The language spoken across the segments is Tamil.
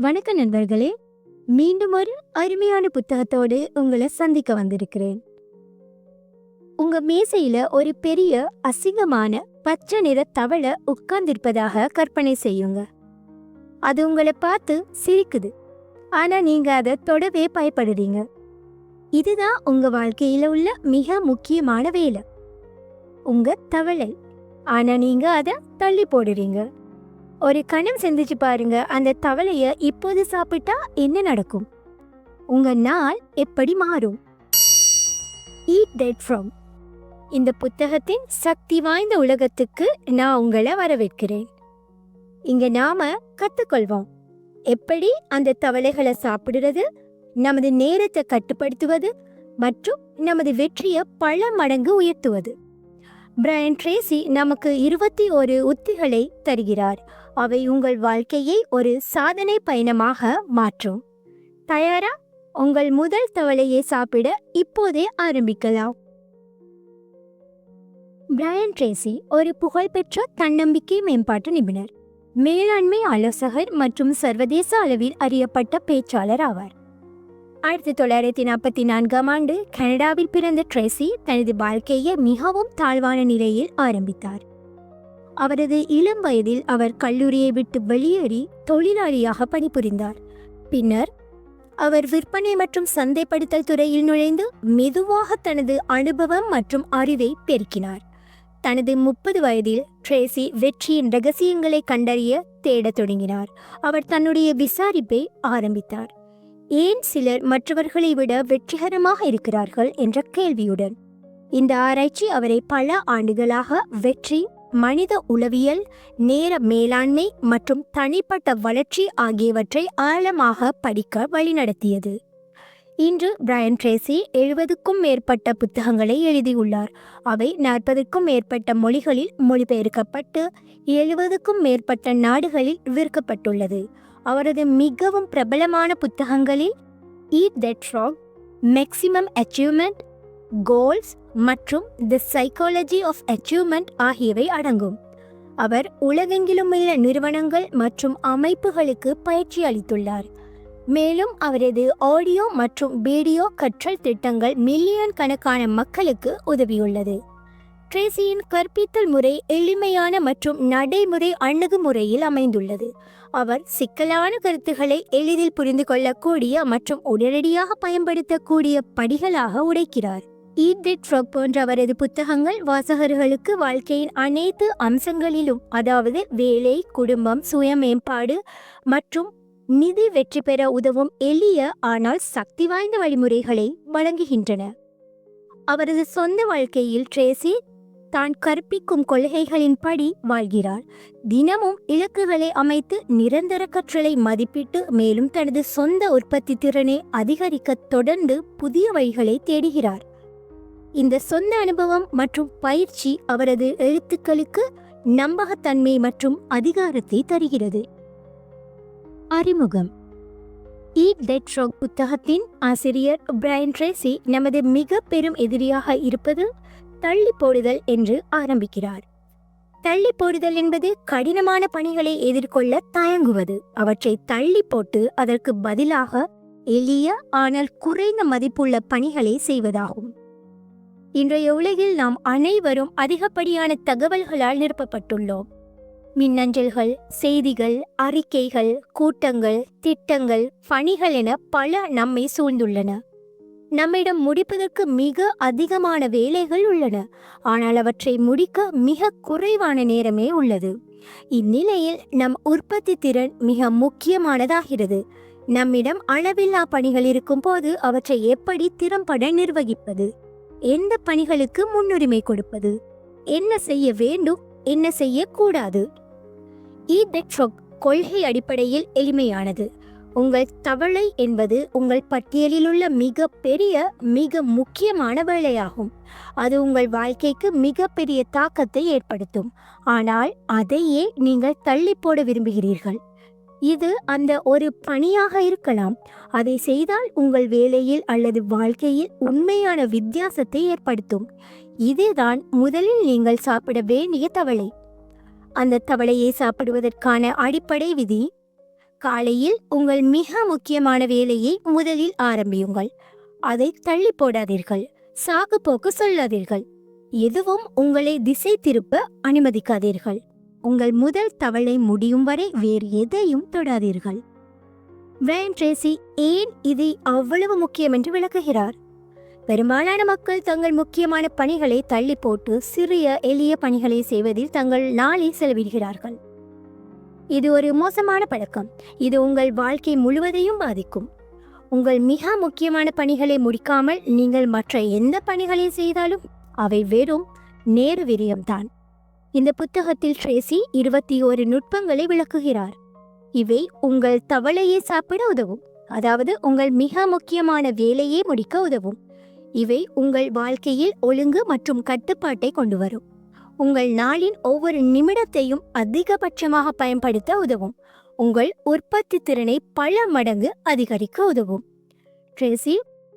வணக்க நண்பர்களே, மீண்டும் ஒரு அருமையான புத்தகத்தோடு உங்களை சந்திக்க வந்திருக்கிறேன். உங்க மேசையில ஒரு பெரிய அசிங்கமான பச்சை நிற தவளை உட்கார்ந்திருப்பதாக கற்பனை செய்யுங்க. அது உங்களை பார்த்து சிரிக்குது, ஆனா நீங்க அதை தொடவே பயப்படுறீங்க. இதுதான் உங்க வாழ்க்கையில உள்ள மிக முக்கியமான வேலை, உங்க தவளை. ஆனா நீங்க அதை தள்ளி போடுறீங்க. ஒரு கணம் சிந்திச்சு பாருங்க, அந்த தவளைய இப்போது சாப்பிட்டா என்ன நடக்கும்? உங்க நாள் எப்படி மாறும்? Eat that from. இந்த புத்தகத்தின் சக்தி வாய்ந்த உலகத்துக்கு நான் உங்களை வரவேற்கிறேன். இங்க நாம கத்துக்கொள்வோம் எப்படி அந்த தவளைகளை சாப்பிடுறது, நமது நேரத்தை கட்டுப்படுத்துவது மற்றும் நமது வெற்றியை பல மடங்கு உயர்த்துவது. பிரையன் ட்ரேசி நமக்கு 21 உத்திகளை தருகிறார். அவை உங்கள் வாழ்க்கையை ஒரு சாதனை பயணமாக மாற்றும். தயாரா? உங்கள் முதல் தவளையை சாப்பிட இப்போதே ஆரம்பிக்கலாம். பிரையன் ட்ரேசி ஒரு புகழ்பெற்ற தன்னம்பிக்கை மேம்பாட்டு நிபுணர், மேலாண்மை ஆலோசகர் மற்றும் சர்வதேச அளவில் அறியப்பட்ட பேச்சாளர் ஆவார். 1944ஆம் ஆண்டு கனடாவில் பிறந்த ட்ரேசி தனது வாழ்க்கையை மிகவும் தாழ்வான நிலையில் ஆரம்பித்தார். அவரது இளம் வயதில் அவர் கல்லூரியை விட்டு வெளியேறி தொழிலாளியாக பணிபுரிந்தார். பின்னர் அவர் விற்பனை மற்றும் சந்தைப்படுத்தல் துறையில் நுழைந்து மெதுவாக தனது அனுபவம் மற்றும் அறிவை பெருக்கினார். தனது 30 வயதில் ட்ரேசி வெற்றியின் ரகசியங்களை கண்டறிய தேடத் தொடங்கினார். அவர் தன்னுடைய விசாரிப்பை ஆரம்பித்தார், ஏன் சிலர் மற்றவர்களை விட வெற்றிகரமாக இருக்கிறார்கள் என்ற கேள்வியுடன். இந்த ஆராய்ச்சி அவரை பல ஆண்டுகளாக வெற்றி, மனித உளவியல், நேர மேலாண்மை மற்றும் தனிப்பட்ட வளர்ச்சி ஆகியவற்றை ஆழமாக படிக்க வழிநடத்தியது. இன்று பிரையன் ட்ரேசி 70க்கும் மேற்பட்ட புத்தகங்களை எழுதியுள்ளார். அவை 40க்கும் மேற்பட்ட மொழிகளில் மொழிபெயர்க்கப்பட்டு 70க்கும் மேற்பட்ட நாடுகளில் விற்கப்பட்டுள்ளது. அவரது மிகவும் பிரபலமான புத்தகங்களில் eat that frock, maximum achievement, goals மற்றும் தி சைக்காலஜி ஆஃப் அச்சீவ்மெண்ட் ஆகியவை அடங்கும். அவர் உலகெங்கிலும் உள்ள நிறுவனங்கள் மற்றும் அமைப்புகளுக்கு பயிற்சி அளித்துள்ளார். மேலும் அவரது ஆடியோ மற்றும் வீடியோ கற்றல் திட்டங்கள் மில்லியன் கணக்கான மக்களுக்கு உதவியுள்ளது. ட்ரேசியின் கற்பித்தல் முறை எளிமையான மற்றும் நடைமுறை அணுகுமுறையில் அமைந்துள்ளது. அவர் சிக்கலான கருத்துக்களை எளிதில் புரிந்து கொள்ளக்கூடிய மற்றும் உடனடியாக பயன்படுத்தக்கூடிய படிகளாக உடைக்கிறார். ஈட் தட் ஃப்ராக் போன்ற அவரது புத்தகங்கள் வாசகர்களுக்கு வாழ்க்கையின் அனைத்து அம்சங்களிலும், அதாவது வேலை, குடும்பம், சுய மேம்பாடு மற்றும் நிதி வெற்றி பெற உதவும் எளிய ஆனால் சக்தி வாய்ந்த வழிமுறைகளை வழங்குகின்றன. அவரது சொந்த வாழ்க்கையில் ட்ரேசி தான் கற்பிக்கும் கொள்கைகளின்படி வாழ்கிறார். தினமும் இலக்குகளை அமைத்து நிரந்தர கற்றலை மதிப்பிட்டு, மேலும் தனது சொந்த உற்பத்தி திறனை அதிகரிக்க தொடர்ந்து புதிய வழிகளை தேடுகிறார். இந்த சொந்த அனுபவம் மற்றும் பயிற்சி அவரது எழுத்துக்களுக்கு நம்பகத்தன்மை மற்றும் அதிகாரத்தை தருகிறது. அறிமுகம். ஈட் தட் ஃப்ராக் புத்தகத்தின் ஆசிரியர் பிரையன் ட்ரேசி நமது மிக பெரும் எதிரியாக இருப்பது தள்ளி போடுதல் என்று ஆரம்பிக்கிறார். தள்ளி போடுதல் என்பது கடினமான பணிகளை எதிர்கொள்ள தயங்குவது, அவற்றை தள்ளி போட்டு அதற்கு பதிலாக எளிய ஆனால் குறைந்த மதிப்புள்ள பணிகளை செய்வதாகும். இன்றைய உலகில் நாம் அனைவரும் அதிகப்படியான தகவல்களால் நிரப்பப்பட்டுள்ளோம். மின்னஞ்சல்கள், செய்திகள், அறிக்கைகள், கூட்டங்கள், திட்டங்கள், பணிகள் என பல நம்மை சூழ்ந்துள்ளன. நம்மிடம் முடிப்பதற்கு மிக அதிகமான வேலைகள் உள்ளன, ஆனால் அவற்றை முடிக்க மிக குறைவான நேரமே உள்ளது. இந்நிலையில் நம் உற்பத்தி திறன் மிக முக்கியமானதாகிறது. நம்மிடம் அளவில்லா பணிகள் இருக்கும் போது அவற்றை எப்படி திறம்பட நிர்வகிப்பது? எந்த பணிகளுக்கு முன்னுரிமை கொடுப்பது? என்ன செய்ய வேண்டும், என்ன செய்யக்கூடாது? ஈட் தட் ஃப்ராக் கொள்கை அடிப்படையில் எளிமையானது. உங்கள் தவளை என்பது உங்கள் பட்டியலில் உள்ள மிக பெரிய, மிக முக்கியமான வேலையாகும். அது உங்கள் வாழ்க்கைக்கு மிக பெரிய தாக்கத்தை ஏற்படுத்தும், ஆனால் அதையே நீங்கள் தள்ளி போட விரும்புகிறீர்கள். இது அந்த ஒரு பணியாக இருக்கலாம். அதை செய்தால் உங்கள் வேலையில் அல்லது வாழ்க்கையில் உண்மையான வித்தியாசத்தை ஏற்படுத்தும். இதுதான் முதலில் நீங்கள் சாப்பிட வேண்டிய தவளை. அந்த தவளையை சாப்பிடுவதற்கான அடிப்படை விதி: காலையில் உங்கள் மிக முக்கியமான வேலையை முதலில் ஆரம்பியுங்கள். அதை தள்ளி போடாதீர்கள். சாக்கு போக்கு சொல்லாதீர்கள். எதுவும் உங்களை திசை திருப்ப அனுமதிக்காதீர்கள். உங்கள் முதல் தவளை முடியும் வரை வேறு எதையும் தொடாதீர்கள். பிரையன் ட்ரேசி ஏன் இதை அவ்வளவு முக்கியம் என்று விளக்குகிறார். பெரும்பாலான மக்கள் தங்கள் முக்கியமான பணிகளை தள்ளி போட்டு சிறிய எளிய பணிகளை செய்வதில் தங்கள் நாளை செலவிடுகிறார்கள். இது ஒரு மோசமான பழக்கம். இது உங்கள் வாழ்க்கை முழுவதையும் பாதிக்கும். உங்கள் மிக முக்கியமான பணிகளை முடிக்காமல் நீங்கள் மற்ற எந்த பணிகளை செய்தாலும் அவை வெறும் நேர விரயம்தான். இந்த புத்தகத்தில் ட்ரேசி 21 நுட்பங்களை விளக்குகிறார். இவை உங்கள் தவளையை சாப்பிட உதவும், அதாவது உங்கள் மிக முக்கியமான வேலையை முடிக்க உதவும். இவை உங்கள் வாழ்க்கையில் ஒழுங்கு மற்றும் கட்டுப்பாட்டை கொண்டு வரும். உங்கள் நாளின் ஒவ்வொரு நிமிடத்தையும் அதிகபட்சமாக பயன்படுத்த உதவும். உங்கள் உற்பத்தி திறனை பல மடங்கு அதிகரிக்க உதவும். ட்ரேசி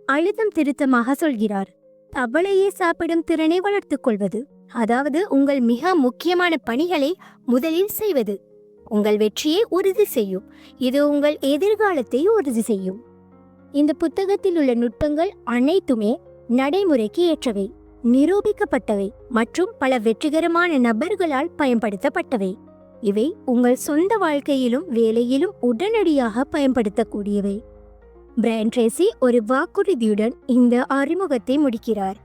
அழுத்தம் திருத்தமாக சொல்கிறார். தவளையை சாப்பிடும் திறனை வளர்த்துக் கொள்வது, அதாவது உங்கள் மிக முக்கியமான பணிகளை முதலில் செய்வது, உங்கள் வெற்றியை உறுதி செய்யும். இது உங்கள் எதிர்காலத்தை உறுதி செய்யும். இந்த புத்தகத்தில் உள்ள நுட்பங்கள் அனைத்துமே நடைமுறைக்கு ஏற்றவை, நிரூபிக்கப்பட்டவை மற்றும் பல வெற்றிகரமான நபர்களால் பயன்படுத்தப்பட்டவை. இவை உங்கள் சொந்த வாழ்க்கையிலும் வேலையிலும் உடனடியாக பயன்படுத்தக்கூடியவை. பிரையன் ட்ரேசி ஒரு வாக்குறுதியுடன் இந்த அறிமுகத்தை முடிக்கிறார்.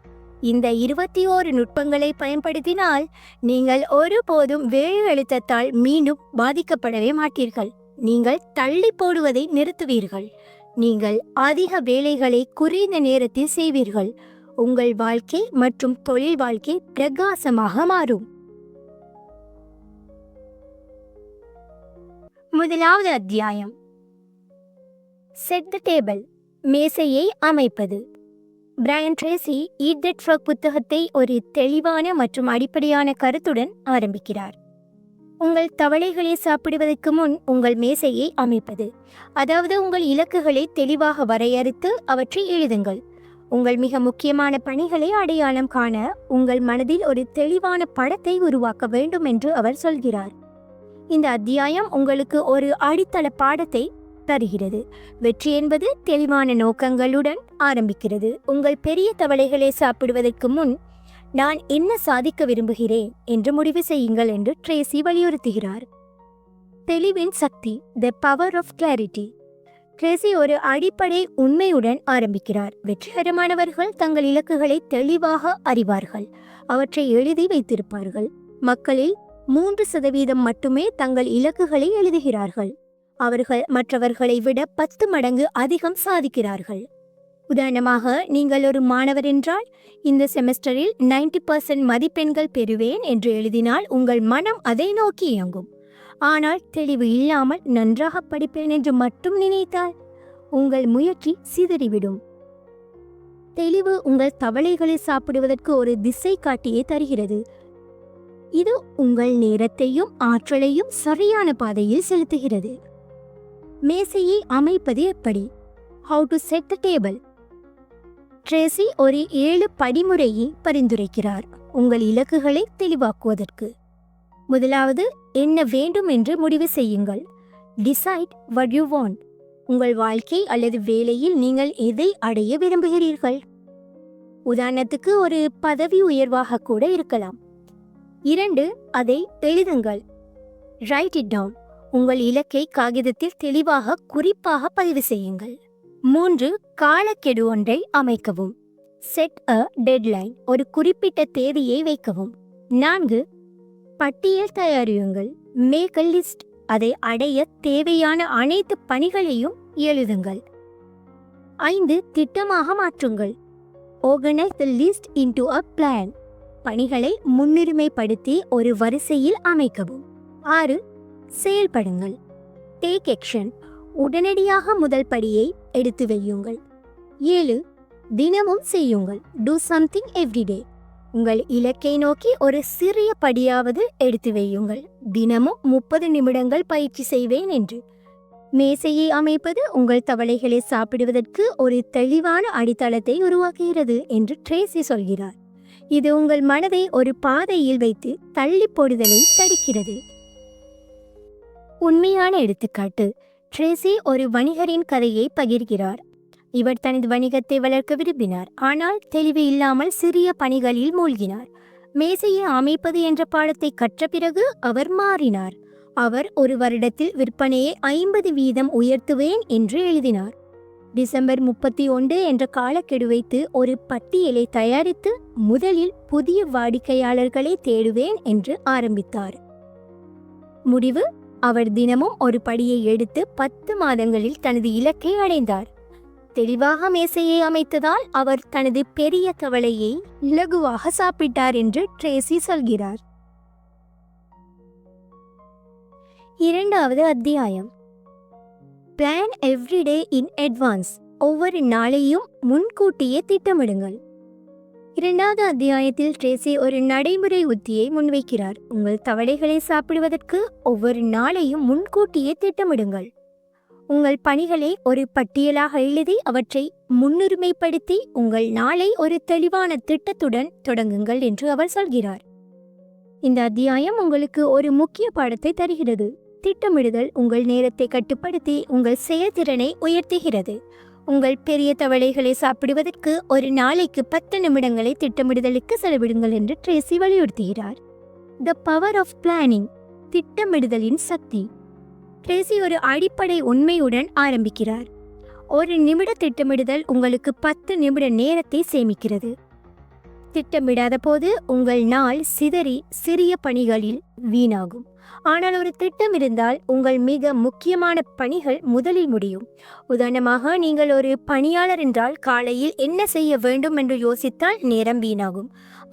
இந்த 21 நுட்பங்களை பயன்படுத்தினால் நீங்கள் ஒருபோதும் வேலை அழுத்தத்தால் மீண்டும் பாதிக்கப்படவே மாட்டீர்கள். நீங்கள் தள்ளி போடுவதை நிறுத்துவீர்கள். நீங்கள் அதிக வேலைகளை குறைந்த நேரத்தில் செய்வீர்கள். உங்கள் வாழ்க்கை மற்றும் தொழில் வாழ்க்கை பிரகாசமாக மாறும். முதலாவது அத்தியாயம், செட் தி டேபிள், மேசையை அமைப்பது. Brian Tracy eat that frog புத்தகத்தை ஒரு தெளிவான மற்றும் அடிப்படையான கருத்துடன் ஆரம்பிக்கிறார். உங்கள் தவளைகளை சாப்பிடுவதற்கு முன் உங்கள் மேசையை அமைப்பது, அதாவது உங்கள் இலக்குகளை தெளிவாக வரையறுத்து அவற்றை எழுதுங்கள். உங்கள் மிக முக்கியமான பணிகளை அடையாளம் காண உங்கள் மனதில் ஒரு தெளிவான படத்தை உருவாக்க வேண்டும் என்று அவர் சொல்கிறார். இந்த அத்தியாயம் உங்களுக்கு ஒரு அடித்தள பாடத்தை தருகிறது. வெற்றி என்பது தெளிவான நோக்கங்களுடன் ஆரம்பிக்கிறது. உங்கள் பெரிய தவளைகளை சாப்பிடுவதற்கு முன் நான் என்ன சாதிக்க விரும்புகிறேன் என்று முடிவு செய்யுங்கள் என்று ட்ரேசி வலியுறுத்துகிறார். தெளிவின் சக்தி, the power of clarity. Tracy ஒரு அடிப்படை உண்மையுடன் ஆரம்பிக்கிறார். வெற்றிகரமானவர்கள் தங்கள் இலக்குகளை தெளிவாக அறிவார்கள், அவற்றை எழுதி வைத்திருப்பார்கள். மக்களில் 3% மட்டுமே தங்கள் இலக்குகளை எழுதுகிறார்கள். அவர்கள் மற்றவர்களை விட 10 மடங்கு அதிகம் சாதிக்கிறார்கள். உதாரணமாக, நீங்கள் ஒரு மாணவர் என்றால் இந்த செமஸ்டரில் 90% மதிப்பெண்கள் பெறுவேன் என்று எழுதினால் உங்கள் மனம் அதை நோக்கி இயங்கும். ஆனால் தெளிவு இல்லாமல் நன்றாக படிப்பேன் என்று மட்டும் நினைத்தால் உங்கள் முயற்சி சிதறிவிடும். தெளிவு உங்கள் தவளைகளை சாப்பிடுவதற்கு ஒரு திசை காட்டியே தருகிறது. இது உங்கள் நேரத்தையும் ஆற்றலையும் சரியான பாதையில் செலுத்துகிறது. மேசையை அமைப்பது எப்படி? How to set the table. Tracy ஒரு 7 படிமுறையை பரிந்துரைக்கிறார் உங்கள் இலக்குகளை தெளிவாக்குவதற்கு. முதலாவது, என்ன வேண்டும் என்று முடிவு செய்யுங்கள். Decide what you want. உங்கள் வாழ்க்கை அல்லது வேலையில் நீங்கள் எதை அடைய விரும்புகிறீர்கள்? உதாரணத்துக்கு ஒரு பதவி உயர்வாக கூட இருக்கலாம். 2, அதை எழுதுங்கள். Write it down. உங்கள் இலக்கை காகிதத்தில் தெளிவாக குறிப்பாக பதிவு செய்யுங்கள். 3, காலக்கெடு ஒன்றை அமைக்கவும். செட் அ டெட்லைன். ஒரு குறிப்பிட்ட தேதியை வைக்கவும். 4, பட்டியல் தயாரியுங்கள். Make a list. அதை அடைய தேவையான அனைத்து பணிகளையும் எழுதுங்கள். 5, திட்டமாக மாற்றுங்கள். ஆர்கனைஸ் தி லிஸ்ட் இன்டு அ பிளான். பணிகளை முன்னுரிமைப்படுத்தி ஒரு வரிசையில் அமைக்கவும். 6, செயல்படுங்கள். Take action. உடனடியாக முதல் படியை எடுத்து வையுங்கள். 7, தினமும் செய்யுங்கள். Do something everyday. உங்கள் இலக்கை நோக்கி ஒரு சிறிய படியாவது எடுத்து வையுங்கள். தினமும் 30 நிமிடங்கள் பயிற்சி செய்வேன் என்று. மேசையை அமைப்பது உங்கள் தவளைகளை சாப்பிடுவதற்கு ஒரு தெளிவான அடித்தளத்தை உருவாக்குகிறது என்று ட்ரேசி சொல்கிறார். இது உங்கள் மனதை ஒரு பாதையில் வைத்து தள்ளி போடுதலை தடுக்கிறது. உண்மையான எடுத்துக்காட்டு, ட்ரேசி ஒரு வணிகரின் கதையை பகிர்கிறார். இவர் தனது வணிகத்தை வளர்க்க விரும்பினார், ஆனால் தெளிவு இல்லாமல் சிறிய பணிகளில் மூழ்கினார். மேசையை அமைப்பது என்ற பாடத்தை கற்ற பிறகு அவர் மாறினார். அவர் ஒரு வருடத்தில் விற்பனையை 50% உயர்த்துவேன் என்று எழுதினார். டிசம்பர் 31 என்ற காலக்கெடு வைத்து ஒரு பட்டியலை தயாரித்து முதலில் புதிய வாடிக்கையாளர்களை தேடுவேன் என்று ஆரம்பித்தார். முடிவு, அவர் தினமும் ஒரு படியை எடுத்து 10 மாதங்களில் தனது இலக்கை அடைந்தார். தெளிவாக மேசையை அமைத்ததால் அவர் தனது பெரிய தவளையை இலகுவாக சாப்பிட்டார் என்று ட்ரேசி சொல்கிறார். 2வது அத்தியாயம், பிளான் எவ்ரிடே இன் அட்வான்ஸ். ஒவ்வொரு நாளையும் முன்கூட்டியே திட்டமிடுங்கள். 2வது அத்தியாயத்தில் ட்ரேசி ஒரு நடைமுறை உத்தியை முன்வைக்கிறார். உங்கள் தவளைகளை சாப்பிடுவதற்கு ஒவ்வொரு நாளையும் முன்கூட்டியே திட்டமிடுங்கள். உங்கள் பணிகளை ஒரு பட்டியலாக எழுதி அவற்றை முன்னுரிமைப்படுத்தி உங்கள் நாளை ஒரு தெளிவான திட்டத்துடன் தொடங்குங்கள் என்று அவர் சொல்கிறார். இந்த அத்தியாயம் உங்களுக்கு ஒரு முக்கிய பாடத்தை தருகிறது. திட்டமிடுதல் உங்கள் நேரத்தை கட்டுப்படுத்தி உங்கள் செயல்திறனை உயர்த்துகிறது. உங்கள் பெரிய தவளைகளை சாப்பிடுவதற்கு ஒரு நாளைக்கு 10 நிமிடங்களை திட்டமிடுதலுக்கு செலவிடுங்கள் என்று ட்ரேசி வலியுறுத்துகிறார். த பவர் ஆஃப் பிளானிங், திட்டமிடுதலின் சக்தி. ட்ரேசி ஒரு அடிப்படை உண்மையுடன் ஆரம்பிக்கிறார். ஒரு நிமிட திட்டமிடுதல் உங்களுக்கு 10 நிமிட நேரத்தை சேமிக்கிறது. திட்டமிடாத போது உங்கள் நாள் சிதறி சிறிய பணிகளில் வீணாகும். ஆனால் ஒரு திட்டம் இருந்தால் உங்கள் மிக முக்கியமான பணிகள் முதலில் முடியும். உதாரணமாக, நீங்கள் ஒரு பணியாளர் என்றால் காலையில் என்ன செய்ய வேண்டும் என்று யோசித்தால் நேரம் வீணாகும்.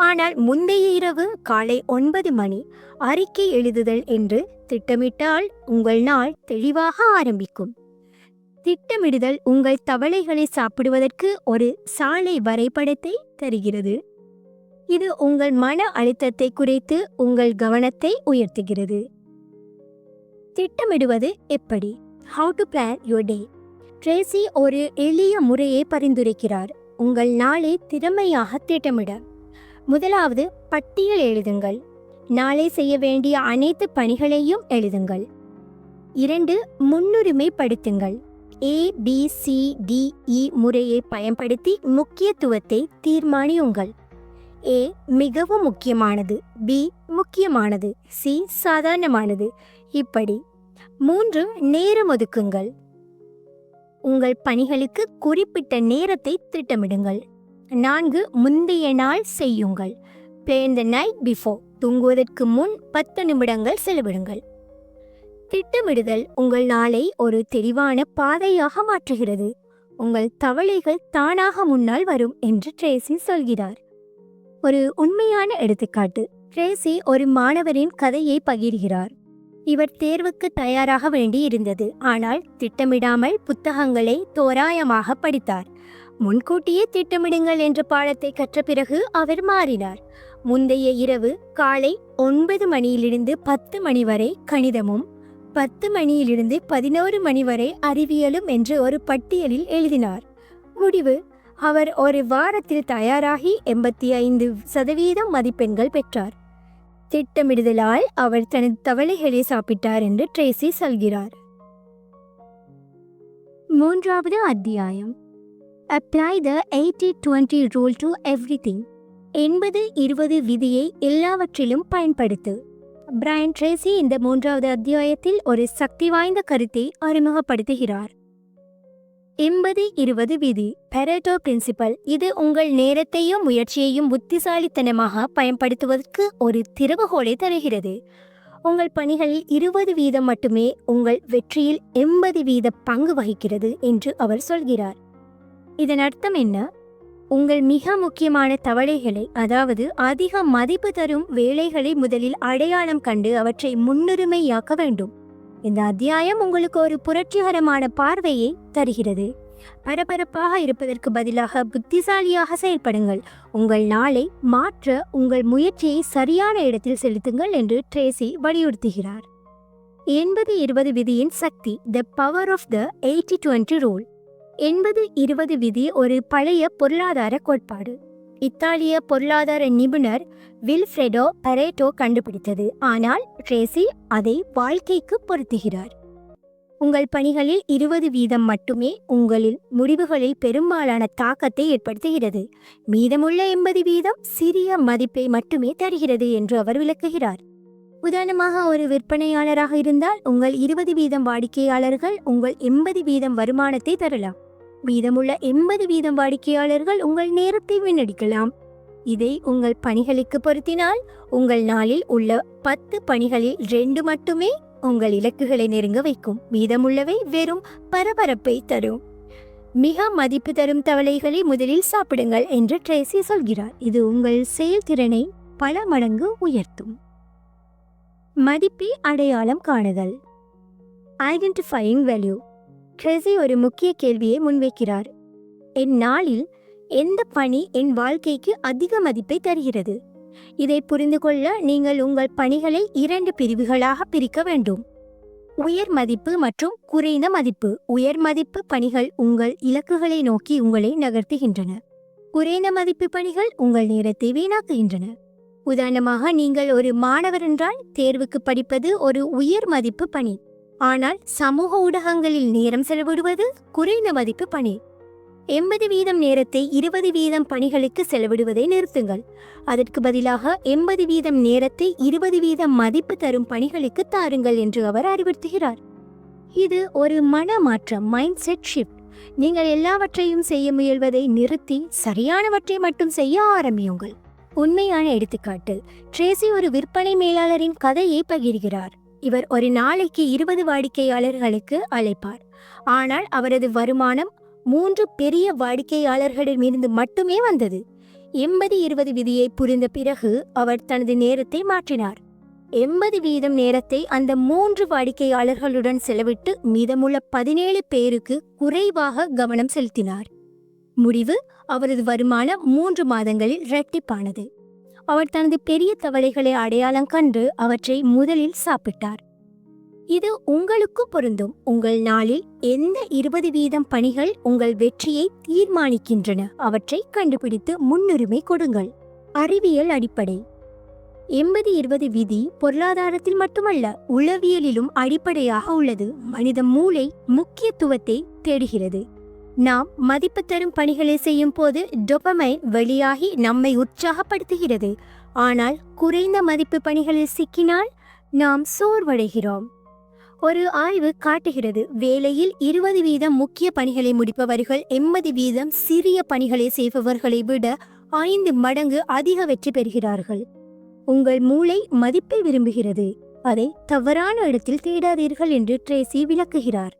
ஆனால் முந்தைய இரவு காலை 9 மணி அறிக்கை எழுதுதல் என்று திட்டமிட்டால் உங்கள் நாள் தெளிவாக ஆரம்பிக்கும். திட்டமிடுதல் உங்கள் தவளைகளை சாப்பிடுவதற்கு ஒரு சாலை வரைபடத்தை தருகிறது. இது உங்கள் மன அழுத்தத்தை குறைத்து உங்கள் கவனத்தை உயர்த்துகிறது. திட்டமிடுவது எப்படி? How to plan your day. Tracy ஒரு எளிய முறையை பரிந்துரைக்கிறார் உங்கள் நாளை திறமையாக திட்டமிட. முதலாவது, பட்டியல் எழுதுங்கள். நாளை செய்ய வேண்டிய அனைத்து பணிகளையும் எழுதுங்கள். 2, முன்னுரிமைப்படுத்துங்கள். ABCDE முறையை பயன்படுத்தி முக்கியத்துவத்தை தீர்மானியுங்கள். A மிகவும் முக்கியமானது, B முக்கியமானது, C சாதாரணமானது, இப்படி. 3, நேரம் ஒதுக்குங்கள். உங்கள் பணிகளுக்கு குறிப்பிட்ட நேரத்தை திட்டமிடுங்கள். 4, முந்தைய நாள் செய்யுங்கள். Plan the night before. தூங்குவதற்கு முன் 10 நிமிடங்கள் செலவிடுங்கள். திட்டமிடுதல் உங்கள் நாளை ஒரு தெளிவான பாதையாக மாற்றுகிறது. உங்கள் தவளைகள் தானாக முன்னால் வரும் என்று ட்ரேசி சொல்கிறார். ஒரு உண்மையான எடுத்துக்காட்டு. ட்ரேசி ஒரு மாணவரின் கதையை பகிர்கிறார். இவர் தேர்வுக்கு தயாராக வேண்டி இருந்தது, ஆனால் திட்டமிடாமல் புத்தகங்களை தோராயமாக படித்தார். முன்கூட்டியே திட்டமிடுங்கள் என்ற பாடத்தை கற்ற பிறகு அவர் மாறினார். முந்தைய இரவு காலை 9 மணியிலிருந்து 10 மணி வரை கணிதமும், 10 மணியிலிருந்து 11 மணி வரை அறிவியலும் என்று ஒரு பட்டியலில் எழுதினார். முடிவு, அவர் ஒரு வாரத்தில் தயாராகி 85% மதிப்பெண்கள் பெற்றார். திட்டமிடுதலால் அவர் தனது தவளைகளை சாப்பிட்டார் என்று ட்ரேசி சொல்கிறார். 3வது அத்தியாயம், Apply the 80-20 rule to everything. 80-20 விதியை எல்லாவற்றிலும் பயன்படுத்து. பிரையன் ட்ரேசி இந்த 3வது அத்தியாயத்தில் ஒரு சக்தி வாய்ந்த கருத்தை அறிமுகப்படுத்துகிறார். 80-20 விதி, பெரேட்டோ பிரின்சிபல். இது உங்கள் நேரத்தையும் முயற்சியையும் புத்திசாலித்தனமாக பயன்படுத்துவதற்கு ஒரு திறவுகோலை தருகிறது. உங்கள் பணிகளில் 20% மட்டுமே உங்கள் வெற்றியில் 80% பங்கு வகிக்கிறது என்று அவர் சொல்கிறார். இதன் அர்த்தம் என்ன? உங்கள் மிக முக்கியமான தவளைகளை, அதாவது அதிக மதிப்பு தரும் வேலைகளை முதலில் அடையாளம் கண்டு அவற்றை முன்னுரிமையாக்க வேண்டும். இந்த அத்தியாயம் உங்களுக்கு ஒரு புரட்சிகரமான பார்வையை தருகிறது. பரபரப்பாக இருப்பதற்கு பதிலாக புத்திசாலியாக செயல்படுங்கள். உங்கள் நாளை மாற்ற உங்கள் முயற்சியை சரியான இடத்தில் செலுத்துங்கள் என்று ட்ரேசி வலியுறுத்துகிறார். 80-20 விதியின் சக்தி, the power of the 80-20 rule. 80-20 விதி ஒரு பழைய பொருளாதார கோட்பாடு. இத்தாலிய பொருளாதார நிபுணர் வில்ஃப்ரெடோ பரேட்டோ கண்டுபிடித்தது, ஆனால் ட்ரேசி அதை வாழ்க்கைக்கு பொருத்துகிறார். உங்கள் பணிகளில் 20% மட்டுமே உங்களின் முடிவுகளில் பெரும்பாலான தாக்கத்தை ஏற்படுத்துகிறது. மீதமுள்ள 80% சிறிய மதிப்பை மட்டுமே தருகிறது என்று அவர் விளக்குகிறார். உதாரணமாக, ஒரு விற்பனையாளராக இருந்தால் உங்கள் 20% வாடிக்கையாளர்கள் உங்கள் 80% வருமானத்தை தரலாம். மீதமுள்ள 80% வாடிக்கையாளர்கள் உங்கள் நேரத்தை வீணடிக்கலாம். இதை உங்கள் பணிகளுக்கு பொருத்தினால் உங்கள் நாளில் உள்ள 10 பணிகளில் 2 மட்டுமே உங்கள் இலக்குகளை நெருங்க வைக்கும். மீதமுள்ளவை வெறும் பரபரப்பை தரும். மிக மதிப்பு தரும் தவளைகளை முதலில் சாப்பிடுங்கள் என்று ட்ரேசி சொல்கிறார். இது உங்கள் செயல்திறனை பல மடங்கு உயர்த்தும். மதிப்பை அடையாளம் காணுதல். Identifying value. ட்ரேசி ஒரு முக்கிய கேள்வியை முன்வைக்கிறார். என் நாளில் எந்த பணி என் வாழ்க்கைக்கு அதிக மதிப்பை தருகிறது? இதை புரிந்து கொள்ள நீங்கள் உங்கள் பணிகளை 2 பிரிவுகளாக பிரிக்க வேண்டும். உயர் மதிப்பு மற்றும் குறைந்த மதிப்பு. உயர் மதிப்பு பணிகள் உங்கள் இலக்குகளை நோக்கி உங்களை நகர்த்துகின்றன. குறைந்த மதிப்பு பணிகள் உங்கள் நேரத்தை வீணாக்குகின்றன. உதாரணமாக, நீங்கள் ஒரு மாணவர் என்றால் தேர்வுக்கு படிப்பது ஒரு உயர் மதிப்பு பணி. ஆனால் சமூக ஊடகங்களில் நேரம் செலவிடுவது குறைந்த மதிப்பு பணி. 80% நேரத்தை 20% பணிகளுக்கு செலவிடுவதை நிறுத்துங்கள். அதற்கு பதிலாக 80% நேரத்தை 20% மதிப்பு தரும் பணிகளுக்கு தாருங்கள் என்று அவர் அறிவுறுத்துகிறார். இது ஒரு மனமாற்றம், மைண்ட் செட் ஷிஃப்ட். நீங்கள் எல்லாவற்றையும் செய்ய முயல்வதை நிறுத்தி சரியானவற்றை மட்டும் செய்ய ஆரம்பியுங்கள். உண்மையான எடுத்துக்காட்டு. ட்ரேசி ஒரு விற்பனை மேலாளரின் கதையை பகிர்கிறார். இவர் ஒரு நாளைக்கு 20 வாடிக்கையாளர்களுக்கு அழைப்பார். ஆனால் அவரது வருமானம் 3 பெரிய வாடிக்கையாளர்களிடமிருந்து மட்டுமே வந்தது. 80-20 விதியை புரிந்த பிறகு அவர் தனது நேரத்தை மாற்றினார். 80% நேரத்தை அந்த 3 வாடிக்கையாளர்களுடன் செலவிட்டு மீதமுள்ள 17 பேருக்கு குறைவாக கவனம் செலுத்தினார். முடிவு, அவரது வருமானம் 3 மாதங்களில் இரட்டிப்பானது. அவர் தனது பெரிய தவளைகளை அடையாளம் கண்டு அவற்றை முதலில் சாப்பிட்டார். இது உங்களுக்கு பொருந்தும். உங்கள் நாளில் எந்த 20% பணிகள் உங்கள் வெற்றியை தீர்மானிக்கின்றன அவற்றை கண்டுபிடித்து முன்னுரிமை கொடுங்கள். அறிவியல் அடிப்படை. 80-20 விதி பொருளாதாரத்தில் மட்டுமல்ல, உளவியலிலும் அடிப்படையாக உள்ளது. மனித மூளை முக்கியத்துவத்தை தேடுகிறது. நாம் மதிப்பு தரும் பணிகளை செய்யும் போது டோபமைன் வெளியாகி நம்மை உற்சாகப்படுத்துகிறது. ஆனால் குறைந்த மதிப்பு பணிகளில் சிக்கினால் நாம் சோர்வடைகிறோம். ஒரு ஆய்வு காட்டுகிறது, வேலையில் 20% முக்கிய பணிகளை முடிப்பவர்கள் 80% சிறிய பணிகளை செய்பவர்களை விட 5 மடங்கு அதிக வெற்றி பெறுகிறார்கள். உங்கள் மூளை மதிப்பை விரும்புகிறது. அதை தவறான இடத்தில் தேடாதீர்கள் என்று ட்ரேசி விளக்குகிறார்.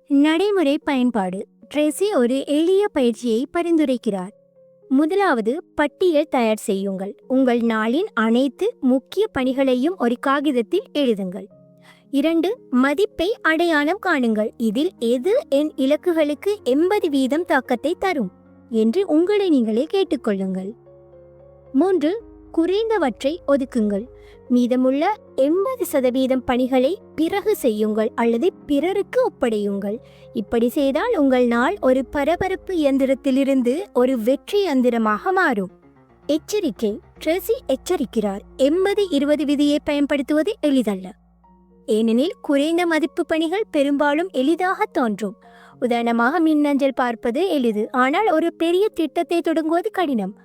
நடைமுறை பயன்பாடு. ட்ரேசி ஒரு எளிய பயிற்சியை பரிந்துரைக்கிறார். முதலாவது, பட்டியல் தயார் செய்யுங்கள். உங்கள் நாளின் அனைத்து முக்கிய பணிகளையும் ஒரு காகிதத்தில் எழுதுங்கள். 2, மதிப்பை அடையாளம் காணுங்கள். இதில் எது என் இலக்குகளுக்கு 80% தாக்கத்தை தரும் என்று உங்களை நீங்களே கேட்டுக்கொள்ளுங்கள். 3, குறைந்தவற்றை ஒதுக்குங்கள். மீதமுள்ள 80% பணிகளை பிறகு செய்யுங்கள் அல்லது பிறருக்கு ஒப்படையுங்கள். இப்படி செய்தால் உங்கள் நாள் ஒரு பரபரப்பு இயந்திரத்திலிருந்து ஒரு வெற்றி இயந்திரமாக மாறும். எச்சரிக்கை. ட்ரேசி எச்சரிக்கிறார், 80-20 விதியை பயன்படுத்துவது எளிதல்ல. ஏனெனில் குறைந்த மதிப்பு பணிகள் பெரும்பாலும் எளிதாக தோன்றும். உதாரணமாக, மின்னஞ்சல் பார்ப்பது எளிது, ஆனால் ஒரு பெரிய திட்டத்தை தொடங்குவது கடினம்.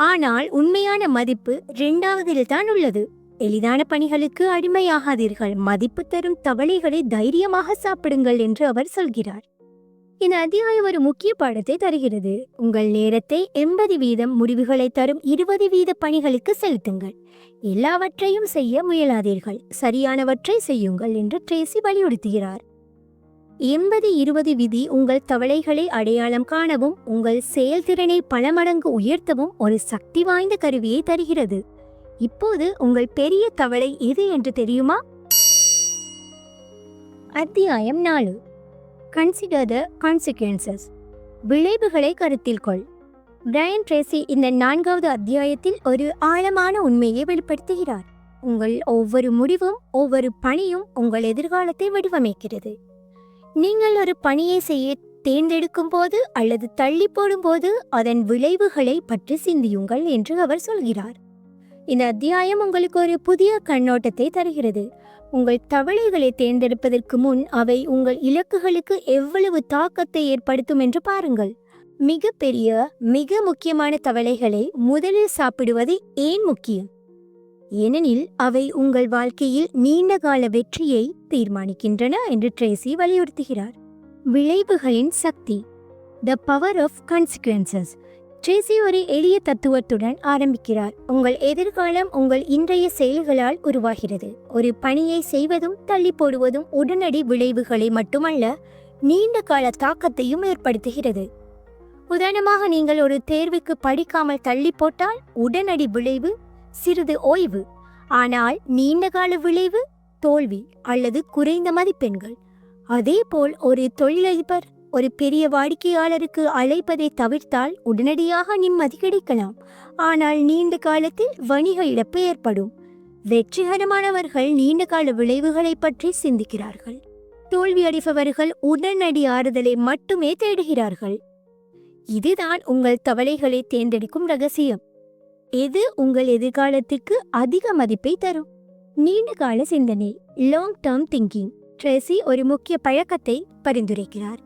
ஆனால் உண்மையான மதிப்பு 2வதில் தான் உள்ளது. எளிதான பணிகளுக்கு அடிமையாகாதீர்கள். மதிப்பு தரும் தவளைகளை தைரியமாக சாப்பிடுங்கள் என்று அவர் சொல்கிறார். இந்த அத்தியாயம் ஒரு முக்கிய பாடத்தை தருகிறது. உங்கள் நேரத்தை 80% முடிவுகளை தரும் 20% பணிகளுக்கு செலுத்துங்கள். எல்லாவற்றையும் செய்ய முயலாதீர்கள், சரியானவற்றை செய்யுங்கள் என்று ட்ரேசி வலியுறுத்துகிறார். 80-20 விதி உங்கள் தவளைகளை அடையாளம் காணவும் உங்கள் செயல்திறனை பல மடங்கு உயர்த்தவும் ஒரு சக்தி வாய்ந்த கருவியை தருகிறது. இப்போது உங்கள் பெரிய தவளை எது என்று தெரியுமா? அத்தியாயம் 4. Consider the consequences. விளைவுகளை கருத்தில் கொள். பிரையன் ட்ரேசி இந்த 4வது அத்தியாயத்தில் ஒரு ஆழமான உண்மையை வெளிப்படுத்துகிறார். உங்கள் ஒவ்வொரு முடிவும் ஒவ்வொரு பணியும் உங்கள் எதிர்காலத்தை வடிவமைக்கிறது. நீங்கள் ஒரு பணியை செய்ய தேர்ந்தெடுக்கும் போது அல்லது தள்ளி போடும் போது அதன் விளைவுகளை பற்றி சிந்தியுங்கள் என்று அவர் சொல்கிறார். இந்த அத்தியாயம் உங்களுக்கு ஒரு புதிய கண்ணோட்டத்தை தருகிறது. உங்கள் தவளைகளை தேர்ந்தெடுப்பதற்கு முன் அவை உங்கள் இலக்குகளுக்கு எவ்வளவு தாக்கத்தை ஏற்படுத்தும் என்று பாருங்கள். மிக முக்கியமான தவளைகளை முதலில் சாப்பிடுவது ஏன் முக்கியம்? ஏனெனில் அவை உங்கள் வாழ்க்கையில் நீண்டகால வெற்றியை தீர்மானிக்கின்றன என்று ட்ரேசி வலியுறுத்துகிறார். விளைவுகளின் சக்தி, the power of consequences. Tracy ஒரு எளிய தத்துவத்துடன் ஆரம்பிக்கிறார். உங்கள் எதிர்காலம் உங்கள் இன்றைய செயல்களால் உருவாகிறது. ஒரு பணியை செய்வதும் தள்ளி போடுவதும் உடனடி விளைவுகளை மட்டுமல்ல, நீண்ட கால தாக்கத்தையும் ஏற்படுத்துகிறது. உதாரணமாக, நீங்கள் ஒரு தேர்வுக்கு படிக்காமல் தள்ளி போட்டால் உடனடி விளைவு சிறிது ஓய்வு. ஆனால் நீண்டகால விளைவு தோல்வி அல்லது குறைந்த மதிப்பெண்கள். அதேபோல் ஒரு தொழிலதிபர் ஒரு பெரிய வாடிக்கையாளருக்கு அழைப்பதை தவிர்த்தால் உடனடியாக நிம்மதி கிடைக்கலாம். ஆனால் நீண்ட காலத்தில் வணிக இழப்பு ஏற்படும். வெற்றிகரமானவர்கள் நீண்டகால விளைவுகளை பற்றி சிந்திக்கிறார்கள். தோல்வியடைபவர்கள் உடனடி ஆறுதலை மட்டுமே தேடுகிறார்கள். இதுதான் உங்கள் தவளைகளை தேர்ந்தெடுக்கும் ரகசியம். எது உங்கள் எதிர்காலத்திற்கு அதிக மதிப்பை தரும்? நீண்டகால சிந்தனை, லாங் டேர்ம் திங்கிங். ட்ரேசி ஒரு முக்கிய பழக்கத்தை பரிந்துரைக்கிறார்.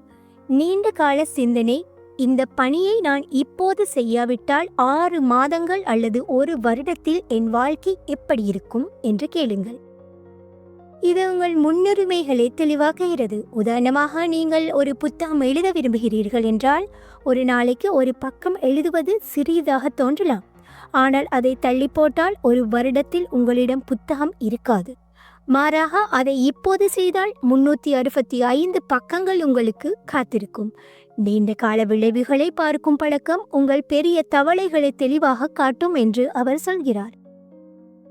நீண்ட கால சிந்தனை. இந்த பணியை நான் இப்போது செய்யாவிட்டால் 6 மாதங்கள் அல்லது 1 வருடத்தில் என் வாழ்க்கை எப்படி இருக்கும் என்று கேளுங்கள். இது உங்கள் முன்னுரிமைகளை தெளிவாக்குகிறது. உதாரணமாக, நீங்கள் ஒரு புத்தகம் எழுத விரும்புகிறீர்கள் என்றால் ஒரு நாளைக்கு ஒரு பக்கம் எழுதுவது சிறியதாக தோன்றலாம். ஆனால் அதை தள்ளி போட்டால் 1 வருடத்தில் உங்களிடம் புத்தகம் இருக்காது. மாறாக அதை இப்போது செய்தால் 365 பக்கங்கள் உங்களுக்கு காத்திருக்கும். நீண்ட கால விளைவுகளை பார்க்கும் பழக்கம் உங்கள் பெரிய தவளைகளை தெளிவாக காட்டும் என்று அவர் சொல்கிறார்.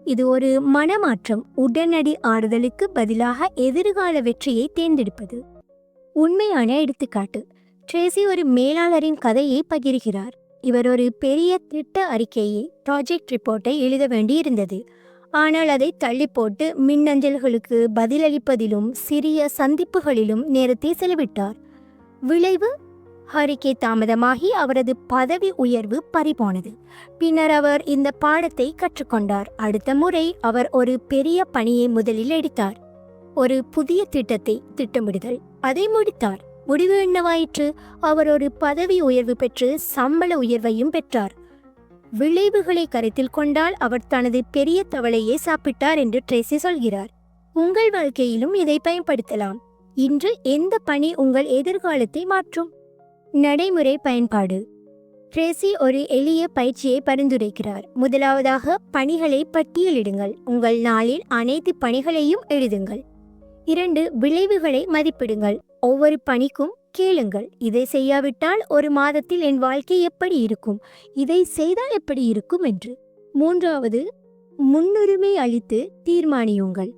இது ஒரு மனமாற்றம். உடனடி ஆறுதலுக்கு பதிலாக எதிர்கால வெற்றியை தேர்ந்தெடுப்பது. உண்மையான எடுத்துக்காட்டு. ட்ரேசி ஒரு மேலாளரின் கதையை பகிர்கிறார். இவர் ஒரு பெரிய திட்ட அறிக்கையை, ப்ராஜெக்ட் ரிப்போர்ட்டை எழுத வேண்டியிருந்தது. ஆனால் அதை தள்ளி போட்டு மின்னஞ்சல்களுக்கு பதிலளிப்பதிலும் சிறிய சந்திப்புகளிலும் நேரத்தை செலவிட்டார். விளைவு, அறிக்கை தாமதமாகி அவரது பதவி உயர்வு பறிபோனது. பின்னர் அவர் இந்த பாடத்தை கற்றுக்கொண்டார். அடுத்த முறை அவர் ஒரு பெரிய பணியை முதலில் எடுத்தார். ஒரு புதிய திட்டத்தை திட்டமிடுதல். அதை முடித்தார். முடிவு என்னவாயிற்று? அவர் ஒரு பதவி உயர்வு பெற்று சம்பள உயர்வையும் பெற்றார். விளைவுகளை கருத்தில் கொண்டால் அவர் தனது பெரிய தவளையை சாப்பிட்டார் என்று ட்ரேசி சொல்கிறார். உங்கள் வாழ்க்கையிலும் இதை பயன்படுத்தலாம். இன்று எந்த பணி உங்கள் எதிர்காலத்தை மாற்றும்? நடைமுறை பயன்பாடு. ட்ரேசி ஒரு எளிய பயிற்சியை பரிந்துரைக்கிறார். முதலாவதாக, பணிகளை பட்டியலிடுங்கள். உங்கள் நாளில் அனைத்து பணிகளையும் எழுதுங்கள். 2, விளைவுகளை மதிப்பிடுங்கள். ஒவ்வொரு பணிக்கும் கேளுங்கள். இதை செய்யாவிட்டால் 1 மாதத்தில் என் வாழ்க்கை எப்படி இருக்கும்? இதை செய்தால் எப்படி இருக்கும் என்று. 3வது, முன்னுரிமை அளித்து தீர்மானியுங்கள்.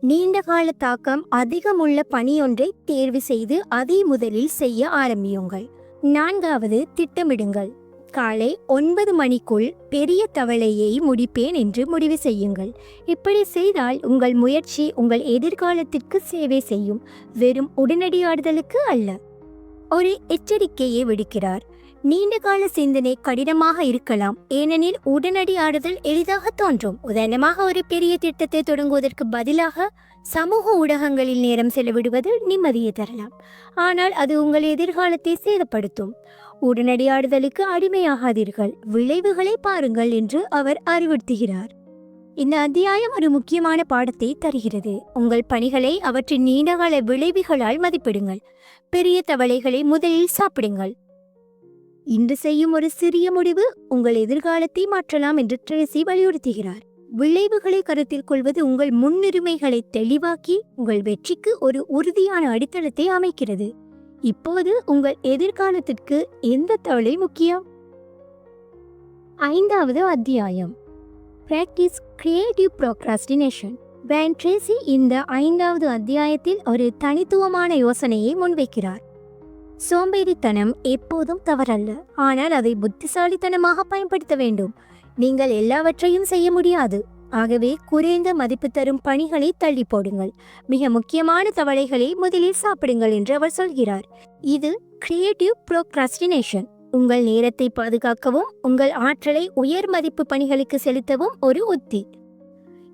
நீண்டகால தாக்கம் அதிகமுள்ள பணியொன்றை தேர்வு செய்து அதை முதலில் செய்ய ஆரம்பியுங்கள். 4வது, திட்டமிடுங்கள். காலை 9 மணிக்குள் பெரிய தவளையை முடிப்பேன் என்று முடிவு செய்யுங்கள். இப்படி செய்தால் உங்கள் முயற்சி உங்கள் எதிர்காலத்திற்கு சேவை செய்யும், வெறும் உடனடி ஆறுதலுக்கு அல்ல. ஒரு எச்சரிக்கையை விடுக்கிறார். நீண்டகால சிந்தனை கடினமாக இருக்கலாம், ஏனெனில் உடனடி ஆறுதல் எளிதாக தோன்றும். உதாரணமாக, ஒரு பெரிய திட்டத்தை தொடங்குவதற்கு பதிலாக சமூக ஊடகங்களில் நேரம் செலவிடுவது நிம்மதியை தரலாம். ஆனால் அது உங்கள் எதிர்காலத்தை சேதப்படுத்தும். உடனடி ஆறுதலுக்கு அடிமையாகாதீர்கள், விளைவுகளை பாருங்கள் என்று அவர் அறிவுறுத்துகிறார். இந்த அத்தியாயம் ஒரு முக்கியமான பாடத்தை தருகிறது. உங்கள் பணிகளை அவற்றின் நீண்டகால விளைவுகளால் மதிப்பிடுங்கள். பெரிய தவளைகளை முதலில் சாப்பிடுங்கள். இன்று செய்யும் ஒரு சிறிய முடிவு உங்கள் எதிர்காலத்தை மாற்றலாம் என்று ட்ரேசி வலியுறுத்துகிறார். விளைவுகளை கருத்தில் கொள்வது உங்கள் முன்னுரிமைகளை தெளிவாக்கி உங்கள் வெற்றிக்கு ஒரு உறுதியான அடித்தளத்தை அமைக்கிறது. இப்போது உங்கள் எதிர்காலத்திற்கு எந்த தவளை முக்கியம்? 5வது அத்தியாயம், practice creative procrastination. Brian Tracy இந்த 5வது அத்தியாயத்தில் ஒரு தனித்துவமான யோசனையை முன்வைக்கிறார். சோம்பேறித்தனம் எப்போதும் தவறல்ல, ஆனால் அதை புத்திசாலித்தனமாக பயன்படுத்த வேண்டும். நீங்கள் எல்லாவற்றையும் செய்ய முடியாது. ஆகவே குறைந்த மதிப்பு தரும் பணிகளை தள்ளி போடுங்கள். மிக முக்கியமான தவளைகளை முதலில் சாப்பிடுங்கள் என்று அவர் சொல்கிறார். இது கிரியேட்டிவ் ப்ரோக்ராஸ்டினேஷன். உங்கள் நேரத்தை பாதுகாக்கவும் உங்கள் ஆற்றலை உயர் மதிப்பு பணிகளுக்கு செலுத்தவும் ஒரு உத்தி.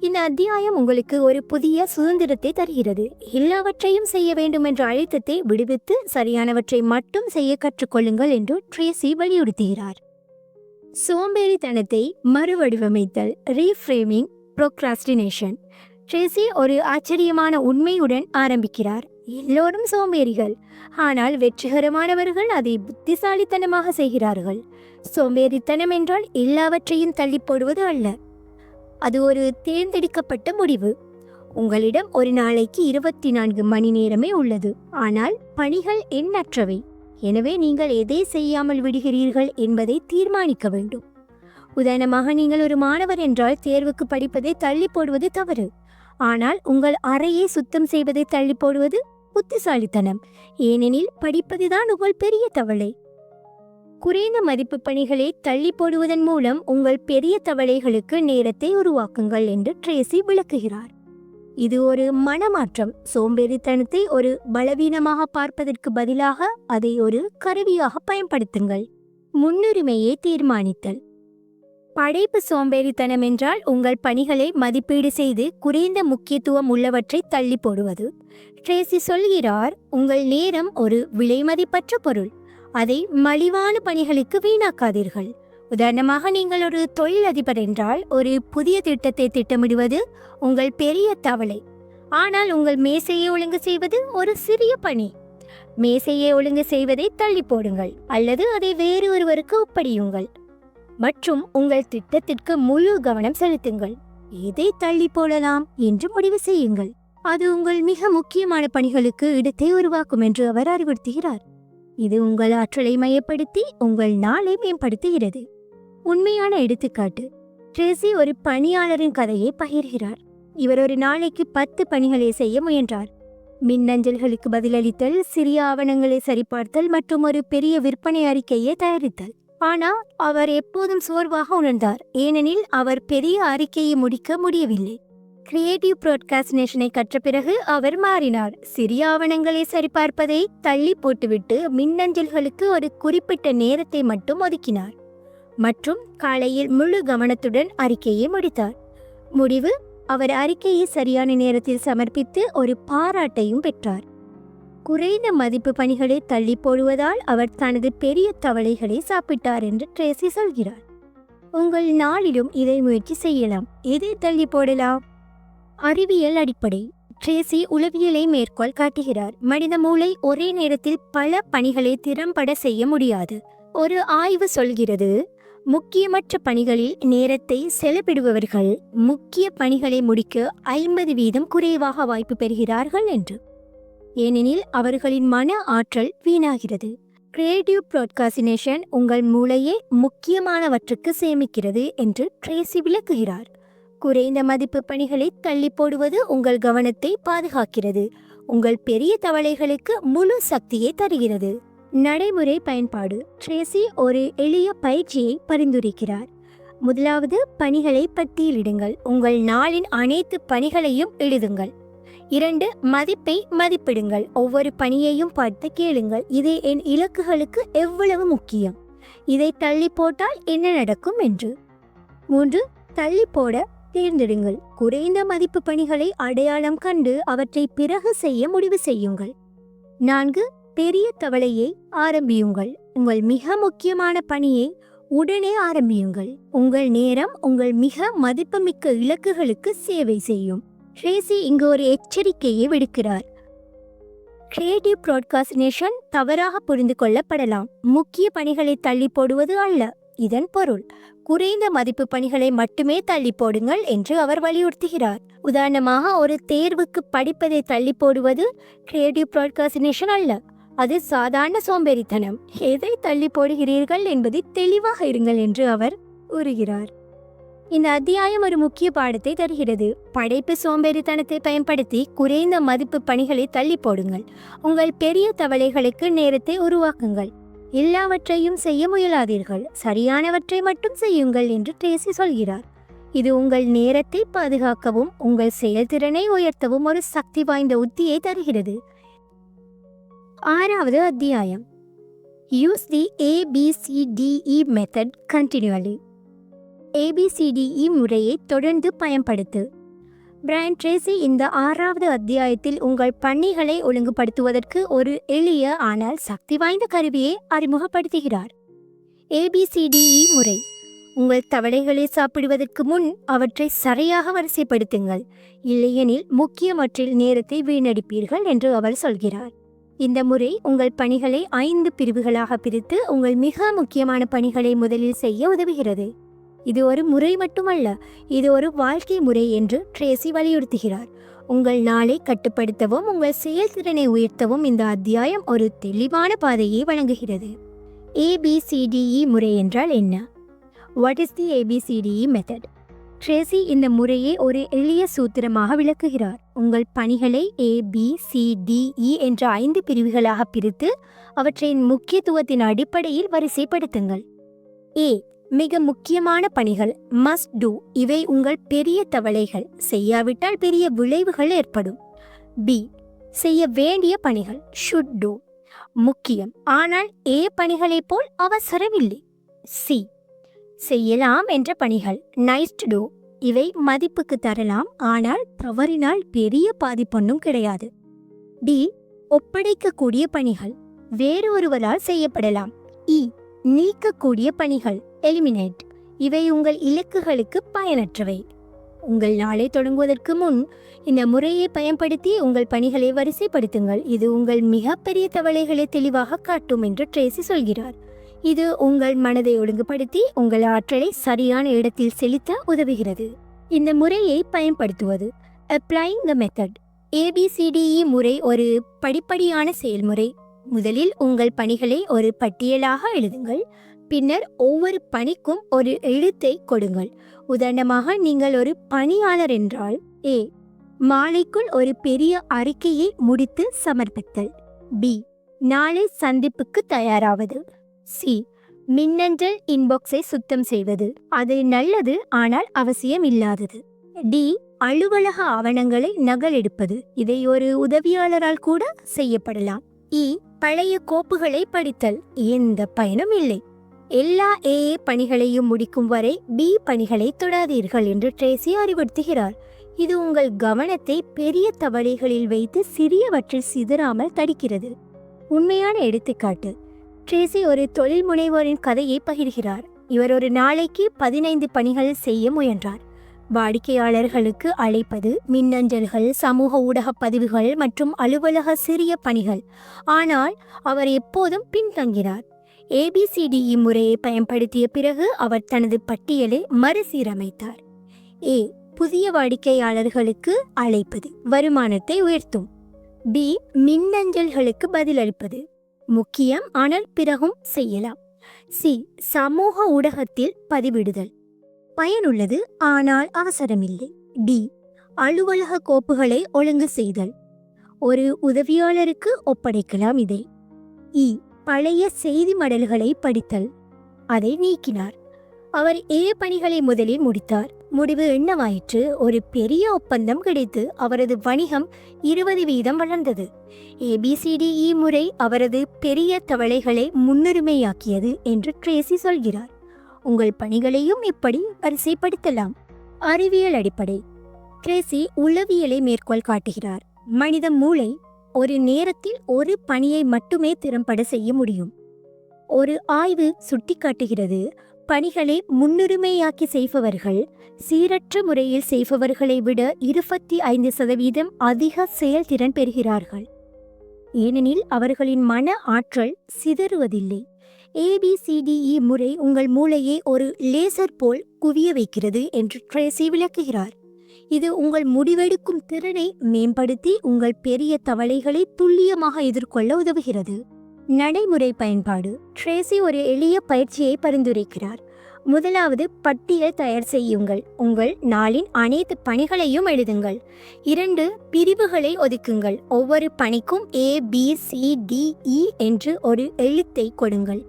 இந்த அத்தியாயம் உங்களுக்கு ஒரு புதிய சுதந்திரத்தை தருகிறது. எல்லாவற்றையும் செய்ய வேண்டும் என்ற அழுத்தத்தை விடுவித்து சரியானவற்றை மட்டும் செய்ய கற்றுக்கொள்ளுங்கள் என்று ட்ரேசி வலியுறுத்துகிறார். சோம்பேறித்தனத்தை மறுவடிவமைத்தல், ரீஃப்ரேமிங் ப்ரோக்ராஸ்டினேஷன். ட்ரேசி ஒரு ஆச்சரியமான உண்மையுடன் ஆரம்பிக்கிறார். எல்லோரும் சோம்பேறிகள், ஆனால் வெற்றிகரமானவர்கள் அதை புத்திசாலித்தனமாக செய்கிறார்கள். சோம்பேறித்தனம் என்றால் எல்லாவற்றையும் தள்ளி போடுவது அல்ல, அது ஒரு தேர்ந்தெடுக்கப்பட்ட முடிவு. உங்களிடம் ஒரு நாளைக்கு 24 மணி நேரமே உள்ளது, ஆனால் பணிகள் எண்ணற்றவை. எனவே நீங்கள் எதை செய்யாமல் விடுகிறீர்கள் என்பதை தீர்மானிக்க வேண்டும். உதாரணமாக, நீங்கள் ஒரு மாணவர் என்றால் தேர்வுக்கு படிப்பதை தள்ளி போடுவது தவறு, ஆனால் உங்கள் அறையை சுத்தம் செய்வதை தள்ளி போடுவது புத்திசாலித்தனம். ஏனெனில் படிப்பதுதான் உங்கள் பெரிய தவளை. குறைந்த மதிப்பு பணிகளை தள்ளி போடுவதன் மூலம் உங்கள் பெரிய தவளைகளுக்கு நேரத்தை உருவாக்குங்கள் என்று ட்ரேசி விளக்குகிறார். இது ஒரு மனமாற்றம். சோம்பேறித்தனத்தை ஒரு பலவீனமாக பார்ப்பதற்கு பதிலாக அதை ஒரு கருவியாக பயன்படுத்துங்கள். முன்னுரிமையை தீர்மானித்தல். படைப்பு சோம்பேறித்தனம் என்றால் உங்கள் பணிகளை மதிப்பீடு செய்து குறைந்த முக்கியத்துவம் உள்ளவற்றை தள்ளி போடுவது. ட்ரேசி சொல்கிறார், உங்கள் நேரம் ஒரு விலைமதிப்பற்ற பொருள். அதை மலிவான பணிகளுக்கு வீணாக்காதீர்கள். உதாரணமாக, நீங்கள் ஒரு தொழிலதிபர் என்றால் ஒரு புதிய திட்டத்தை திட்டமிடுவது உங்கள் பெரிய தவளை. ஆனால் உங்கள் மேசையை ஒழுங்கு செய்வது ஒரு சிறிய பணி. மேசையை ஒழுங்கு செய்வதை தள்ளி போடுங்கள் அல்லது அதை வேறு ஒருவருக்கு ஒப்படையுங்கள். மற்றும் உங்கள் திட்டத்திற்கு முழு கவனம் செலுத்துங்கள். எதை தள்ளி போடலாம் என்று முடிவு செய்யுங்கள். அது உங்கள் மிக முக்கியமான பணிகளுக்கு இடத்தை உருவாக்கும் என்று அவர் அறிவுறுத்துகிறார். இது உங்கள் ஆற்றலை மையப்படுத்தி உங்கள் நாளை மேம்படுத்துகிறது. உண்மையான எடுத்துக்காட்டு. ட்ரேசி ஒரு பணியாளரின் கதையை பகிர்கிறார். இவர் ஒரு நாளைக்கு 10 பணிகளை செய்ய முயன்றார். மின்னஞ்சல்களுக்கு பதிலளித்தல், சிறிய ஆவணங்களை சரிபார்த்தல் மற்றும் ஒரு பெரிய விற்பனை அறிக்கையை தயாரித்தல். ஆனால் அவர் எப்போதும் சோர்வாக உணர்ந்தார், ஏனெனில் அவர் பெரிய அறிக்கையை முடிக்க முடியவில்லை. கிரியேட்டிவ் ப்ராட்காஸ்டினேஷனை கற்ற பிறகு அவர் மாறினார். சிறிய ஆவணங்களை சரிபார்ப்பதை தள்ளி போட்டுவிட்டு மின்னஞ்சல்களுக்கு ஒரு குறிப்பிட்ட நேரத்தை மட்டும் ஒதுக்கினார் மற்றும் காலையில் முழு கவனத்துடன் அறிக்கையை முடித்தார். முடிவு, அவர் அறிக்கையை சரியான நேரத்தில் சமர்ப்பித்து ஒரு பாராட்டையும் பெற்றார். குறைந்த மதிப்பு பணிகளை தள்ளி போடுவதால் அவர் தனது பெரிய தவளைகளை சாப்பிட்டார் என்று ட்ரேசி சொல்கிறார். உங்கள் நாளிலும் இதை முயற்சி செய்யலாம். எதை தள்ளி போடலாம்? அறிவியல் அடிப்படை. ட்ரேசி உளவியலை மேற்கோள் காட்டுகிறார். மனித மூளை ஒரே நேரத்தில் பல பணிகளை திறம்பட செய்ய முடியாது. ஒரு ஆய்வு சொல்கிறது, முக்கியமற்ற பணிகளில் நேரத்தை செலவிடுபவர்கள் முக்கிய பணிகளை முடிக்க 50% குறைவாக வாய்ப்பு பெறுகிறார்கள் என்று. ஏனெனில் அவர்களின் மன ஆற்றல் வீணாகிறது. கிரியேட்டிவ் ப்ராட்காஸ்டினேஷன் உங்கள் மூளையை முக்கியமானவற்றுக்கு சேமிக்கிறது என்று ட்ரேசி விளக்குகிறார். குறைந்த மதிப்பு பணிகளை தள்ளி போடுவது உங்கள் கவனத்தை பாதுகாக்கிறது, உங்கள் பெரிய தவளைகளுக்கு முழு சக்தியை தருகிறது. நடைமுறை பயன்பாடு. ட்ரேசி ஒரு எளிய பயிற்சியை பரிந்துரைக்கிறார். முதலாவது, பணிகளை பட்டியலிடுங்கள். உங்கள் நாளின் அனைத்து பணிகளையும் எழுதுங்கள். 2, மதிப்பை மதிப்பிடுங்கள். ஒவ்வொரு பணியையும் பார்த்து கேளுங்கள், இது என் இலக்குகளுக்கு எவ்வளவு முக்கியம், இதை தள்ளி போட்டால் என்ன நடக்கும் என்று. 3, தள்ளி போட தேர்ந்தெடுங்கள். குறைந்த மதிப்பு பணிகளை அடையாளம் கண்டு அவற்றை பிறகு செய்ய முடிவு செய்யுங்கள். 4, பெரிய தவளையை ஆரம்பியுங்கள். உங்கள் மிக முக்கியமான பணியை உடனே ஆரம்பியுங்கள். உங்கள் நேரம் உங்கள் மிக மதிப்புமிக்க இலக்குகளுக்கு சேவை செய்யும். ட்ரேசி இங்கு ஒரு எச்சரிக்கையை விடுக்கிறார். கிரியேட்டிவ் ப்ராட்காஸ்டினேஷன் தவறாக புரிந்து கொள்ளப்படலாம். முக்கிய பணிகளை தள்ளி போடுவது அல்ல இதன் பொருள். குறைந்த மதிப்பு பணிகளை மட்டுமே தள்ளி போடுங்கள் என்று அவர் வலியுறுத்துகிறார். உதாரணமாக, ஒரு தேர்வுக்கு படிப்பதை தள்ளி போடுவது கிரியேட்டிவ் ப்ராட்காஸ்டினேஷன் அல்ல, அது சாதாரண சோம்பேறித்தனம். எதை தள்ளி போடுகிறீர்கள் என்பதில் தெளிவாக இருங்கள் என்று அவர் கூறுகிறார். இந்த அத்தியாயம் ஒரு முக்கிய பாடத்தை தருகிறது. படைப்பு சோம்பேறித்தனத்தை பயன்படுத்தி குறைந்த மதிப்பு பணிகளை தள்ளி போடுங்கள். உங்கள் பெரிய தவளைகளுக்கு நேரத்தை உருவாக்குங்கள். எல்லாவற்றையும் செய்ய முயலாதீர்கள், சரியானவற்றை மட்டும் செய்யுங்கள் என்று ட்ரேசி சொல்கிறார். இது உங்கள் நேரத்தை பாதுகாக்கவும் உங்கள் செயல்திறனை உயர்த்தவும் ஒரு சக்தி வாய்ந்த உத்தியை தருகிறது. 6வது அத்தியாயம். Use the ABCDE method continually. ABCDE முறையை தொடர்ந்து பயன்படுத்து. பிரையன் ட்ரேசி இந்த 6வது அத்தியாயத்தில் உங்கள் பணிகளை ஒழுங்குபடுத்துவதற்கு ஒரு எளிய ஆனால் சக்தி வாய்ந்த கருவியை அறிமுகப்படுத்துகிறார். ABCDE முறை. உங்கள் தவளைகளை சாப்பிடுவதற்கு முன் அவற்றை சரியாக வரிசைப்படுத்துங்கள், இல்லையெனில் முக்கியவற்றில் நேரத்தை வீணடிப்பீர்கள் என்று அவர் சொல்கிறார். இந்த முறை உங்கள் பணிகளை 5 பிரிவுகளாக பிரித்து உங்கள் மிக முக்கியமான பணிகளை முதலில் செய்ய உதவுகிறது. இது ஒரு முறை மட்டுமல்ல, இது ஒரு வாழ்க்கை முறை என்று ட்ரேசி வலியுறுத்துகிறார். உங்கள் நாளை கட்டுப்படுத்தவும் உங்கள் செயல்திறனை உயர்த்தவும் இந்த அத்தியாயம் ஒரு தெளிவான பாதையை வழங்குகிறது. ABCDE முறை என்றால் என்ன? What is the ABCDE method? Tracy இந்த முறையை ஒரு எளிய சூத்திரமாக விளக்குகிறார். உங்கள் பணிகளை ABCDE என்ற 5 பிரிவுகளாக பிரித்து அவற்றின் முக்கியத்துவத்தின் அடிப்படையில் வரிசைப்படுத்துங்கள். A. மிக முக்கியமான பணிகள், மஸ்ட் டூ. இவை உங்கள் பெரிய தவளைகள், செய்யாவிட்டால் பெரிய விளைவுகள் ஏற்படும். B. செய்ய வேண்டிய பணிகள், ஷுட் டூ. முக்கியம், ஆனால் A பணிகளைப் போல் அவசரமில்லை. C. செய்யலாம் என்ற பணிகள், நைஸ் டு டூ. இவை மதிப்புக்கு தரலாம், ஆனால் தவறினால் பெரிய பாதிப்பொன்றும் கிடையாது. D. ஒப்படைக்கக்கூடிய பணிகள், வேறு ஒருவரால் செய்யப்படலாம். E. நீக்கக்கூடிய பணிகள், எலிமினேட். இவை உங்கள் இலக்குகளுக்கு பயனற்றவை. உங்கள் நாளை தொடங்குவதற்கு முன் இந்த முறையை பயன்படுத்தி உங்கள் பணிகளை வரிசைப்படுத்துங்கள். இது உங்கள் மிகப்பெரிய தவளைகளை தெளிவாக காட்டும் என்று ட்ரேசி சொல்கிறார். இது உங்கள் மனதை ஒழுங்குபடுத்தி உங்கள் ஆற்றலை சரியான இடத்தில் செலுத்த உதவுகிறது. இந்த முறையை பயன்படுத்துவது. அப்ளைங் த மெத்தட். ABCDE முறை ஒரு படிப்படியான செயல்முறை. முதலில் உங்கள் பணிகளை ஒரு பட்டியலாக எழுதுங்கள். பின்னர் ஒவ்வொரு பணிக்கும் ஒரு எழுத்தை கொடுங்கள். உதாரணமாக, நீங்கள் ஒரு பணியாளர் என்றால் A. மாலைக்குள் ஒரு பெரிய அறிக்கையை முடித்து சமர்ப்பித்தல். B. நாளை சந்திப்புக்கு தயாராவது. C. மின்னஞ்சல் இன்பாக்ஸை சுத்தம் செய்வது, அது நல்லது ஆனால் அவசியம் இல்லாதது. D. அலுவலக ஆவணங்களை நகலெடுப்பது, இதை ஒரு உதவியாளரால் கூட செய்யப்படலாம். E. பழைய கோப்புகளை படித்தல், எந்த பயனும் இல்லை. எல்லா AA பணிகளையும் முடிக்கும் வரை B பணிகளை தொடாதீர்கள் என்று ட்ரேசி அறிவுறுத்துகிறார். இது உங்கள் கவனத்தை பெரிய தவளைகளில் வைத்து சிறியவற்றில் சிதறாமல் தடுக்கிறது. உண்மையான எடுத்துக்காட்டு. ட்ரேசி ஒரு தொழில் முனைவோரின் கதையை பகிர்கிறார். இவர் ஒரு நாளைக்கு 15 பணிகள் செய்ய முயன்றார். வாடிக்கையாளர்களுக்கு அழைப்பது, மின்னஞ்சல்கள், சமூக ஊடக பதிவுகள் மற்றும் அலுவலக சிறிய பணிகள். ஆனால் அவர் எப்போதும் பின்தங்கினார். ABCDE முறையை பயன்படுத்திய பிறகு அவர் தனது பட்டியலை மறுசீரமைத்தார். A. புதிய வாடிக்கையாளர்களுக்கு அழைப்பது, வருமானத்தை உயர்த்தும். B. மின்னஞ்சல்களுக்கு பதிலளிப்பது, முக்கியம் ஆனால் பிறகும் செய்யலாம். C. சமூக ஊடகத்தில் பதிவிடுதல், பயனுள்ளது ஆனால் அவசரமில்லை. D. அலுவலக கோப்புகளை ஒழுங்கு செய்தல், ஒரு உதவியாளருக்கு ஒப்படைக்கலாம் இதை. E. பழைய செய்தி மடல்களை படித்தல், அதை நீக்கினார். அவர் A பணிகளை முதலில் முடித்தார். முடிவு என்னவாயிற்று? ஒரு பெரிய ஒப்பந்தம் கிடைத்து அவரது வணிகம் 20% வளர்ந்தது. ABCDE முறை அவரது பெரிய தவளைகளை முன்னுரிமையாக்கியது என்று ட்ரேசி சொல்கிறார். உங்கள் பணிகளையும் இப்படி வரிசைப்படுத்தலாம். அறிவியல் அடிப்படை. ட்ரேசி உளவியலை மேற்கோள் காட்டுகிறார். மனித மூளை ஒரு நேரத்தில் ஒரு பணியை மட்டுமே திறம்பட செய்ய முடியும். ஒரு ஆய்வு சுட்டிக்காட்டுகிறது, பணிகளை முன்னுரிமையாக்கி செய்பவர்கள் சீரற்ற முறையில் செய்பவர்களை விட 25% அதிக செயல்திறன் பெறுகிறார்கள். ஏனெனில் அவர்களின் மன ஆற்றல் சிதறுவதில்லை. ABCDE முறை உங்கள் மூளையை ஒரு லேசர் போல் குவிய வைக்கிறது என்று ட்ரேசி விளக்குகிறார். இது உங்கள் முடிவெடுக்கும் திறனை மேம்படுத்தி உங்கள் பெரிய தவளைகளை துல்லியமாக எதிர்கொள்ள உதவுகிறது. நடைமுறை பயன்பாடு. ட்ரேசி ஒரு எளிய பயிற்சியை பரிந்துரைக்கிறார். முதலாவது, பட்டியல் தயார் செய்யுங்கள். உங்கள் நாளின் அனைத்து பணிகளையும் எழுதுங்கள். 2. பிரிவுகளை ஒதுக்குங்கள். ஒவ்வொரு பணிக்கும் ABCDE என்று ஒரு எழுத்தை கொடுங்கள்.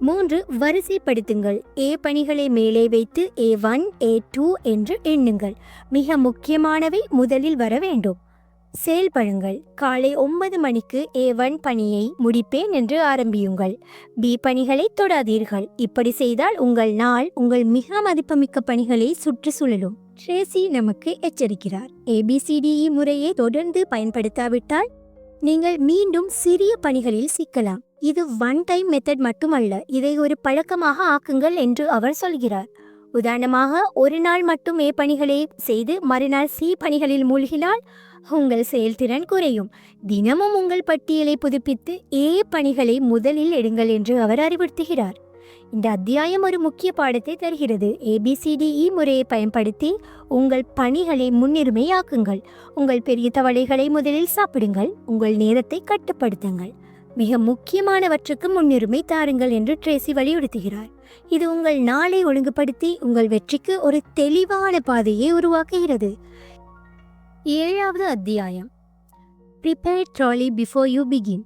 3. வரிசைப்படுத்துங்கள். A பணிகளை மேலே வைத்து A1 A2 என்று எண்ணுங்கள். மிக முக்கியமானவை முதலில் வர வேண்டும். செயல்படுங்கள். காலை 9 மணிக்கு A1 பணியை முடிப்பேன் என்று ஆரம்பியுங்கள். B பணிகளை தொடாதீர்கள். இப்படி செய்தால் உங்கள் நாள் உங்கள் மிக மதிப்புமிக்க பணிகளை சுற்றி சுழலும். ட்ரேசி நமக்கு எச்சரிக்கிறார். ABCDE முறையை தொடர்ந்து பயன்படுத்தாவிட்டால் நீங்கள் மீண்டும் சிறிய பணிகளில் சிக்கலாம். இது ஒன் டைம் மெத்தட் மட்டுமல்ல, இதை ஒரு பழக்கமாக ஆக்குங்கள் என்று அவர் சொல்கிறார். உதாரணமாக, ஒரு நாள் மட்டும் A பணிகளை செய்து மறுநாள் C பணிகளில் மூழ்கினால் உங்கள் செயல்திறன் குறையும். தினமும் உங்கள் பட்டியலை புதுப்பித்து A பணிகளை முதலில் எடுங்கள் என்று அவர் அறிவுறுத்துகிறார். இந்த அத்தியாயம் ஒரு முக்கிய பாடத்தை தருகிறது. ABCDE முறையை பயன்படுத்தி உங்கள் பணிகளை முன்னுரிமையாக்குங்கள். உங்கள் பெரிய தவளைகளை முதலில் சாப்பிடுங்கள். உங்கள் நேரத்தை கட்டுப்படுத்துங்கள். மிக முக்கியமானவற்றுக்கு முன்னுரிமை தாருங்கள் என்று ட்ரேசி வலியுறுத்துகிறார். இது உங்கள் நாளை ஒழுங்குபடுத்தி உங்கள் வெற்றிக்கு ஒரு தெளிவான பாதையை உருவாக்குகிறது. 7வது அத்தியாயம், prepare trolley before you begin.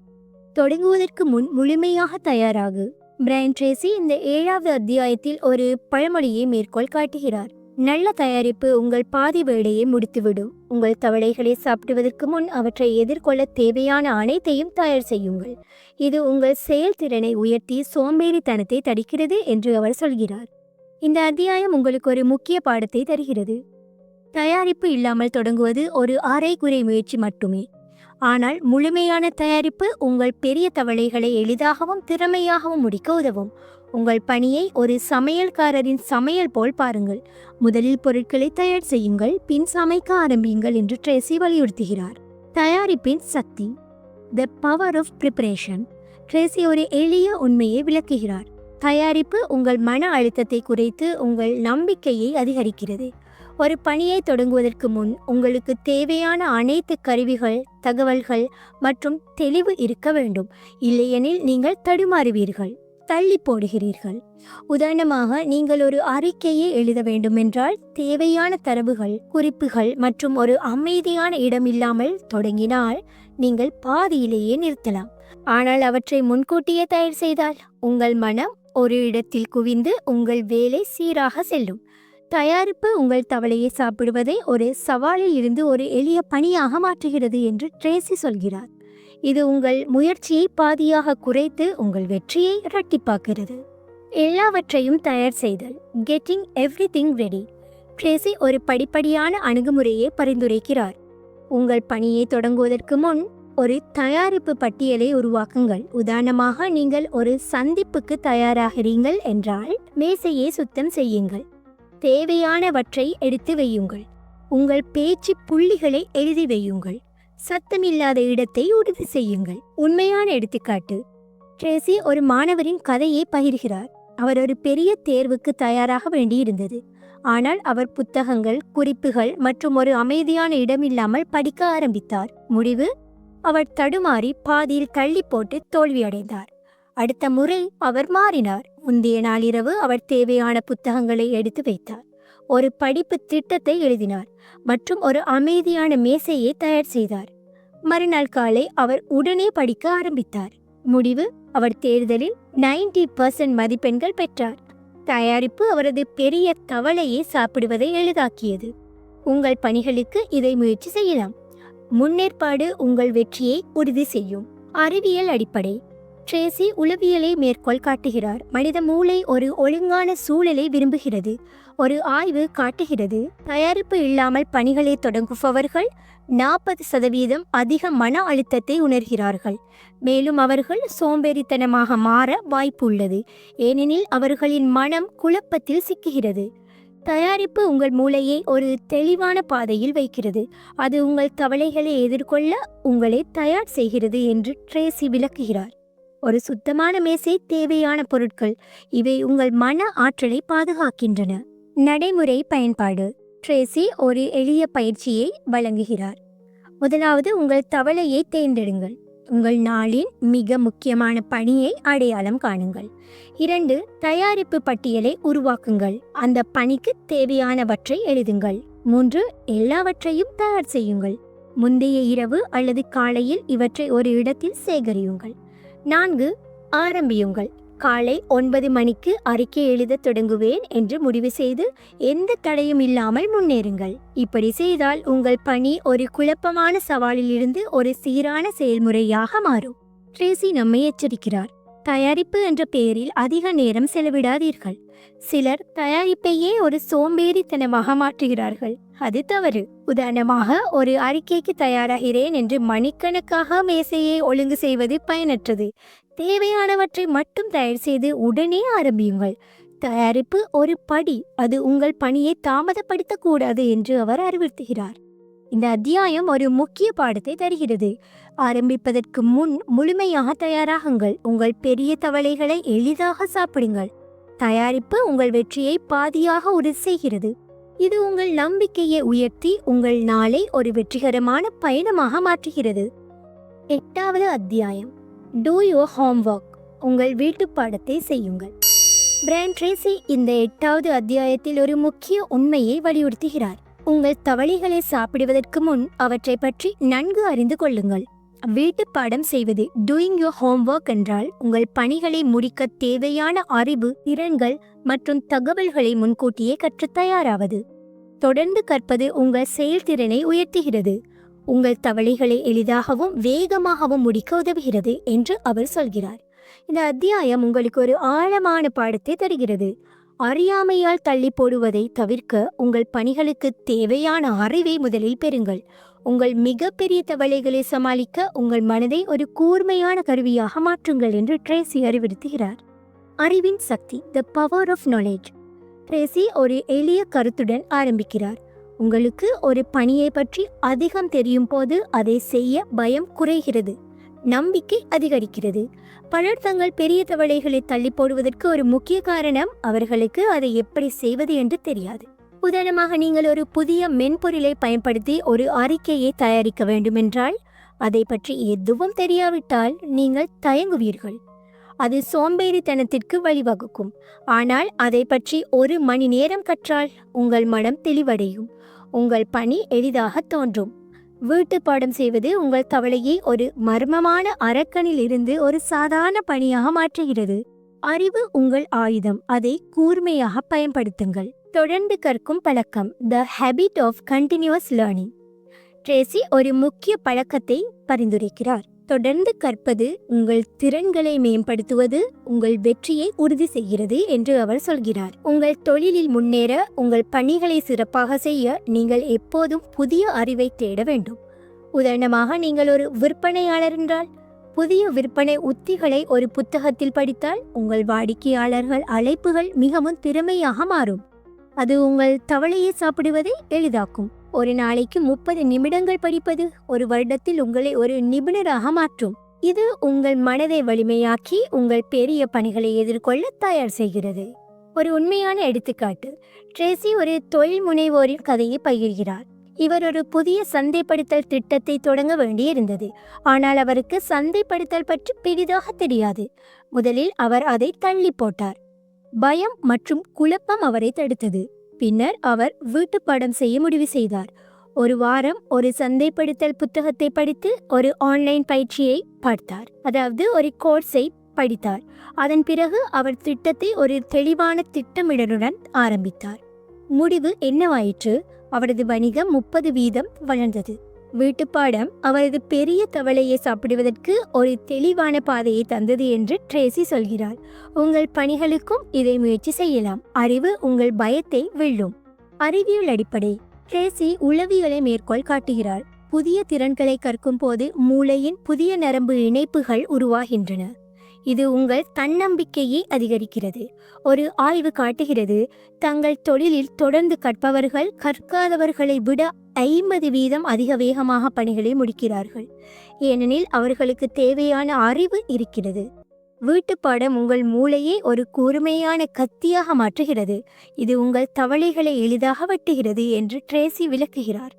தொடங்குவதற்கு முன் முழுமையாக தயாராகு. பிரையன் ட்ரேசி இந்த 7வது அத்தியாயத்தில் ஒரு பழமொழியை மேற்கோள் காட்டுகிறார். நல்ல தயாரிப்பு உங்கள் பாதி வேலையை முடித்துவிடும். உங்கள் தவளைகளை சாப்பிடுவதற்கு முன் அவற்றை எதிர்கொள்ள தேவையான அனைத்தையும் தயார் செய்யுங்கள். இது உங்கள் செயல்திறனை உயர்த்தி சோம்பேறித்தனத்தை தடுக்கிறது என்று அவர் சொல்கிறார். இந்த அத்தியாயம் உங்களுக்கு ஒரு முக்கிய பாடத்தை தருகிறது. தயாரிப்பு இல்லாமல் தொடங்குவது ஒரு அரைகுறை முயற்சி மட்டுமே. ஆனால் முழுமையான தயாரிப்பு உங்கள் பெரிய தவளைகளை எளிதாகவும் திறமையாகவும் முடிக்க உதவும். உங்கள் பணியை ஒரு சமையல்காரரின் சமையல் போல் பாருங்கள். முதலில் பொருட்களை தயார் செய்யுங்கள், பின் சமைக்க ஆரம்பியுங்கள் என்று ட்ரேசி வலியுறுத்துகிறார். தயாரிப்பின் சக்தி, the power of preparation. Tracy ஒரு எளிய உண்மையை விளக்குகிறார். தயாரிப்பு உங்கள் மன அழுத்தத்தை குறைத்து உங்கள் நம்பிக்கையை அதிகரிக்கிறது. ஒரு பணியை தொடங்குவதற்கு முன் உங்களுக்கு தேவையான அனைத்து கருவிகள், தகவல்கள் மற்றும் தெளிவு இருக்க வேண்டும். இல்லையெனில் நீங்கள் தடுமாறுவீர்கள், தள்ளி போடுகிறீர்கள். உதாரணமாக, நீங்கள் ஒரு அறிக்கையை எழுத வேண்டுமென்றால் தேவையான தரவுகள், குறிப்புகள் மற்றும் ஒரு அமைதியான இடம் இல்லாமல் தொடங்கினால் நீங்கள் பாதியிலேயே நிறுத்தலாம். ஆனால் அவற்றை முன்கூட்டியே தயார் செய்தால் உங்கள் மனம் ஒரு இடத்தில் குவிந்து உங்கள் வேலை சீராக செல்லும். தயாரிப்பு உங்கள் தவளையை சாப்பிடுவதை ஒரு சவாலில் இருந்து ஒரு எளிய பணியாக மாற்றுகிறது என்று ட்ரேசி சொல்கிறார். இது உங்கள் முயற்சியை பாதியாக குறைத்து உங்கள் வெற்றியை இரட்டிப்பாக்குகிறது. எல்லாவற்றையும் தயார் செய்தல், கெட்டிங் எவ்ரிதிங் ரெடி. ட்ரேசி ஒரு படிப்படியான அணுகுமுறையை பரிந்துரைக்கிறார். உங்கள் பணியை தொடங்குவதற்கு முன் ஒரு தயாரிப்பு பட்டியலை உருவாக்குங்கள். உதாரணமாக, நீங்கள் ஒரு சந்திப்புக்கு தயாராகிறீர்கள் என்றால் மேசையை சுத்தம் செய்யுங்கள். தேவையானவற்றை எடுத்து வையுங்கள். உங்கள் பேச்சு புள்ளிகளை எழுதி வையுங்கள். சத்தமில்லாத இடத்தை உறுதி செய்யுங்கள். உண்மையான எடுத்துக்காட்டு, ட்ரேசி ஒரு மாணவரின் கதையை பகிர்கிறார். அவர் ஒரு பெரிய தேர்வுக்கு தயாராக வேண்டியிருந்தது. ஆனால் அவர் புத்தகங்கள், குறிப்புகள் மற்றும் ஒரு அமைதியான இடமில்லாமல் படிக்க ஆரம்பித்தார். முடிவு, அவர் தடுமாறி பாதியில் தள்ளி போட்டு தோல்வியடைந்தார். அடுத்த முறை அவர் மாறினார். முந்தைய நாளிரவு அவர் தேவையான புத்தகங்களை எடுத்து வைத்தார். ஒரு படிப்பு திட்டத்தை எழுதினார் மற்றும் ஒரு அமைதியான மேசையை தயார் செய்தார். மறுநாள் காலை அவர் உடனே படிக்க ஆரம்பித்தார். முடிவு, அவர் தேர்தலில் 90% மதிப்பெண்கள் பெற்றார். தயாரிப்பு அவரது பெரிய தவளையை சாப்பிடுவதை எளிதாக்கியது. உங்கள் பணிகளுக்கு இதை முயற்சி செய்யலாம். முன்னேற்பாடு உங்கள் வெற்றியை உறுதி செய்யும். அறிவியல் அடிப்படை. ட்ரேசி உளவியலை மேற்கோள் காட்டுகிறார். மனித மூளை ஒரு ஒழுங்கான சூழலை விரும்புகிறது. ஒரு ஆய்வு காட்டுகிறது, தயாரிப்பு இல்லாமல் பணிகளை தொடங்குபவர்கள் 40% அதிக மன அழுத்தத்தை உணர்கிறார்கள். மேலும் அவர்கள் சோம்பேறித்தனமாக மாற வாய்ப்பு உள்ளது, ஏனெனில் அவர்களின் மனம் குழப்பத்தில் சிக்குகிறது. தயாரிப்பு உங்கள் மூளையை ஒரு தெளிவான பாதையில் வைக்கிறது. அது உங்கள் கவலைகளை எதிர்கொள்ள உங்களை தயார் செய்கிறது என்று ட்ரேசி விளக்குகிறார். ஒரு சுத்தமான மேசை, தேவையான பொருட்கள், இவை உங்கள் மன ஆற்றலை பாதுகாக்கின்றன. நடைமுறை பயன்பாடு. ட்ரேசி ஒரு எளிய பயிற்சியை வழங்குகிறார். முதலாவது, உங்கள் தவளையை தேர்ந்தெடுங்கள். உங்கள் நாளின் மிக முக்கியமான பணியை அடையாளம் காணுங்கள். 2, தயாரிப்பு பட்டியலை உருவாக்குங்கள். அந்த பணிக்கு தேவையானவற்றை எழுதுங்கள். 3, எல்லாவற்றையும் தயார் செய்யுங்கள். முந்தைய இரவு அல்லது காலையில் இவற்றை ஒரு இடத்தில் சேகரியுங்கள். 4, ஆரம்பியுங்கள். காலை 9 மணிக்கு அறிக்கை எழுத தொடங்குவேன் என்று முடிவு செய்து எந்த தடையும் இல்லாமல் முன்னேறுங்கள். இப்படி செய்தால் உங்கள் பணி ஒரு குழப்பமான சவாலில் இருந்து ஒரு சீரான செயல்முறையாக மாறும். ட்ரேசி நம்மை எச்சரிக்கிறார். தயாரிப்பு என்ற பெயரில் அதிக நேரம் செலவிடாதீர்கள். சிலர் தயாரிப்பையே ஒரு சோம்பேறித்தனமாக மாற்றுகிறார்கள். அது தவறு. உதாரணமாக, ஒரு அறிக்கைக்கு தயாராகிறேன் என்று மணிக்கணக்காக மேசையை ஒழுங்கு செய்வது பயனற்றது. தேவையானவற்றை மட்டும் தயார் செய்து உடனே ஆரம்பியுங்கள். தயாரிப்பு ஒரு படி, அது உங்கள் பணியை தாமதப்படுத்தக்கூடாது என்று அவர் அறிவுறுத்துகிறார். இந்த அத்தியாயம் ஒரு முக்கிய பாடத்தை தருகிறது. ஆரம்பிப்பதற்கு முன் முழுமையாக தயாராகுங்கள். உங்கள் பெரிய தவளைகளை எளிதாக சாப்பிடுங்கள். தயாரிப்பு உங்கள் வெற்றியை பாதியாக உறுதி செய்கிறது. இது உங்கள் நம்பிக்கையை உயர்த்தி உங்கள் நாளை ஒரு வெற்றிகரமான பயணமாக மாற்றுகிறது. 8வது அத்தியாயம், டூ யுவர் ஹோம்வொர்க். உங்கள் வீட்டு பாடத்தை செய்யுங்கள். பிரையன் ட்ரேசி இந்த 8வது அத்தியாயத்தில் ஒரு முக்கிய உண்மையை வலியுறுத்துகிறார். உங்கள் தவளைகளை சாப்பிடுவதற்கு முன் அவற்றை பற்றி நன்கு அறிந்து கொள்ளுங்கள். வீட்டு பாடம் செய்வது, டூயிங் யுவர் ஹோம்வொர்க் என்றால் உங்கள் பணிகளை முடிக்க தேவையான அறிவு, திறன்கள் மற்றும் தகவல்களை முன்கூட்டியே கற்று தயாராவது. தொடர்ந்து கற்பது உங்கள் செயல்திறனை உயர்த்துகிறது, உங்கள் தவளைகளை எளிதாகவும் வேகமாகவும் முடிக்க உதவுகிறது என்று அவர் சொல்கிறார். இந்த அத்தியாயம் உங்களுக்கு ஒரு ஆழமான பாடத்தை தருகிறது. அறியாமையால் தள்ளி போடுவதை தவிர்க்க உங்கள் பணிகளுக்கு தேவையான அறிவை முதலில் பெறுங்கள். உங்கள் மிகப்பெரிய தவளைகளை சமாளிக்க உங்கள் மனதை ஒரு கூர்மையான கருவியாக மாற்றுங்கள் என்று ட்ரேசி அறிவுறுத்துகிறார். அறிவின் சக்தி, the power of knowledge. Tracy ஒரு எளிய கருத்துடன் ஆரம்பிக்கிறார். உங்களுக்கு ஒரு பணியை பற்றி அதிகம் தெரியும் போது அதை செய்ய பயம் குறைகிறது, நம்பிக்கை அதிகரிக்கிறது. பலர் தங்கள் பெரிய தவளைகளை தள்ளி போடுவதற்கு ஒரு முக்கிய காரணம் அவர்களுக்கு அதை எப்படி செய்வது என்று தெரியாது. உதாரணமாக, நீங்கள் ஒரு புதிய மென்பொருளை பயன்படுத்தி ஒரு அறிக்கையை தயாரிக்க வேண்டுமென்றால் அதை பற்றி எதுவும் தெரியாவிட்டால் நீங்கள் தயங்குவீர்கள். அது சோம்பேறித்தனத்திற்கு வழிவகுக்கும். ஆனால் அதை பற்றி 1 மணி நேரம் கற்றால் உங்கள் மனம் தெளிவடையும், உங்கள் பணி எளிதாக தோன்றும். வீட்டு பாடம் செய்வது உங்கள் தவளையை ஒரு மர்மமான அரக்கனில் இருந்து ஒரு சாதாரண பணியாக மாற்றுகிறது. அறிவு உங்கள் ஆயுதம், அதை கூர்மையாக பயன்படுத்துங்கள். தொடர்ந்து கற்கும் பழக்கம், the habit of continuous learning. Tracy ஒரு முக்கிய பழக்கத்தை பரிந்துரைக்கிறார். தொடர்ந்து கற்பது உங்கள் திறன்களை மேம்படுத்துவது, உங்கள் வெற்றியை உறுதி செய்கிறது என்று அவர் சொல்கிறார். உங்கள் தொழிலில் முன்னேற, உங்கள் பணிகளை சிறப்பாக செய்ய நீங்கள் எப்போதும் புதிய அறிவை தேட வேண்டும். உதாரணமாக, நீங்கள் ஒரு விற்பனையாளர் என்றால் புதிய விற்பனை உத்திகளை ஒரு புத்தகத்தில் படித்தால் உங்கள் வாடிக்கையாளர்கள் அழைப்புகள் மிகவும் திறமையாக மாறும். அது உங்கள் தவளையை சாப்பிடுவதை எளிதாக்கும். ஒரு நாளைக்கு 30 நிமிடங்கள் படிப்பது ஒரு வருடத்தில் உங்களை ஒரு நிபுணராக மாற்றும். இது உங்கள் மனதை வலிமையாக்கி உங்கள் பெரிய பணிகளை எதிர்கொள்ள தயார் செய்கிறது. ஒரு உண்மையான எடுத்துக்காட்டு, ட்ரேசி ஒரு தொழில் முனைவோரின் கதையை பகிர்கிறார். இவர் ஒரு புதிய சந்தைப்படுத்தல் திட்டத்தை தொடங்க வேண்டியிருந்தது. ஆனால் அவருக்கு சந்தைப்படுத்தல் பற்றி பெரிதாக தெரியாது. முதலில் அவர் அதை தள்ளி போட்டார். பயம் மற்றும் குழப்பம் அவரை தடுத்தது. பின்னர் அவர் வீட்டு பாடம் செய்ய முடிவு செய்தார். ஒரு வாரம் ஒரு சந்தைப்படுத்தல் புத்தகத்தை படித்து ஒரு ஆன்லைன் பயிற்சியை பார்த்தார், அதாவது ஒரு கோர்ஸை படித்தார். அதன் பிறகு அவர் திட்டத்தை ஒரு தெளிவான திட்டமிடலுடன் ஆரம்பித்தார். முடிவு என்னவாயிற்று? அவரது வணிகம் 30% வளர்ந்தது. வீட்டுப்பாடம் அவரது பெரிய தவளையை சாப்பிடுவதற்கு ஒரு தெளிவான பாதையை தந்தது என்று ட்ரேசி சொல்கிறார். உங்கள் பணிகளுக்கும் இதை முயற்சி செய்யலாம். அறிவு உங்கள் பயத்தை வெல்லும். அறிவியல் அடிப்படை. ட்ரேசி உளவியலை மேற்கோள் காட்டுகிறார். புதிய திறன்களை கற்கும் போது மூளையின் புதிய நரம்பு இணைப்புகள் உருவாகின்றன. இது உங்கள் தன்னம்பிக்கையை அதிகரிக்கிறது. ஒரு ஆய்வு காட்டுகிறது, தங்கள் தொழிலில் தொடர்ந்து கற்பவர்கள் கற்காதவர்களை விட 50% அதிக வேகமாக பணிகளை முடிக்கிறார்கள். ஏனெனில் அவர்களுக்கு தேவையான அறிவு இருக்கிறது. வீட்டுப்பாடம் உங்கள் மூளையை ஒரு கூர்மையான கத்தியாக மாற்றுகிறது. இது உங்கள் தவளைகளை எளிதாக வெட்டுகிறது என்று ட்ரேசி விளக்குகிறார்.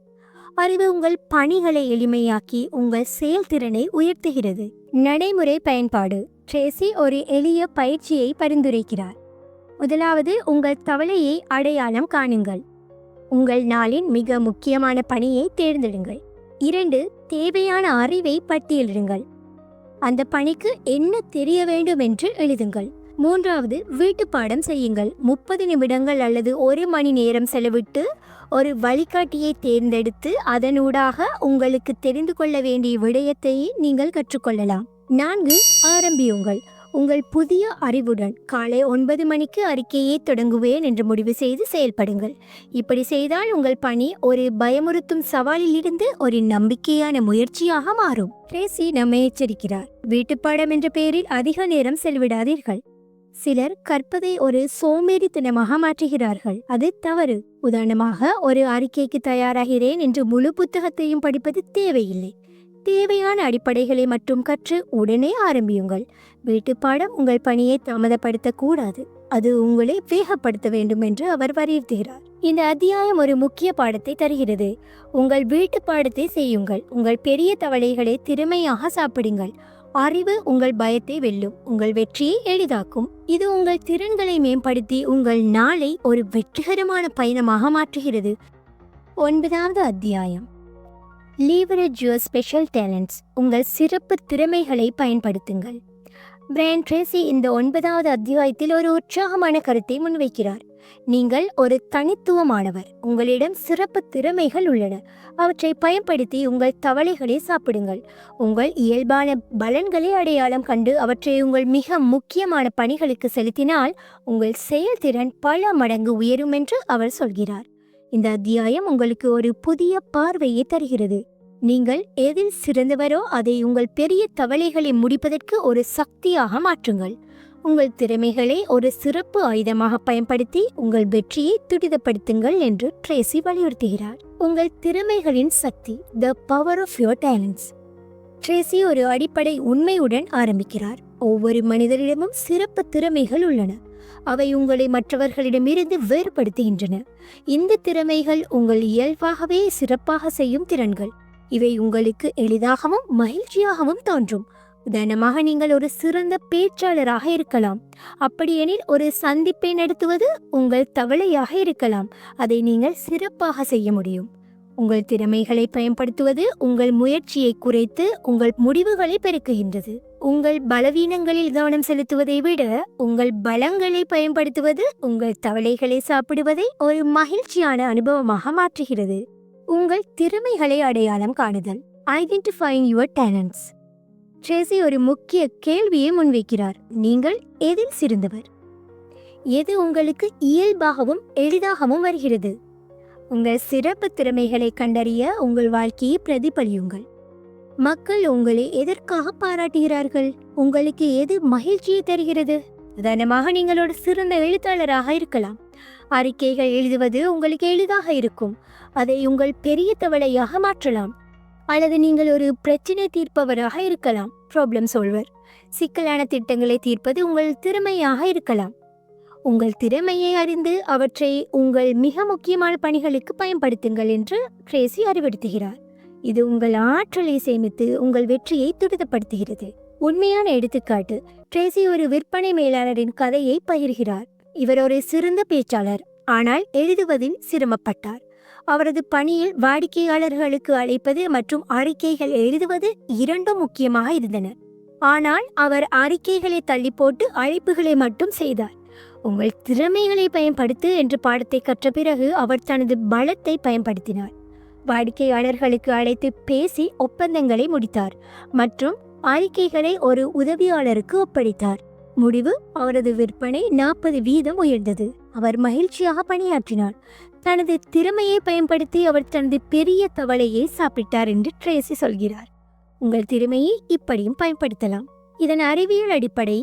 அறிவு உங்கள் பணிகளை எளிமையாக்கி உங்கள் செயல்திறனை உயர்த்துகிறது. நடைமுறை பயன்பாடு. ட்ரேசி ஒரு எளிய பயிற்சியை பரிந்துரைக்கிறார். முதலாவது, உங்கள் தவளையை அடையாளம் காணுங்கள். உங்கள் நாளின் மிக முக்கியமான பணியை தேர்ந்தெடுங்கள். 2, தேவையான அறிவை பட்டியலிடுங்கள். அந்த பணிக்கு என்ன தெரிய வேண்டும் என்று எழுதுங்கள். 3வது, வீட்டு பாடம் செய்யுங்கள். 30 நிமிடங்கள் அல்லது 1 மணி நேரம் செலவிட்டு ஒரு வழிகாட்டியை தேர்ந்தெடுத்து அதனூடாக உங்களுக்கு தெரிந்து கொள்ள வேண்டிய விடயத்தை நீங்கள் கற்றுக்கொள்ளலாம். 4, ஆரம்பியுங்கள். உங்கள் புதிய அறிவுடன் காலை 9 மணிக்கு அறிக்கையை தொடங்குவேன் என்று முடிவு செய்து செயல்படுங்கள். இப்படி செய்தால் உங்கள் பணி ஒரு பயமுறுத்தும் சவாலில் இருந்து ஒரு நம்பிக்கையான முயற்சியாக மாறும். ட்ரேசி நம்மை எச்சரிக்கிறார். வீட்டுப்பாடம் என்ற பெயரில் அதிக நேரம் செலவிடாதீர்கள். சிலர் கற்பதை ஒரு சோம்பேறித்தனமாக மாற்றுகிறார்கள். அது தவறு. உதாரணமாக, ஒரு அறிக்கைக்கு தயாராகிறேன் என்று முழு புத்தகத்தையும் படிப்பது தேவையில்லை. தேவையான அடிப்படைகளை மட்டும் கற்று உடனே ஆரம்பியுங்கள். வீட்டுப்பாடம் உங்கள் பணியை தாமதப்படுத்தக்கூடாது, அது உங்களை வேகப்படுத்த வேண்டும் என்று அவர் வலியுறுத்துகிறார். இந்த அத்தியாயம் ஒரு முக்கிய பாடத்தை தருகிறது. உங்கள் வீட்டு பாடத்தை செய்யுங்கள். உங்கள் பெரிய தவளைகளை திறமையாக சாப்பிடுங்கள். அறிவு உங்கள் பயத்தை வெல்லும், உங்கள் வெற்றியை எளிதாக்கும். இது உங்கள் திறன்களை மேம்படுத்தி உங்கள் நாளை ஒரு வெற்றிகரமான பயணமாக மாற்றுகிறது. 9வது அத்தியாயம், லீவரேஜ் யுவர் ஸ்பெஷல் டேலண்ட்ஸ். உங்கள் சிறப்பு திறமைகளை பயன்படுத்துங்கள். பிரையன் ட்ரேசி இந்த 9வது அத்தியாயத்தில் ஒரு உற்சாகமான கருத்தை முன்வைக்கிறார். நீங்கள் ஒரு தனித்துவமானவர். உங்களிடம் சிறப்பு திறமைகள் உள்ளன. அவற்றை பயன்படுத்தி உங்கள் தவளைகளை சாப்பிடுங்கள். உங்கள் இயல்பான பலன்களை அடையாளம் கண்டு அவற்றை உங்கள் மிக முக்கியமான பணிகளுக்கு செலுத்தினால் உங்கள் செயல்திறன் பல மடங்கு உயரும் என்று அவர் சொல்கிறார். இந்த அத்தியாயம் உங்களுக்கு ஒரு புதிய பார்வையை தருகிறது. நீங்கள் எதில் சிறந்தவரோ அதை உங்கள் பெரிய தவளைகளை முடிப்பதற்கு ஒரு சக்தியாக மாற்றுங்கள். உங்கள் திறமைகளை ஒரு சிறப்பு ஆயுதமாக பயன்படுத்தி உங்கள் வெற்றியை துரிதப்படுத்துங்கள் என்று ட்ரேசி வலியுறுத்துகிறார். உங்கள் திறமைகளின் சக்தி, the power of your talents. Tracy ஒரு அடிப்படை உண்மையுடன் ஆரம்பிக்கிறார். ஒவ்வொரு மனிதரிடமும் சிறப்பு திறமைகள் உள்ளன. அவை உங்களை மற்றவர்களிடமிருந்து வேறுபடுத்துகின்றன. இந்த திறமைகள் உங்கள் இயல்பாகவே சிறப்பாக செய்யும் திறன்கள். இவை உங்களுக்கு எளிதாகவும் மகிழ்ச்சியாகவும் தோன்றும். உதாரணமாக, நீங்கள் ஒரு சிறந்த பேச்சாளராக இருக்கலாம். அப்படியெனில் ஒரு சந்திப்பை நடத்துவது உங்கள் தவளையாக இருக்கலாம். அதை நீங்கள் சிறப்பாக செய்ய முடியும். உங்கள் திறமைகளை பயன்படுத்துவது உங்கள் முயற்சியை குறைத்து உங்கள் முடிவுகளை பெருக்குகின்றது. உங்கள் பலவீனங்களில் கவனம் செலுத்துவதை விட உங்கள் பலங்களை பயன்படுத்துவது உங்கள் தவளைகளை சாப்பிடுவதை ஒரு மகிழ்ச்சியான அனுபவமாக மாற்றுகிறது. உங்கள் திறமைகளை அடையாளம் காணுதல், ஐடென்டிஃபையிங் யுவர் டேலண்ட்ஸ். ட்ரேசி ஒரு முக்கிய கேள்வியை முன்வைக்கிறார். நீங்கள் எதில் சிறந்தவர்? எது உங்களுக்கு இயல்பாகவும் எளிதாகவும் வருகிறது? உங்கள் சிறப்பு திறமைகளை கண்டறிய உங்கள் வாழ்க்கையை பிரதிபலியுங்கள். மக்கள் உங்களை எதற்காக பாராட்டுகிறார்கள்? உங்களுக்கு எது மகிழ்ச்சியை தருகிறது? உதாரணமாக, நீங்கள் ஒரு சிறந்த எழுத்தாளராக இருக்கலாம். அறிக்கைகள் எழுதுவது உங்களுக்கு எளிதாக இருக்கும். அதை உங்கள் பெரிய தவளையாக மாற்றலாம். அல்லது நீங்கள் ஒரு பிரச்சனை தீர்ப்பவராக இருக்கலாம், ப்ராப்ளம் சால்வர். சிக்கலான திட்டங்களை தீர்ப்பது உங்கள் திறமையாக இருக்கலாம். உங்கள் திறமையை அறிந்து அவற்றை உங்கள் மிக முக்கியமான பணிகளுக்கு பயன்படுத்துங்கள் என்று ட்ரேசி அறிவுறுத்துகிறார். இது உங்கள் ஆற்றலை சேமித்து உங்கள் வெற்றியை துரிதப்படுத்துகிறது. உண்மையான எடுத்துக்காட்டு, ட்ரேசி ஒரு விற்பனை மேலாளரின் கதையை பகிர்கிறார். இவர் ஒரு சிறந்த பேச்சாளர், ஆனால் எழுதுவதில் சிரமப்பட்டார். அவரது பணியில் வாடிக்கையாளர்களுக்கு அழைப்பது மற்றும் அறிக்கைகள் எழுதுவது இரண்டும் முக்கியமாக இருந்தன. ஆனால் அவர் அறிக்கைகளை தள்ளி போட்டு அழைப்புகளை மட்டும் செய்தார். உங்கள் திறமைகளை பயன்படுத்து என்று பாடத்தை கற்ற பிறகு அவர் தனது பலத்தை பயன்படுத்தினார். வாடிக்கையாளர்களுக்கு அழைத்து பேசி ஒப்பந்தங்களை முடித்தார் மற்றும் அறிக்கைகளை ஒரு உதவியாளருக்கு ஒப்படைத்தார். முடிவு, அவரது விற்பனை 40% உயர்ந்தது. அவர் மகிழ்ச்சியாக பணியாற்றினார். தனது திறமையை பயன்படுத்தி அவர் தனது பெரிய தவளையை சாப்பிட்டார் என்று ட்ரேசி சொல்கிறார். உங்கள் திறமையை இப்படியும் பயன்படுத்தலாம். இதன் அறிவியல் அடிப்படை,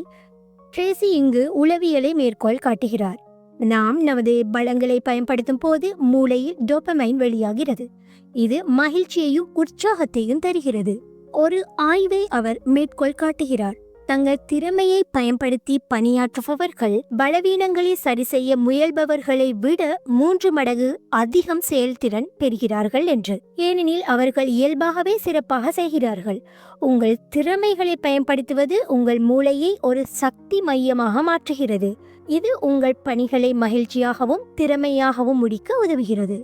ட்ரேசி இங்கு உளவியலை மேற்கோள் காட்டுகிறார். நாம் நமது பலங்களை பயன்படுத்தும் போது மூளையில் டோபமைன் வெளியாகிறது. இது மகிழ்ச்சியையும் உற்சாகத்தையும் தருகிறது. ஒரு ஆய்வை அவர் மேற்கோள் காட்டுகிறார். தங்கள் திறமையை பயன்படுத்தி பணியாற்றுபவர்கள் பலவீனங்களை சரி செய்ய முயல்பவர்களை விட 3 மடங்கு அதிகம் செயல்திறன் பெறுகிறார்கள் என்று. ஏனெனில் அவர்கள் இயல்பாகவே சிறப்பாக செய்கிறார்கள். உங்கள் திறமைகளை பயன்படுத்துவது உங்கள் மூளையை ஒரு சக்தி மையமாக மாற்றுகிறது. இது உங்கள் பணிகளை மகிழ்ச்சியாகவும் திறமையாகவும் முடிக்க உதவுகிறது.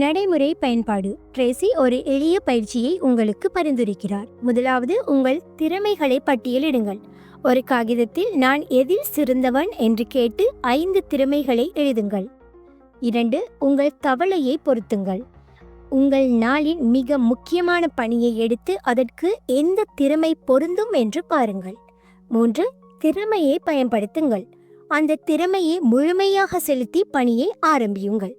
நடைமுறை பயன்பாடு. ட்ரேசி ஒரு எளிய பயிற்சியை உங்களுக்கு பரிந்துரைக்கிறார். முதலாவது, உங்கள் திறமைகளை பட்டியலிடுங்கள். ஒரு காகிதத்தில் நான் எதில் சிறந்தவன் என்று கேட்டு 5 திறமைகளை எழுதுங்கள். 2, உங்கள் தவளையை பொருத்துங்கள். உங்கள் நாளின் மிக முக்கியமான பணியை எடுத்து அதற்கு எந்த திறமை பொருந்தும் என்று பாருங்கள். 3, திறமையை பயன்படுத்துங்கள். அந்த திறமையை முழுமையாக செலுத்தி பணியை ஆரம்பியுங்கள்.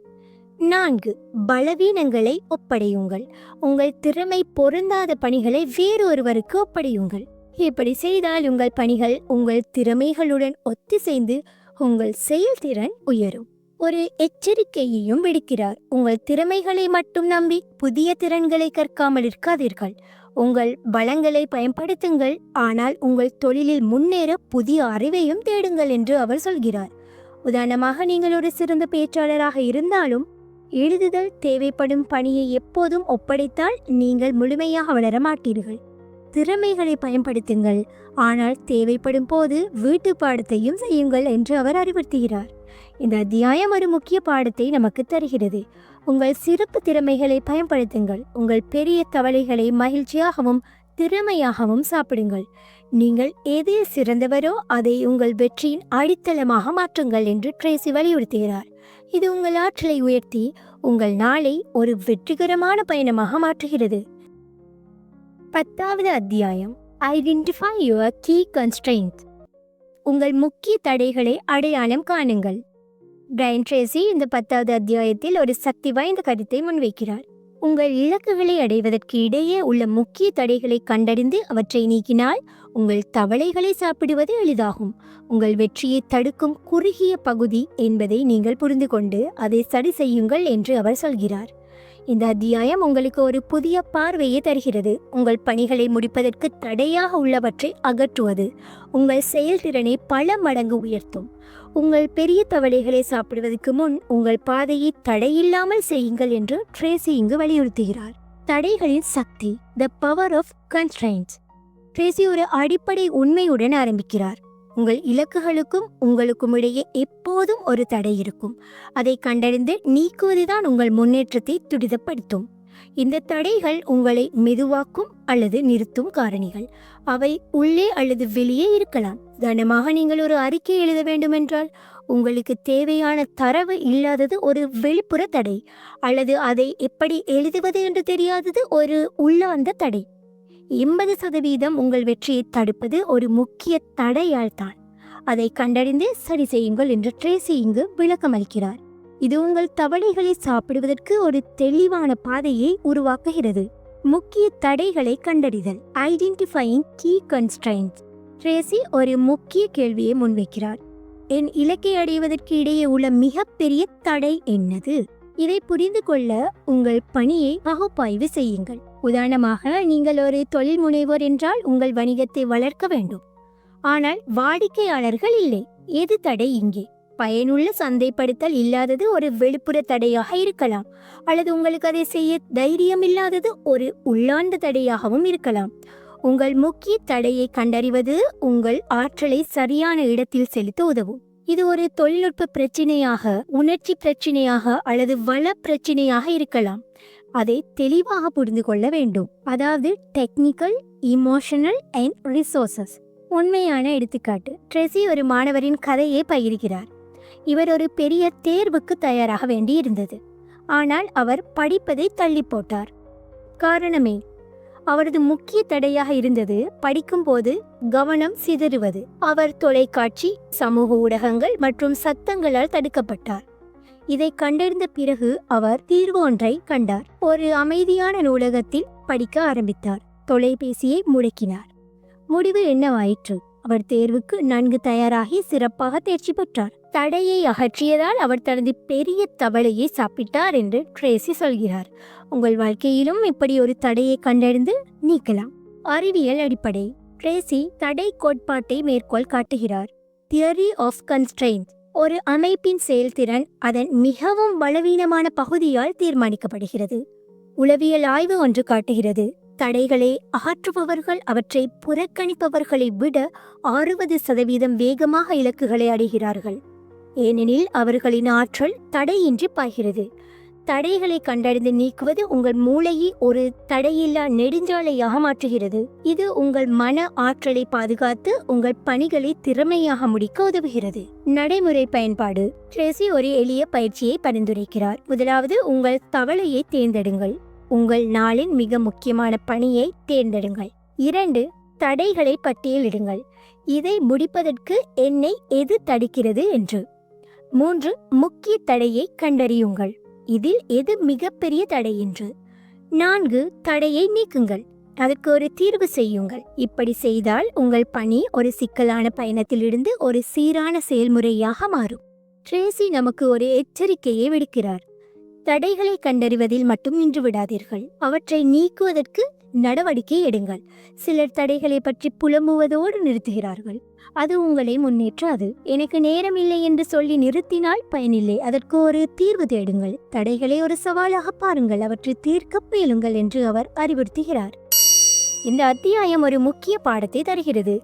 4. பலவீனங்களை ஒப்படையுங்கள். உங்கள் திறமை பொருந்தாத பணிகளை வேறொருவருக்கு ஒப்படையுங்கள். இப்படி செய்தால் உங்கள் பணிகள் உங்கள் திறமைகளுடன் ஒத்திசைந்து உங்கள் செயல்திறன் உயரும். ஒரு எச்சரிக்கையையும் விடுக்கிறார். உங்கள் திறமைகளை மட்டும் நம்பி புதிய திறன்களை கற்காமல் இருக்காதீர்கள். உங்கள் பலங்களை பயன்படுத்துங்கள், ஆனால் உங்கள் தொழிலில் முன்னேற புதிய அறிவையும் தேடுங்கள் என்று அவர் சொல்கிறார். உதாரணமாக, நீங்கள் ஒரு சிறந்த பேச்சாளராக இருந்தாலும் எழுதுதல் தேவைப்படும் பணியை எப்போதும் ஒப்படைத்தால் நீங்கள் முழுமையாக வளர மாட்டீர்கள். திறமைகளை பயன்படுத்துங்கள், ஆனால் தேவைப்படும் போது வீட்டு பாடத்தையும் செய்யுங்கள் என்று அவர் அறிவுறுத்துகிறார். இந்த அத்தியாயம் ஒரு முக்கிய பாடத்தை நமக்கு தருகிறது. உங்கள் சிறப்பு திறமைகளை பயன்படுத்துங்கள். உங்கள் பெரிய கவலைகளை மகிழ்ச்சியாகவும் திறமையாகவும் சாப்பிடுங்கள். நீங்கள் எதில் சிறந்தவரோ அதை உங்கள் வெற்றியின் அடித்தளமாக மாற்றுங்கள் என்று ட்ரேசி வலியுறுத்துகிறார். இது உங்கள் ஆற்றலை உயர்த்தி உங்கள் நாளை ஒரு வெற்றிகரமான பயணமாக மாற்றுகிறது. 10வது அத்தியாயம், ஐடென்டிஃபை யுவர் கீ கன்ஸ்ட்ரெயின்ஸ். உங்கள் முக்கிய தடைகளை அடையாளம் காணுங்கள். பிரையன் ட்ரேசி இந்த 10வது அத்தியாயத்தில் ஒரு சக்தி வாய்ந்த கருத்தை முன்வைக்கிறார். உங்கள் இலக்குகளை அடைவதற்கு இடையே உள்ள முக்கிய தடைகளை கண்டறிந்து அவற்றை நீக்கினால் உங்கள் தவளைகளை சாப்பிடுவது எளிதாகும். உங்கள் வெற்றியை தடுக்கும் குறுகிய பகுதி என்பதை நீங்கள் புரிந்து கொண்டு அதை சரி செய்யுங்கள் என்று அவர் சொல்கிறார். இந்த அத்தியாயம் உங்களுக்கு ஒரு புதிய பார்வையை தருகிறது. உங்கள் பணிகளை முடிப்பதற்கு தடையாக உள்ளவற்றை அகற்றுவது உங்கள் செயல்திறனை பல மடங்கு உயர்த்தும். உங்கள் பெரிய தவளைகளை சாப்பிடுவதற்கு முன் உங்கள் பாதையை தடையில்லாமல் செய்யுங்கள் என்று ட்ரேசி இங்கு வலியுறுத்துகிறார். தடைகளின் சக்தி, the power of constraints. Tracy ஒரு அடிப்படை உண்மையுடன் ஆரம்பிக்கிறார். உங்கள் இலக்குகளுக்கும் உங்களுக்கும் இடையே எப்போதும் ஒரு தடை இருக்கும். அதை கண்டறிந்து நீக்குவதுதான் உங்கள் முன்னேற்றத்தை துரிதப்படுத்தும். இந்த தடைகள் உங்களை மெதுவாக்கும் அல்லது நிறுத்தும் காரணிகள். அவை உள்ளே அல்லது வெளியே இருக்கலாம். உதாரணமாக, நீங்கள் ஒரு அறிக்கை எழுத வேண்டுமென்றால் உங்களுக்கு தேவையான தரவு இல்லாதது ஒரு வெளிப்புற தடை, அல்லது அதை எப்படி எழுதுவது என்று தெரியாதது ஒரு உள்ளார்ந்த தடை. 80% உங்கள் வெற்றியை தடுப்பது ஒரு முக்கிய தடையால் தான். அதை கண்டறிந்து சரி செய்யுங்கள் என்று ட்ரேசி இங்கு விளக்கமளிக்கிறார். இது உங்கள் தவளைகளை சாப்பிடுவதற்கு ஒரு தெளிவான பாதையை உருவாக்குகிறது. முக்கிய தடைகளை கண்டறிதல், ஐடென்டிஃபையிங் கீ கன்ஸ்ட்ரெயின்ஸ். ட்ரேசி ஒரு முக்கிய கேள்வியை முன்வைக்கிறார். என் இலக்கை அடைவதற்கு இடையே உள்ள மிகப்பெரிய தடை என்னது? இதை புரிந்து கொள்ள உங்கள் பணியை பகுப்பாய்வு செய்யுங்கள். உதாரணமாக, நீங்கள் ஒரு தொழில் முனைவோர் என்றால் உங்கள் வணிகத்தை வளர்க்க வேண்டும், ஆனால் வாடிக்கையாளர்கள் இல்லை. எது தடை இங்கே? பயனுள்ள சந்தைப்படுத்தல் இல்லாதது ஒரு வெளிப்புற தடையாக இருக்கலாம், அல்லது உங்களுக்கு அதை செய்ய தைரியம் இல்லாதது ஒரு உள்ளார்ந்த தடையாகவும் இருக்கலாம். உங்கள் முக்கிய தடையை கண்டறிவது உங்கள் ஆற்றலை சரியான இடத்தில் செலுத்த உதவும். இது ஒரு தொழில்நுட்ப பிரச்சனையாக, உணர்ச்சி பிரச்சனையாக அல்லது வள பிரச்சனையாக இருக்கலாம். அதை தெளிவாக புரிந்து கொள்ள வேண்டும். அதாவது டெக்னிக்கல், இமோஷனல் அண்ட் ரிசோர்சஸ். உண்மையான எடுத்துக்காட்டு, ட்ரெசி ஒரு மாணவரின் கதையை பகிர்கிறார். இவர் ஒரு பெரிய தேர்வுக்கு தயாராக வேண்டியிருந்தது, ஆனால் அவர் படிப்பதை தள்ளி போட்டார். காரணமே, அவரது முக்கிய தடையாக இருந்தது படிக்கும்போது கவனம் சிதறுவது. அவர் தொலைக்காட்சி, சமூக ஊடகங்கள் மற்றும் சத்தங்களால் தடுக்கப்பட்டார். இதை கண்டறிந்த பிறகு அவர் தீர்வு ஒன்றை கண்டார். ஒரு அமைதியான நூலகத்தில் படிக்க ஆரம்பித்தார். தொலைபேசியை முடக்கினார். முடிவு என்னவாயிற்று? அவர் தேர்வுக்கு நன்கு தயாராகி சிறப்பாக தேர்ச்சி பெற்றார். தடையை அகற்றியதால் அவர் தனது பெரிய தவளையை சாப்பிட்டார் என்று ட்ரேசி சொல்கிறார். உங்கள் வாழ்க்கையிலும் இப்படி ஒரு தடையை கண்டறிந்து நீக்கலாம். அறிவியல் அடிப்படை. ட்ரேசி தடை கோட்பாட்டை மேற்கோள் காட்டுகிறார். Theory of constraints. ஒரு அமைப்பின் செயல்திறன் அதன் மிகவும் பலவீனமான பகுதியால் தீர்மானிக்கப்படுகிறது. உளவியல் ஆய்வு ஒன்று காட்டுகிறது, தடைகளை அகற்றுபவர்கள் அவற்றை புறக்கணிப்பவர்களை விட 60% வேகமாக இலக்குகளை அடைகிறார்கள். ஏனெனில் அவர்களின் ஆற்றல் தடையின்றி பாய்கிறது. தடைகளை கண்டறிந்து நீக்குவது உங்கள் மூளையை ஒரு தடையில்லா நெடுஞ்சாலையாக மாற்றுகிறது. இது உங்கள் மன ஆற்றலை பாதுகாத்து உங்கள் பணிகளை திறமையாக முடிக்க உதவுகிறது. நடைமுறை பயன்பாடு. ட்ரேசி ஒரு எளிய பயிற்சியை பரிந்துரைக்கிறார். முதலாவது, உங்கள் தவளையை தேர்ந்தெடுங்கள். உங்கள் நாளின் மிக முக்கியமான பணியை தேர்ந்தெடுங்கள். 2, தடைகளை பட்டியலிடுங்கள். இதை முடிப்பதற்கு என்னை எது தடுக்கிறது என்று. 3. முக்கிய தடையை கண்டறியுங்கள். இதில் எது மிகப்பெரிய தடை என்று. 4. தடையை நீக்குங்கள். அதற்கு ஒரு தீர்வு செய்யுங்கள். இப்படி செய்தால் உங்கள் பணி ஒரு சிக்கலான பயணத்திலிருந்து ஒரு சீரான செயல்முறையாக மாறும். ட்ரேசி நமக்கு ஒரு எச்சரிக்கையை விடுக்கிறார். தடைகளை கண்டறிவதில் மட்டும் நின்று விடாதீர்கள், அவற்றை நீக்குவதற்கு நடவடிக்கை எடுங்கள். சிலர் தடைகளை பற்றி புலம்புவதோடு நிறுத்துகிறார்கள். அது உங்களை முன்னேற்றாது. எனக்கு நேரம் இல்லை என்று சொல்லி நிறுத்தினால் பயனில்லை. அதற்கு ஒரு தீர்வு தேடுங்கள். தடைகளை ஒரு சவாலாக பாருங்கள், அவற்றை தீர்க்க முயலுங்கள் என்று அவர் அறிவுறுத்துகிறார். இந்த அத்தியாயம் ஒரு முக்கிய பாடத்தை தருகிறது.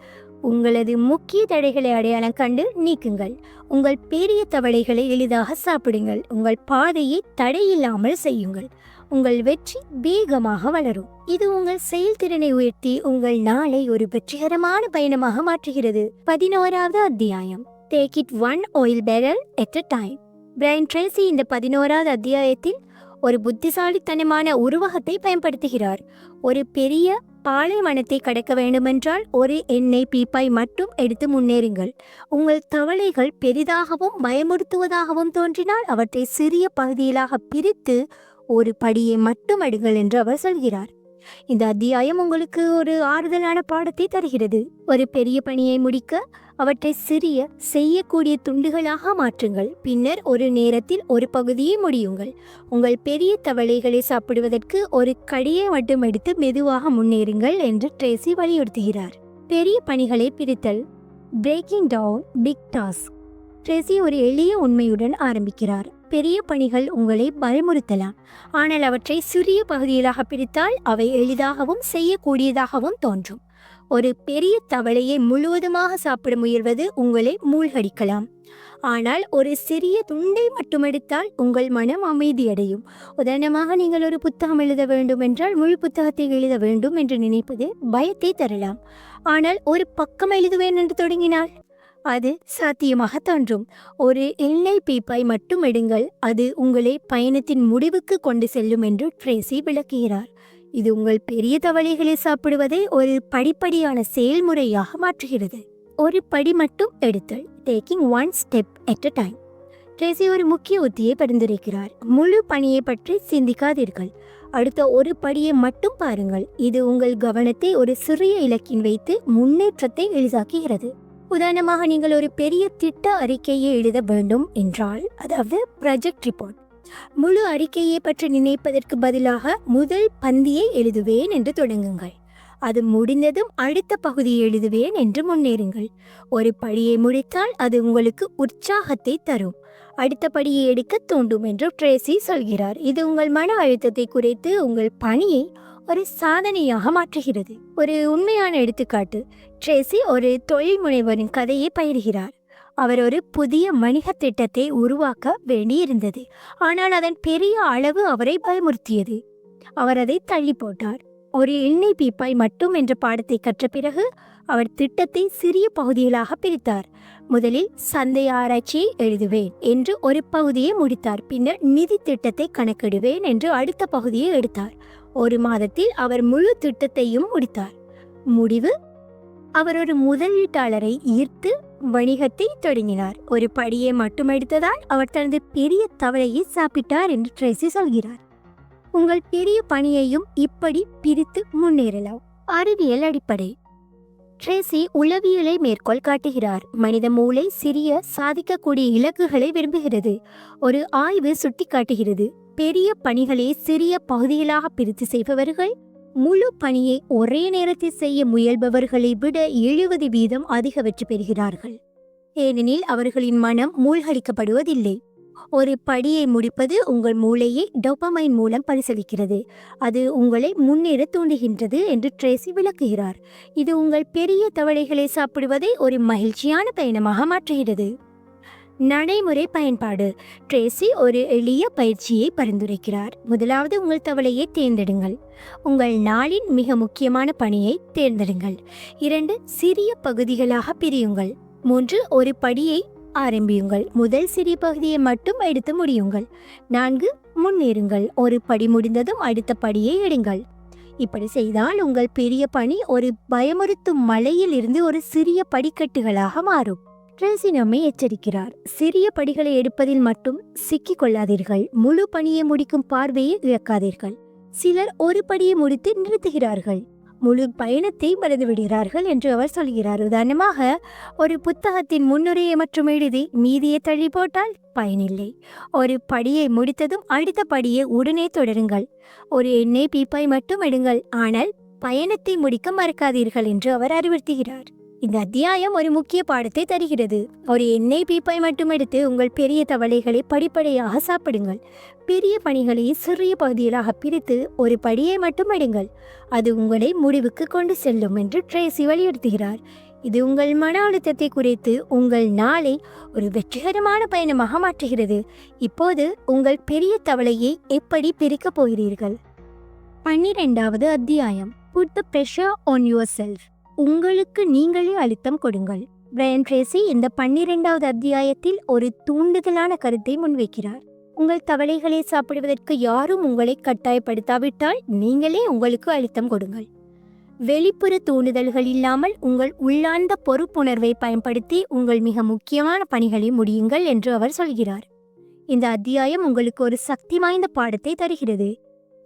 உங்களது முக்கிய தடைகளை அடையாளம் கண்டு நீக்குங்கள். உங்கள் பெரிய தவளைகளை எளிதாக சாப்பிடுங்கள். உங்கள் பாதையை தடையில்லாமல் செய்யுங்கள். உங்கள் வெற்றி வேகமாக வளரும். இது உங்கள் செயல்திறனை உயர்த்தி உங்கள் நாளை ஒரு வெற்றிகரமான பயணமாக மாற்றுகிறது. 11வது அத்தியாயம், take it one oil barrel at a time. Brian Tracy இந்த 11வது அத்தியாயத்தில் ஒரு புத்திசாலித்தனமான உருவகத்தை பயன்படுத்துகிறார். ஒரு பெரிய பாலைவனத்தை கடக்க வேண்டுமென்றால் ஒரு எண்ணெய் பீப்பாய் மட்டும் எடுத்து முன்னேறுங்கள். உங்கள் தவளைகள் பெரிதாகவும் பயமுறுத்துவதாகவும் தோன்றினால் அவற்றை சிறிய பகுதிகளாக பிரித்து ஒரு படியை மட்டும் எடுங்கள் என்று அவர் சொல்கிறார். இந்த அத்தியாயம் உங்களுக்கு ஒரு ஆறுதலான பாடத்தை தருகிறது. ஒரு பெரிய பணியை முடிக்க அவற்றை சிறிய செய்யக்கூடிய துண்டுகளாக மாற்றுங்கள். பின்னர் ஒரு நேரத்தில் ஒரு பகுதியை முடியுங்கள். உங்கள் பெரிய தவளைகளை சாப்பிடுவதற்கு ஒரு கடியை மட்டும் எடுத்து மெதுவாக முன்னேறுங்கள் என்று ட்ரேசி வலியுறுத்துகிறார். பெரிய பணிகளை பிரித்தல், breaking down big task. Tracy ஒரு எளிய உண்மையுடன் ஆரம்பிக்கிறார். பெரிய பணிகள் உங்களை பயமுறுத்தலாம், ஆனால் அவற்றை சிறிய பகுதிகளாக பிரித்தால் அவை எளிதாகவும் செய்யக்கூடியதாகவும் தோன்றும். ஒரு பெரிய தவளையை முழுவதுமாக சாப்பிட முயல்வது உங்களை மூழ்கடிக்கலாம், ஆனால் ஒரு சிறிய துண்டை மட்டும் எடுத்தால் உங்கள் மனம் அமைதியடையும். உதாரணமாக, நீங்கள் ஒரு புத்தகம் எழுத வேண்டும் என்றால் முழு புத்தகத்தை எழுத வேண்டும் என்று நினைப்பது பயத்தை தரலாம். ஆனால் ஒரு பக்கம் எழுதுவேன் என்று தொடங்கினால் அது சாத்தியமாக தோன்றும். ஒரு எண்ணெய் பீப்பாய் மட்டும் எடுங்கள், அது உங்களை பயணத்தின் முடிவுக்கு கொண்டு செல்லும் என்று ட்ரேசி விளக்குகிறார். இது உங்கள் பெரிய தவளைகளை சாப்பிடுவதை ஒரு படிப்படியான செயல்முறையாக மாற்றுகிறது. ஒரு படி மட்டும் எடுத்தல், taking one step at a time. Tracy ஒரு முக்கிய உத்தியை பரிந்துரைக்கிறார். முழு பணியை பற்றி சிந்திக்காதீர்கள், அடுத்த ஒரு படியை மட்டும் பாருங்கள். இது உங்கள் கவனத்தை ஒரு சிறிய இலக்கில் வைத்து முன்னேற்றத்தை எளிதாக்குகிறது. உதாரணமாக, நீங்கள் ஒரு பெரிய திட்ட அறிக்கையை எழுத வேண்டும் என்றால், அதாவது ப்ராஜெக்ட் ரிப்போர்ட், முழு அறிக்கையை பற்றி நினைப்பதற்கு பதிலாக முதல் பந்தியை எழுதுவேன் என்று தொடங்குங்கள். அது முடிந்ததும் அடுத்த பகுதியை எழுதுவேன் என்று முன்னேறுங்கள். ஒரு படியை முடித்தால் அது உங்களுக்கு உற்சாகத்தை தரும், அடுத்த படியை எடுக்க தூண்டும் என்று ட்ரேசி சொல்கிறார். இது உங்கள் மன அழுத்தத்தை குறைத்து உங்கள் பணியை ஒரு சாதனையாக மாற்றுகிறது. ஒரு உண்மையான எடுத்துக்காட்டு, ட்ரேசி ஒரு தொழில் முனைவரின் கதையை பயிர்கிறார். அவர் ஒரு புதிய வணிக திட்டத்தை உருவாக்க வேண்டியிருந்தது, ஆனால் அதன் பெரிய அளவு அவரை பயமுறுத்தியது. அவர் அதை தள்ளி போட்டார். ஒரு எண்ணெய் பீப்பாய் மட்டும் என்ற பாடத்தை கற்ற பிறகு அவர் திட்டத்தை சிறிய பகுதிகளாக பிரித்தார். முதலில் சந்தை ஆராய்ச்சியை எழுதுவேன் என்று ஒரு பகுதியை முடித்தார். பின்னர் நிதி திட்டத்தை கணக்கிடுவேன் என்று அடுத்த பகுதியை எடுத்தார். ஒரு மாதத்தில் அவர் முழு திட்டத்தையும் முடித்தார். முடிவு, அவர் ஒரு முதலீட்டாளரை ஈர்த்து வணிகத்தை தொடங்கினார். ஒரு படியை மட்டும் எடுத்ததால் அவர் தனது பெரிய தவளையை சாப்பிட்டார் என்று ட்ரேசி சொல்கிறார். உங்கள் பெரிய பணியையும் இப்படி பிரித்து முன்னேறலாம். அறிவியல் அடிப்படை. ட்ரேசி உளவியலை மேற்கோள் காட்டுகிறார். மனித மூளை சிறிய சாதிக்கக்கூடிய இலக்குகளை விரும்புகிறது. ஒரு ஆய்வு சுட்டிக்காட்டுகிறது, பெரிய பணிகளை சிறிய பகுதிகளாக பிரித்து செய்பவர்கள் முழு பணியை ஒரே நேரத்தில் செய்ய முயல்பவர்களை விட 70% அதிக வெற்றி பெறுகிறார்கள். ஏனெனில் அவர்களின் மனம் மூழ்கடிக்கப்படுவதில்லை. ஒரு படியை முடிப்பது உங்கள் மூளையை டோபமைன் மூலம் பரிசளிக்கிறது. அது உங்களை முன்னேற தூண்டுகின்றது என்று ட்ரேசி விளக்குகிறார். இது உங்கள் பெரிய தவளைகளை சாப்பிடுவதை ஒரு மகிழ்ச்சியான பயணமாக மாற்றுகிறது. நடைமுறை பயன்பாடு. ட்ரேசி ஒரு எளிய பயிற்சியை பரிந்துரைக்கிறார். முதலாவது, உங்கள் தவளையை தேர்ந்தெடுங்கள். உங்கள் நாளின் மிக முக்கியமான பணியை தேர்ந்தெடுங்கள். 2, சிறிய பகுதிகளாக பிரியுங்கள். 3, ஒரு படியை ஆரம்பியுங்கள். முதல் சிறிய பகுதியை மட்டும் எடுத்து முடியுங்கள். 4, முன்னேறுங்கள். ஒரு படி முடிந்ததும் அடுத்த படியை எடுங்கள். இப்படி செய்தால் உங்கள் பெரிய பணி ஒரு பயமுறுத்தும் மலையில் இருந்து ஒரு சிறிய படிக்கட்டுகளாக மாறும். ட்ரேசி நம்மை எச்சரிக்கிறார். சிறிய படிகளை எடுப்பதில் மட்டும் சிக்கிக் கொள்ளாதீர்கள். முழு பணியை முடிக்கும் பார்வையை இழக்காதீர்கள். சிலர் ஒரு படியை முடித்து நிறுத்துகிறார்கள், முழு பயணத்தை மறந்துவிடுகிறார்கள் என்று அவர் சொல்கிறார். உதாரணமாக, ஒரு புத்தகத்தின் முன்னுரையை மட்டும் எழுதி மீதியை தள்ளி போட்டால் பயனில்லை. ஒரு படியை முடித்ததும் அடுத்த படியை உடனே தொடருங்கள். ஒரு எண்ணெய் பீப்பாய் மட்டும் எடுங்கள், ஆனால் பயணத்தை முடிக்க மறக்காதீர்கள் என்று அவர் அறிவுறுத்துகிறார். இந்த அத்தியாயம் ஒரு முக்கிய பாடத்தை தருகிறது. ஒரு எண்ணெய் பீப்பாய் மட்டும் எடுத்து உங்கள் பெரிய தவளைகளை படிப்படியாக சாப்பிடுங்கள். பெரிய பணிகளை சிறிய பகுதிகளாக பிரித்து ஒரு படியை மட்டும் எடுங்கள். அது உங்களை முடிவுக்கு கொண்டு செல்லும் என்று ட்ரேசி வலியுறுத்துகிறார். இது உங்கள் மன அழுத்தத்தை குறைத்து உங்கள் நாளை ஒரு வெற்றிகரமான பயணமாக மாற்றுகிறது. இப்போது உங்கள் பெரிய தவளையை எப்படி பிரிக்கப் போகிறீர்கள்? 12வது அத்தியாயம். Put the pressure on yourself. உங்களுக்கு நீங்களே அழுத்தம் கொடுங்கள். பிரையன் ட்ரேசி இந்த 12வது அத்தியாயத்தில் ஒரு தூண்டுதலான கருத்தை முன்வைக்கிறார். உங்கள் தவளைகளை சாப்பிடுவதற்கு யாரும் உங்களை கட்டாயப்படுத்தாவிட்டால் நீங்களே உங்களுக்கு அழுத்தம் கொடுங்கள். வெளிப்புற தூண்டுதல்கள் இல்லாமல் உங்கள் உள்ளார்ந்த பொறுப்புணர்வை பயன்படுத்தி உங்கள் மிக முக்கியமான பணிகளை முடியுங்கள் என்று அவர் சொல்கிறார். இந்த அத்தியாயம் உங்களுக்கு ஒரு சக்தி வாய்ந்த பாடத்தை தருகிறது.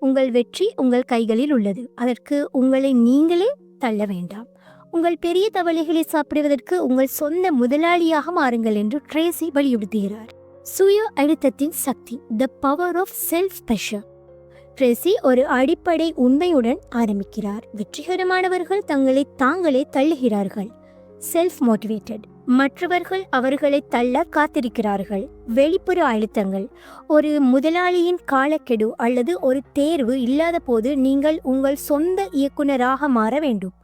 உங்கள் வெற்றி உங்கள் கைகளில் உள்ளது. அதற்கு உங்களை நீங்களே தள்ள வேண்டாம். உங்கள் பெரிய தவளைகளை சாப்பிடுவதற்கு உங்கள் சொந்த முதலாளியாக மாறுங்கள் என்று ட்ரேசி வலியுறுத்துகிறார். சுய அழுத்தத்தின் சக்தி, the power of self pressure. Tracy ஒரு அடிப்படை உண்மையுடன் ஆரம்பிக்கிறார். வெற்றிகரமானவர்கள் தங்களை தாங்களே தள்ளுகிறார்கள். Self motivated. மற்றவர்கள் அவர்களை தள்ள காத்திருக்கிறார்கள். வெளிப்புற அழுத்தங்கள். ஒரு முதலாளியின் காலக்கெடு அல்லது ஒரு தேர்வு இல்லாத போது நீங்கள் உங்கள் சொந்த இயக்குனராக மாற வேண்டும்.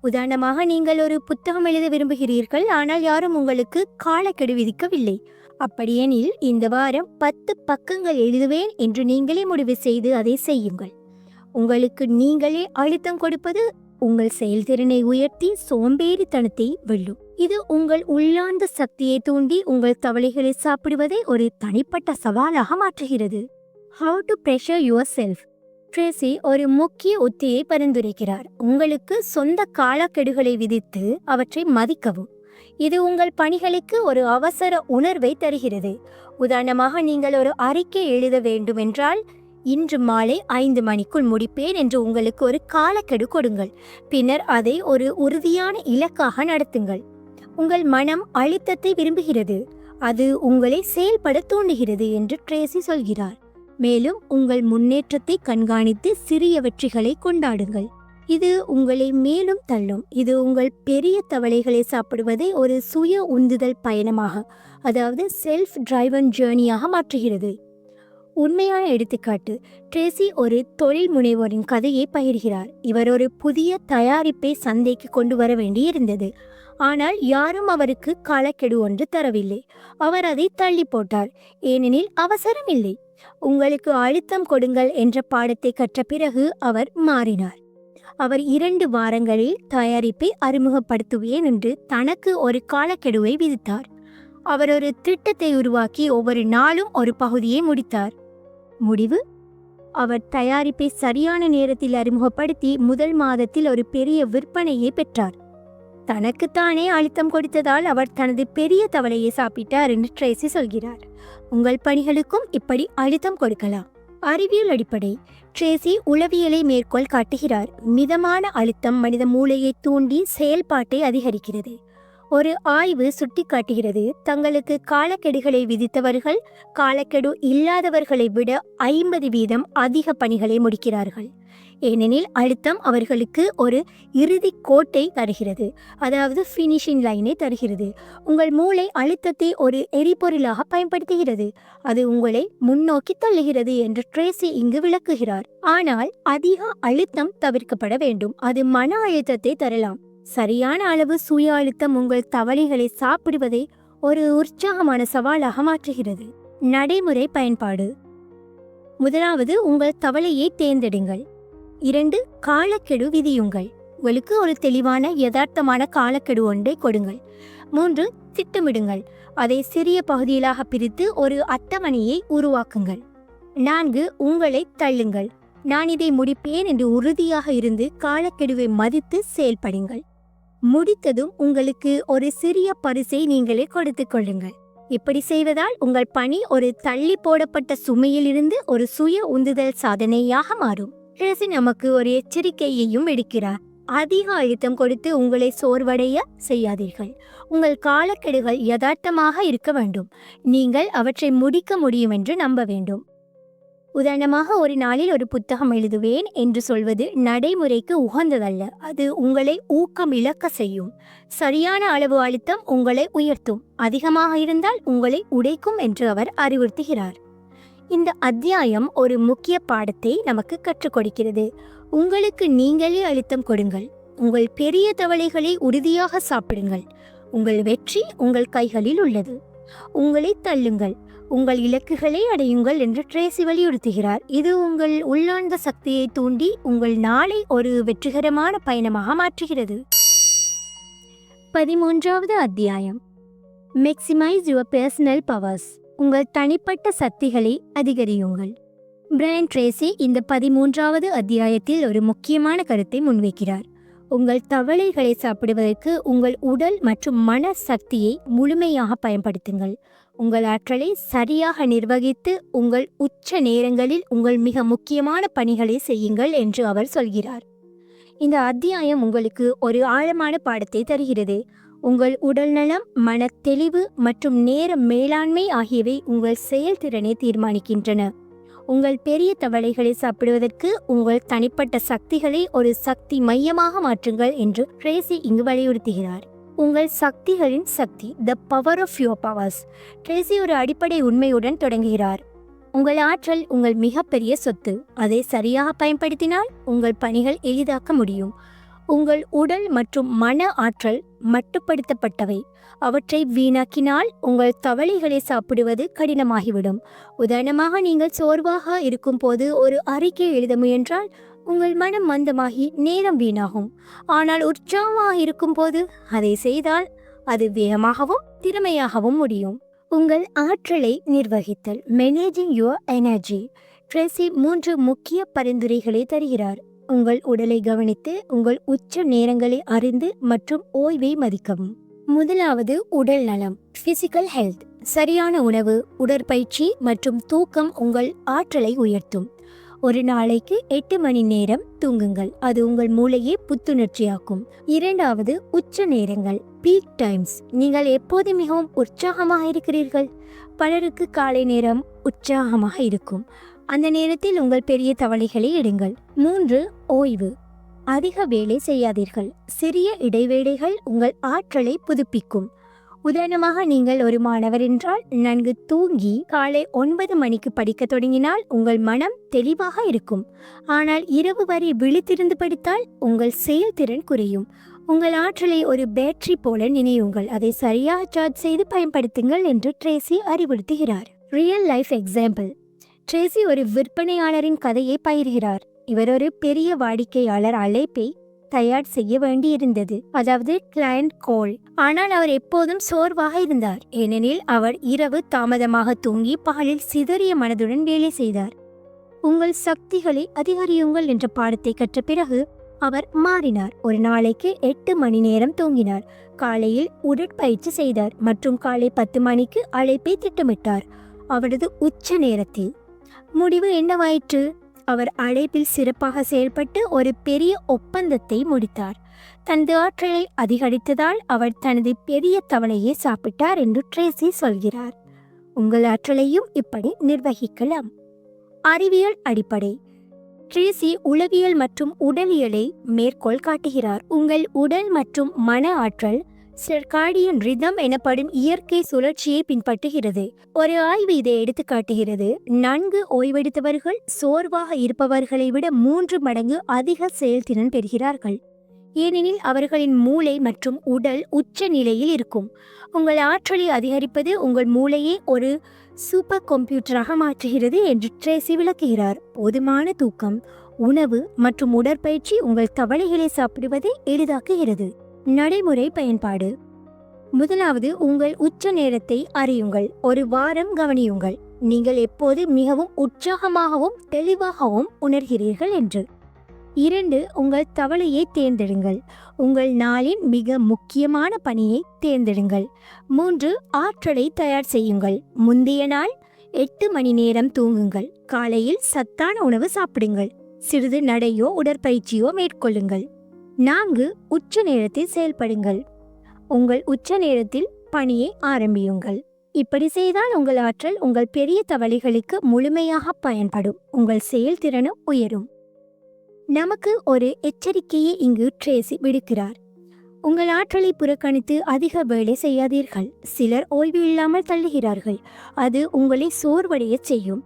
உதாரணமாக, நீங்கள் ஒரு புத்தகம் எழுத விரும்புகிறீர்கள், ஆனால் யாரும் உங்களுக்கு காலக்கெடு விதிக்கவில்லை. அப்படியெனில் இந்த வாரம் 10 பக்கங்கள் எழுதுவேன் என்று நீங்களே முடிவு செய்து அதை செய்யுங்கள். உங்களுக்கு நீங்களே அழுத்தம் கொடுப்பது உங்கள் செயல்திறனை உயர்த்தி சோம்பேறித்தனத்தை வெல்லும். இது உங்கள் உள்ளார்ந்த சக்தியை தூண்டி உங்கள் தவளைகளை சாப்பிடுவதை ஒரு தனிப்பட்ட சவாலாக மாற்றுகிறது. How to pressure yourself. Tracy ஒரு முக்கிய உத்தியை பரிந்துரைக்கிறார். உங்களுக்கு சொந்த காலக்கெடுகளை விதித்து அவற்றை மதிக்கவும். இது உங்கள் பணிகளுக்கு ஒரு அவசர உணர்வை தருகிறது. உதாரணமாக, நீங்கள் ஒரு அறிக்கை எழுத வேண்டும் என்றால் இன்று மாலை 5 மணிக்குள் முடிப்பேன் என்று உங்களுக்கு ஒரு காலக்கெடு கொடுங்கள். பின்னர் அதை ஒரு உறுதியான இலக்காக நடத்துங்கள். உங்கள் மனம் அழுத்தத்தை விரும்புகிறது, அது உங்களை செயல்பட தூண்டுகிறது என்று ட்ரேசி சொல்கிறார். மேலும் உங்கள் முன்னேற்றத்தை கண்காணித்து சிறிய வெற்றிகளை கொண்டாடுங்கள். இது உங்களை மேலும் தள்ளும். இது உங்கள் பெரிய தவளைகளை சாப்பிடுவதை ஒரு சுய உந்துதல் பயணமாக, அதாவது செல்ஃப் டிரைவன் ஜேர்னியாக மாற்றுகிறது. உண்மையான எடுத்துக்காட்டு. ட்ரேசி ஒரு தொழில் முனைவோரின் கதையை பகிர்கிறார். இவர் ஒரு புதிய தயாரிப்பை சந்தைக்கு கொண்டு வர வேண்டியிருந்தது. ஆனால் யாரும் அவருக்கு காலக்கெடு ஒன்று தரவில்லை. அவர் அதை தள்ளி போட்டார், ஏனெனில் அவசரம் இல்லை. உங்களுக்கு அழுத்தம் கொடுங்கள் என்ற பாடத்தை கற்ற பிறகு அவர் மாறினார். அவர் 2 வாரங்களில் தயாரிப்பை அறிமுகப்படுத்துவேன் என்று தனக்கு ஒரு காலக்கெடுவை விதித்தார். அவர் ஒரு திட்டத்தை உருவாக்கி ஒவ்வொரு நாளும் ஒரு பகுதியை முடித்தார். முடிவு, அவர் தயாரிப்பை சரியான நேரத்தில் அறிமுகப்படுத்தி முதல் மாதத்தில் ஒரு பெரிய விற்பனையை பெற்றார். தனக்குத்தானே அழுத்தம் கொடுத்ததால் அவர் தனது பெரிய தவளையை சாப்பிட்டார் என்று ட்ரேசி சொல்கிறார். உங்கள் பணிகளுக்கும் இப்படி அழுத்தம் கொடுக்கலாம். அறிவியல் அடிப்படை. ட்ரேசி உளவியலை மேற்கோள் காட்டுகிறார். மிதமான அழுத்தம் மனித மூளையை தூண்டி செயல்பாட்டை அதிகரிக்கிறது. ஒரு ஆய்வு சுட்டிக்காட்டுகிறது, தங்களுக்கு காலக்கெடுகளை விதித்தவர்கள் காலக்கெடு இல்லாதவர்களை விட 50% அதிக பணிகளை முடிக்கிறார்கள். ஏனெனில் அழுத்தம் அவர்களுக்கு ஒரு இறுதி கோட்டை தருகிறது, அதாவது ஃபினிஷிங் லைனை தருகிறது. உங்கள் மூளை அழுத்தத்தை ஒரு எரிபொருளாக பயன்படுத்துகிறது, அது உங்களை முன்னோக்கி தள்ளுகிறது என்று ட்ரேசி இங்கு விளக்குகிறார். ஆனால் அதிக அழுத்தம் தவிர்க்கப்பட வேண்டும், அது மன அழுத்தத்தை தரலாம். சரியான அளவு சுய அழுத்தம் உங்கள் தவளைகளை சாப்பிடுவதை ஒரு உற்சாகமான சவாலாக மாற்றுகிறது. நடைமுறை பயன்பாடு. முதலாவது, உங்கள் தவளையை தேர்ந்தெடுங்கள். 2, காலக்கெடு விதியுங்கள். உங்களுக்கு ஒரு தெளிவான யதார்த்தமான காலக்கெடு ஒன்றை கொடுங்கள். 3, திட்டமிடுங்கள். அதை சிறிய பகுதிகளாக பிரித்து ஒரு அட்டவணையை உருவாக்குங்கள். 4, உங்களை தள்ளுங்கள். நான் இதை முடிப்பேன் என்று உறுதியாக இருந்து காலக்கெடுவை மதித்து செயல்படுங்கள். முடித்ததும் உங்களுக்கு ஒரு சிறிய பரிசை நீங்களே கொடுத்துக் கொள்ளுங்கள். இப்படி செய்வதால் உங்கள் பணி ஒரு தள்ளி போடப்பட்ட சுமையிலிருந்து ஒரு சுய உந்துதல் சாதனையாக மாறும். ட்ரேசி நமக்கு ஒரு எச்சரிக்கையையும் விடுக்கிறார். அதிக அழுத்தம் கொடுத்து உங்களை சோர்வடைய செய்யாதீர்கள். உங்கள் காலக்கெடுகள் யதார்த்தமாக இருக்க வேண்டும். நீங்கள் அவற்றை முடிக்க முடியும் என்று நம்ப வேண்டும். உதாரணமாக, ஒரு நாளில் ஒரு புத்தகம் எழுதுவேன் என்று சொல்வது நடைமுறைக்கு உகந்ததல்ல. அது உங்களை ஊக்கம் இழக்க செய்யும். சரியான அளவு அழுத்தம் உங்களை உயர்த்தும், அதிகமாக இருந்தால் உங்களை உடைக்கும் என்று அவர் அறிவுறுத்துகிறார். இந்த அத்தியாயம் ஒரு முக்கிய பாடத்தை நமக்கு கற்றுக் கொடுக்கிறது. உங்களுக்கு நீங்களே அழுத்தம் கொடுங்கள். உங்கள் பெரிய தவளைகளை உறுதியாக சாப்பிடுங்கள். உங்கள் வெற்றி உங்கள் கைகளில் உள்ளது. உங்களை தள்ளுங்கள், உங்கள் இலக்குகளை அடையுங்கள் என்று ட்ரேசி வலியுறுத்துகிறார். இது உங்கள் உள்ளார்ந்த சக்தியை தூண்டி உங்கள் நாளை ஒரு வெற்றிகரமான பயணமாக மாற்றுகிறது. 13வது அத்தியாயம், மேக்ஸிமைஸ் யுவர் பர்சனல் பவர்ஸ். உங்கள் தனிப்பட்ட சக்திகளை அதிகரியுங்கள். பிரையன் ட்ரேசி இந்த 13வது அத்தியாயத்தில் ஒரு முக்கியமான கருத்தை முன்வைக்கிறார். உங்கள் தவளைகளை சாப்பிடுவதற்கு உங்கள் உடல் மற்றும் மன சக்தியை முழுமையாக பயன்படுத்துங்கள். உங்கள் ஆற்றலை சரியாக நிர்வகித்து உங்கள் உச்ச நேரங்களில் உங்கள் மிக முக்கியமான பணிகளை செய்யுங்கள் என்று அவர் சொல்கிறார். இந்த அத்தியாயம் உங்களுக்கு ஒரு ஆழமான பாடத்தை தருகிறது. உங்கள் உடல்நலம், மன தெளிவு மற்றும் நேர மேலாண்மை ஆகியவை உங்கள் செயல்திறனை தீர்மானிக்கின்றன. உங்கள் பெரிய தவளைகளை சாப்பிடுவதற்கு உங்கள் தனிப்பட்ட சக்திகளை ஒரு சக்தி மையமாக மாற்றுங்கள் என்று ட்ரேசி இங்கு வலியுறுத்துகிறார். உங்கள் சக்திகளின் சக்தி, the power of your powers. Tracy ஒரு அடிப்படை உண்மையுடன் தொடங்குகிறார். உங்கள் ஆற்றல் உங்கள் மிகப்பெரிய சொத்து. அதை சரியாக பயன்படுத்தினால் உங்கள் பணிகள் எளிதாக்க முடியும். உங்கள் உடல் மற்றும் மன ஆற்றல் மட்டுப்படுத்தப்பட்டவை. அவற்றை வீணாக்கினால் உங்கள் தவளைகளை சாப்பிடுவது கடினமாகிவிடும். உதாரணமாக, நீங்கள் சோர்வாக இருக்கும் போது ஒரு அறிக்கை எழுத முயன்றால் உங்கள் மனம் மந்தமாகி நேரம் வீணாகும். ஆனால் உற்சாகமாக இருக்கும் போது அதை செய்தால் அது வேகமாகவும் திறமையாகவும் முடியும். உங்கள் ஆற்றலை நிர்வகித்தல், மேனேஜிங் யுவர் எனர்ஜி. ட்ரேசி 3 முக்கிய பரிந்துரைகளை தருகிறார். உங்கள் உடலை கவனித்து உங்கள் உச்ச நேரங்களை அறிந்து மற்றும் ஓய்வை மதிக்கவும். முதலாவது, உடல் நலம், பிசிக்கல் ஹெல்த். சரியான உணவு, உடற்பயிற்சி மற்றும் தூக்கம் உங்கள் ஆற்றலை உயர்த்தும். ஒரு நாளைக்கு 8 மணி நேரம் தூங்குங்கள். அது உங்கள் மூளையை புத்துணர்ச்சியாக்கும். இரண்டாவது, உச்ச நேரங்கள், பீக் டைம்ஸ். நீங்கள் எப்போது மிகவும் உற்சாகமாக இருக்கிறீர்கள்? பலருக்கு காலை நேரம் உற்சாகமாக இருக்கும். அந்த நேரத்தில் உங்கள் பெரிய தவளைகளை எடுங்கள். 3, ஓய்வு. அதிக வேலை செய்யாதீர்கள். சிறிய இடைவேளைகள் உங்கள் ஆற்றலை புதுப்பிக்கும். உதாரணமாக, நீங்கள் ஒரு மாணவர் என்றால் நன்கு தூங்கி காலை 9 மணிக்கு படிக்க தொடங்கினால் உங்கள் மனம் தெளிவாக இருக்கும். ஆனால் இரவு வரை விழித்திருந்து படித்தால் உங்கள் செயல்திறன் குறையும். உங்கள் ஆற்றலை ஒரு பேட்டரி போல நினைவுங்கள். அதை சரியாக சார்ஜ் செய்து பயன்படுத்துங்கள் என்று ட்ரேசி அறிவுறுத்துகிறார். Real life example. ட்ரேசி ஒரு விற்பனையாளரின் கதையை பகிர்கிறார். இவர் ஒரு பெரிய வாடிக்கையாளர் அழைப்பை தயார் செய்ய வேண்டியிருந்தது, அதாவது கிளையண்ட் கால். ஆனால் அவர் எப்போதும் சோர்வாக இருந்தார், ஏனெனில் அவர் இரவு தாமதமாக தூங்கி பகலில் சிதறிய மனதுடன் வேலை செய்தார். உங்கள் சக்திகளை அதிகரியுங்கள் என்ற பாடத்தை கற்ற பிறகு அவர் மாறினார். ஒரு நாளைக்கு 8 மணி நேரம் தூங்கினார். காலையில் உடற்பயிற்சி செய்தார் மற்றும் காலை 10 மணிக்கு அழைப்பை திட்டமிட்டார், அவரது உச்ச நேரத்தில். முடிவு என்னவாயிற்று? அவர் அழைப்பில் சிறப்பாக செயல்பட்டு ஒரு பெரிய ஒப்பந்தத்தை முடித்தார். தனது ஆற்றலை அதிகரித்ததால் அவர் தனது பெரிய தவளையை சாப்பிட்டார் என்று ட்ரேசி சொல்கிறார். உங்கள் ஆற்றலையும் இப்படி நிர்வகிக்கலாம். அறிவியல் அடிப்படை. ட்ரேசி உளவியல் மற்றும் உடலியலை மேற்கோள் காட்டுகிறார். உங்கள் உடல் மற்றும் மன ஆற்றல் சர்காடியன் ரிதம் எனப்படும் இயற்கை சுழற்சியை பின்பற்றுகிறது. ஒரு ஆய்வு இதை எடுத்து காட்டுகிறது. நன்கு ஓய்வெடுத்தவர்கள் சோர்வாக இருப்பவர்களை விட 3 மடங்கு அதிக செயல்திறன் பெறுகிறார்கள், ஏனெனில் அவர்களின் மூளை மற்றும் உடல் உச்ச நிலையில் இருக்கும். உங்கள் ஆற்றலை அதிகரிப்பது உங்கள் மூளையை ஒரு சூப்பர் கம்ப்யூட்டராக மாற்றுகிறது என்று ட்ரேசி விளக்குகிறார். போதுமான தூக்கம், உணவு மற்றும் உடற்பயிற்சி உங்கள் தவளைகளை சாப்பிடுவதை எளிதாக்குகிறது. நடைமுறை பயன்பாடு. முதலாவது, உங்கள் உச்ச நேரத்தை அறியுங்கள். ஒரு வாரம் கவனியுங்கள். நீங்கள் எப்போது மிகவும் உற்சாகமாகவும் தெளிவாகவும் உணர்கிறீர்கள் என்று. 2. உங்கள் தவளையை தேர்ந்தெடுங்கள். உங்கள் நாளின் மிக முக்கியமான பணியை தேர்ந்தெடுங்கள். 3. ஆற்றலை தயார் செய்யுங்கள். முந்தைய நாள் 8 மணி நேரம் தூங்குங்கள். காலையில் சத்தான உணவு சாப்பிடுங்கள். சிறிது நடையோ உடற்பயிற்சியோ மேற்கொள்ளுங்கள். 4. உச்ச நேரத்தில் செயல்படுங்கள். உங்கள் உச்ச நேரத்தில் பணியை ஆரம்பியுங்கள். இப்படி செய்தால் உங்கள் ஆற்றல் உங்கள் பெரிய தவளைகளுக்கு முழுமையாக பயன்படும். உங்கள் செயல்திறனும் உயரும். நமக்கு ஒரு எச்சரிக்கையை இங்கு ட்ரேசி விடுக்கிறார். உங்கள் ஆற்றலை புறக்கணித்து அதிக வேலை செய்யாதீர்கள். சிலர் ஓய்வு இல்லாமல் தள்ளுகிறார்கள். அது உங்களை சோர்வடைய செய்யும்.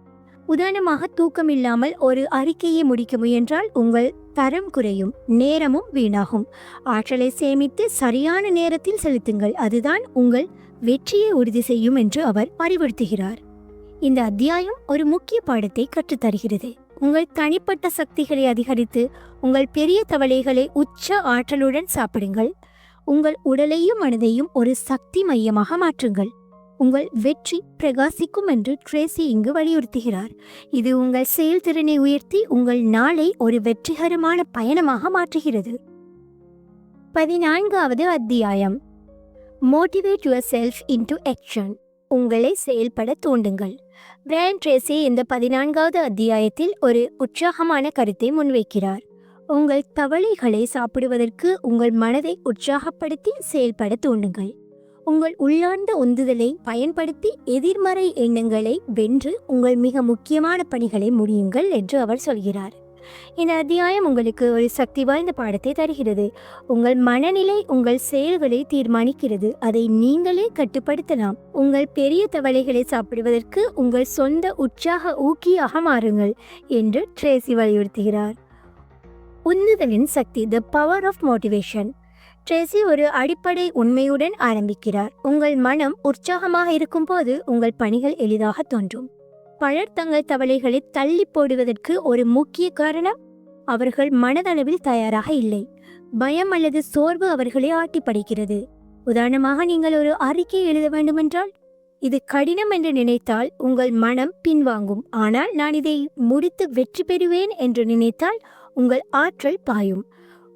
உதாரணமாக, தூக்கம் இல்லாமல் ஒரு அறிக்கையை முடிக்க முயன்றால் உங்கள் தரம் குறையும், நேரமும் வீணாகும். ஆற்றலை சேமித்து சரியான நேரத்தில் செலுத்துங்கள். அதுதான் உங்கள் வெற்றியை உறுதி செய்யும் என்று அவர் அறிவுறுத்துகிறார். இந்த அத்தியாயம் ஒரு முக்கிய பாடத்தை கற்றுத்தருகிறது. உங்கள் தனிப்பட்ட சக்திகளை அதிகரித்து உங்கள் பெரிய தவளைகளை உச்ச ஆற்றலுடன் சாப்பிடுங்கள். உங்கள் உடலையும் மனதையும் ஒரு சக்தி மையமாக மாற்றுங்கள். உங்கள் வெற்றி பிரகாசிக்கும் என்று ட்ரேசி இங்கு வலியுறுத்துகிறார். இது உங்கள் செயல்திறனை உயர்த்தி உங்கள் நாளை ஒரு வெற்றிகரமான பயணமாக மாற்றுகிறது. 14வது அத்தியாயம், motivate your self into action. உங்களை செயல்பட தூண்டுங்கள். பிரையன் ட்ரேசி இந்த 14வது அத்தியாயத்தில் ஒரு உற்சாகமான கருத்தை முன்வைக்கிறார். உங்கள் தவளைகளை சாப்பிடுவதற்கு உங்கள் மனதை உற்சாகப்படுத்தி செயல்பட தூண்டுங்கள். உங்கள் உள்ளார்ந்த உந்துதலை பயன்படுத்தி எதிர்மறை எண்ணங்களை வென்று உங்கள் மிக முக்கியமான பணிகளை முடியுங்கள் என்று அவர் சொல்கிறார். இந்த அத்தியாயம் உங்களுக்கு ஒரு சக்தி வாய்ந்த பாடத்தை தருகிறது. உங்கள் மனநிலை உங்கள் செயல்களை தீர்மானிக்கிறது. அதை நீங்களே கட்டுப்படுத்தலாம். உங்கள் பெரிய தவளைகளை சாப்பிடுவதற்கு உங்கள் சொந்த உற்சாக ஊக்கியாக மாறுங்கள் என்று ட்ரேசி வலியுறுத்துகிறார். உந்துதலின் சக்தி, the power of motivation. Tracy ஒரு அடிப்படை உண்மையுடன் ஆரம்பிக்கிறார். உங்கள் மனம் உற்சாகமாக இருக்கும் போது உங்கள் பணிகள் எளிதாக தோன்றும். பலர் தங்கள் தவளைகளை தள்ளி போடுவதற்கு ஒரு முக்கிய காரணம், அவர்கள் மனதளவில் தயாராக இல்லை. பயம் அல்லது சோர்வு அவர்களை ஆட்டி படைக்கிறது. உதாரணமாக, நீங்கள் ஒரு அறிக்கை எழுத வேண்டுமென்றால் இது கடினம் என்று நினைத்தால் உங்கள் மனம் பின்வாங்கும். ஆனால் நான் இதை முடித்து வெற்றி பெறுவேன் என்று நினைத்தால் உங்கள் ஆற்றல் பாயும்.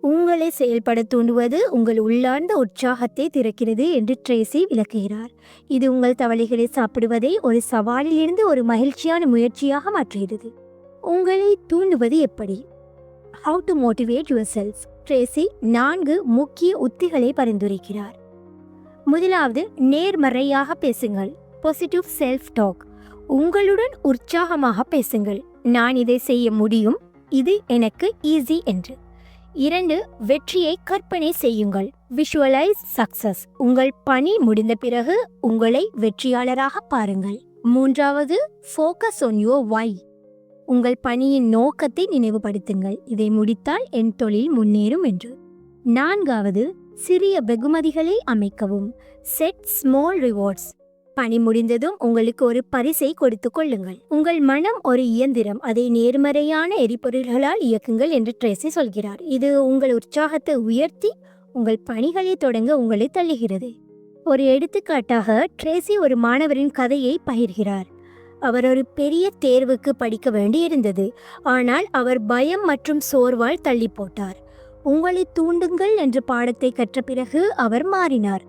உங்களை செயல்பட தூண்டுவது உங்கள் உள்ளார்ந்த உற்சாகத்தை திறக்கிறது என்று ட்ரேசி விளக்குகிறார். இது உங்கள் தவளைகளை சாப்பிடுவதை ஒரு சவாலிலிருந்து ஒரு மகிழ்ச்சியான முயற்சியாக மாற்றுகிறது. உங்களை தூண்டுவது எப்படி? How to motivate yourself. Tracy 4 முக்கிய உத்திகளை பரிந்துரைக்கிறார். முதலாவது, நேர்மறையாக பேசுங்கள். Positive self talk. உங்களுடன் உற்சாகமாக பேசுங்கள். நான் இதை செய்ய முடியும், இது எனக்கு ஈஸி என்று. 2. வெற்றியை கற்பனை செய்யுங்கள். Visualise success. உங்கள் பணி முடிந்த பிறகு உங்களை வெற்றியாளராக பாருங்கள். 3. ஃபோக்கஸ் ஆன் யுவர் வை. உங்கள் பணியின் நோக்கத்தை நினைவுபடுத்துங்கள். இதை முடித்தால் என் தொழில் முன்னேறும் என்று. 4. சிறிய வெகுமதிகளை அமைக்கவும். Set small rewards. பணி முடிந்ததும் உங்களுக்கு ஒரு பரிசை கொடுத்து கொள்ளுங்கள். உங்கள் மனம் ஒரு இயந்திரம், அதை நேர்மறையான எரிபொருள்களால் இயக்குங்கள் என்று ட்ரேசி சொல்கிறார். இது உங்கள் உற்சாகத்தை உயர்த்தி உங்கள் பணிகளை தொடங்க உங்களை தள்ளுகிறது. ஒரு எடுத்துக்காட்டாக, ட்ரேசி ஒரு மாணவரின் கதையை பகிர்கிறார். அவர் ஒரு பெரிய தேர்வுக்கு படிக்க வேண்டியிருந்தது. ஆனால் அவர் பயம் மற்றும் சோர்வால் தள்ளி போட்டார். உங்களை தூண்டுங்கள் என்ற பாடத்தை கற்ற பிறகு அவர் மாறினார்.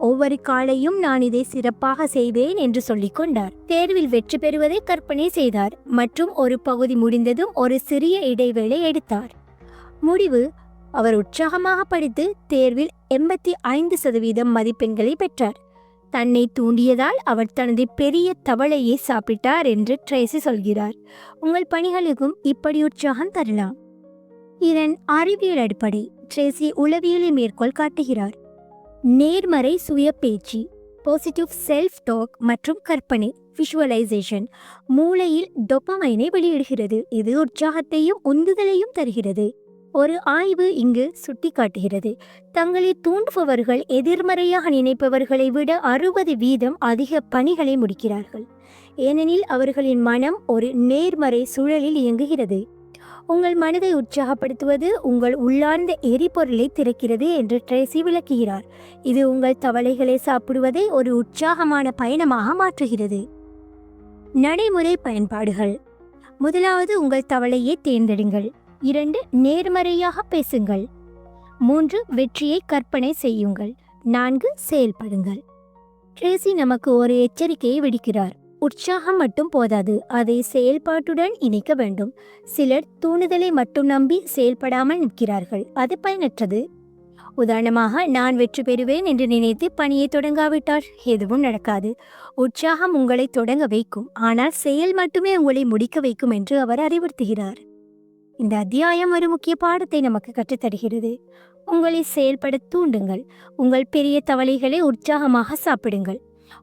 ஒவ்வொரு காலையும் நான் இதை சிறப்பாக செய்வேன் என்று சொல்லிக் கொண்டார். தேர்வில் வெற்றி பெறுவதை கற்பனை செய்தார் மற்றும் ஒரு பகுதி முடிந்ததும் ஒரு சிறிய இடைவேளை எடுத்தார். முடிவு, அவர் உற்சாகமாக படித்து தேர்வில் 85% மதிப்பெண்களை பெற்றார். தன்னை தூண்டியதால் அவர் தனது பெரிய தவளையை சாப்பிட்டார் என்று ட்ரேசி சொல்கிறார். உங்கள் பணிகளுக்கும் இப்படி உற்சாகம் தரலாம். இதன் அறிவியல் அடிப்படை. ட்ரேசி உளவியலை மேற்கோள் காட்டுகிறார். நேர்மறை சுய பேச்சு, பாசிட்டிவ் செல்ஃப் டாக் மற்றும் கற்பனை, விஷுவலைசேஷன் மூளையில் டோபமைனை வெளியிடுகிறது. இது உற்சாகத்தையும் உந்துதலையும் தருகிறது. ஒரு ஆய்வு இங்கு சுட்டிக்காட்டுகிறது, தங்களை தூண்டுபவர்கள் எதிர்மறையாக நினைப்பவர்களை விட 60% அதிக பணிகளை முடிக்கிறார்கள். ஏனெனில் அவர்களின் மனம் ஒரு நேர்மறை சூழலில் இயங்குகிறது. உங்கள் மனதை உற்சாகப்படுத்துவது உங்கள் உள்ளார்ந்த எரிபொருளை திறக்கிறது என்று ட்ரேசி விளக்குகிறார். இது உங்கள் தவளைகளை சாப்பிடுவதை ஒரு உற்சாகமான பயணமாக மாற்றுகிறது. நடைமுறை பயன்பாடுகள். முதலாவது, உங்கள் தவளையை தேர்ந்தெடுங்கள். 2, நேர்மறையாக பேசுங்கள். 3, வெற்றியை கற்பனை செய்யுங்கள். 4, செயல்படுங்கள். ட்ரேசி நமக்கு ஒரு எச்சரிக்கையை விடுக்கிறார். உற்சாகம் மட்டும் போதாது, அதை செயல்பாட்டுடன் இணைக்க வேண்டும். சிலர் தூண்டுதலை மட்டும் நம்பி செயல்படாமல் நிற்கிறார்கள். அது பயனற்றது. உதாரணமாக, நான் வெற்றி பெறுவேன் என்று நினைத்து பணியை தொடங்காவிட்டால் எதுவும் நடக்காது. உற்சாகம் உங்களை தொடங்க வைக்கும், ஆனால் செயல் மட்டுமே உங்களை முடிக்க வைக்கும் என்று அவர் அறிவுறுத்துகிறார். இந்த அத்தியாயம் ஒரு முக்கிய பாடத்தை நமக்கு கற்றுத்தருகிறது. உங்களை செயல்பட தூண்டுங்கள். உங்கள் பெரிய தவளைகளை உற்சாகமாக சாப்பிடுங்கள்.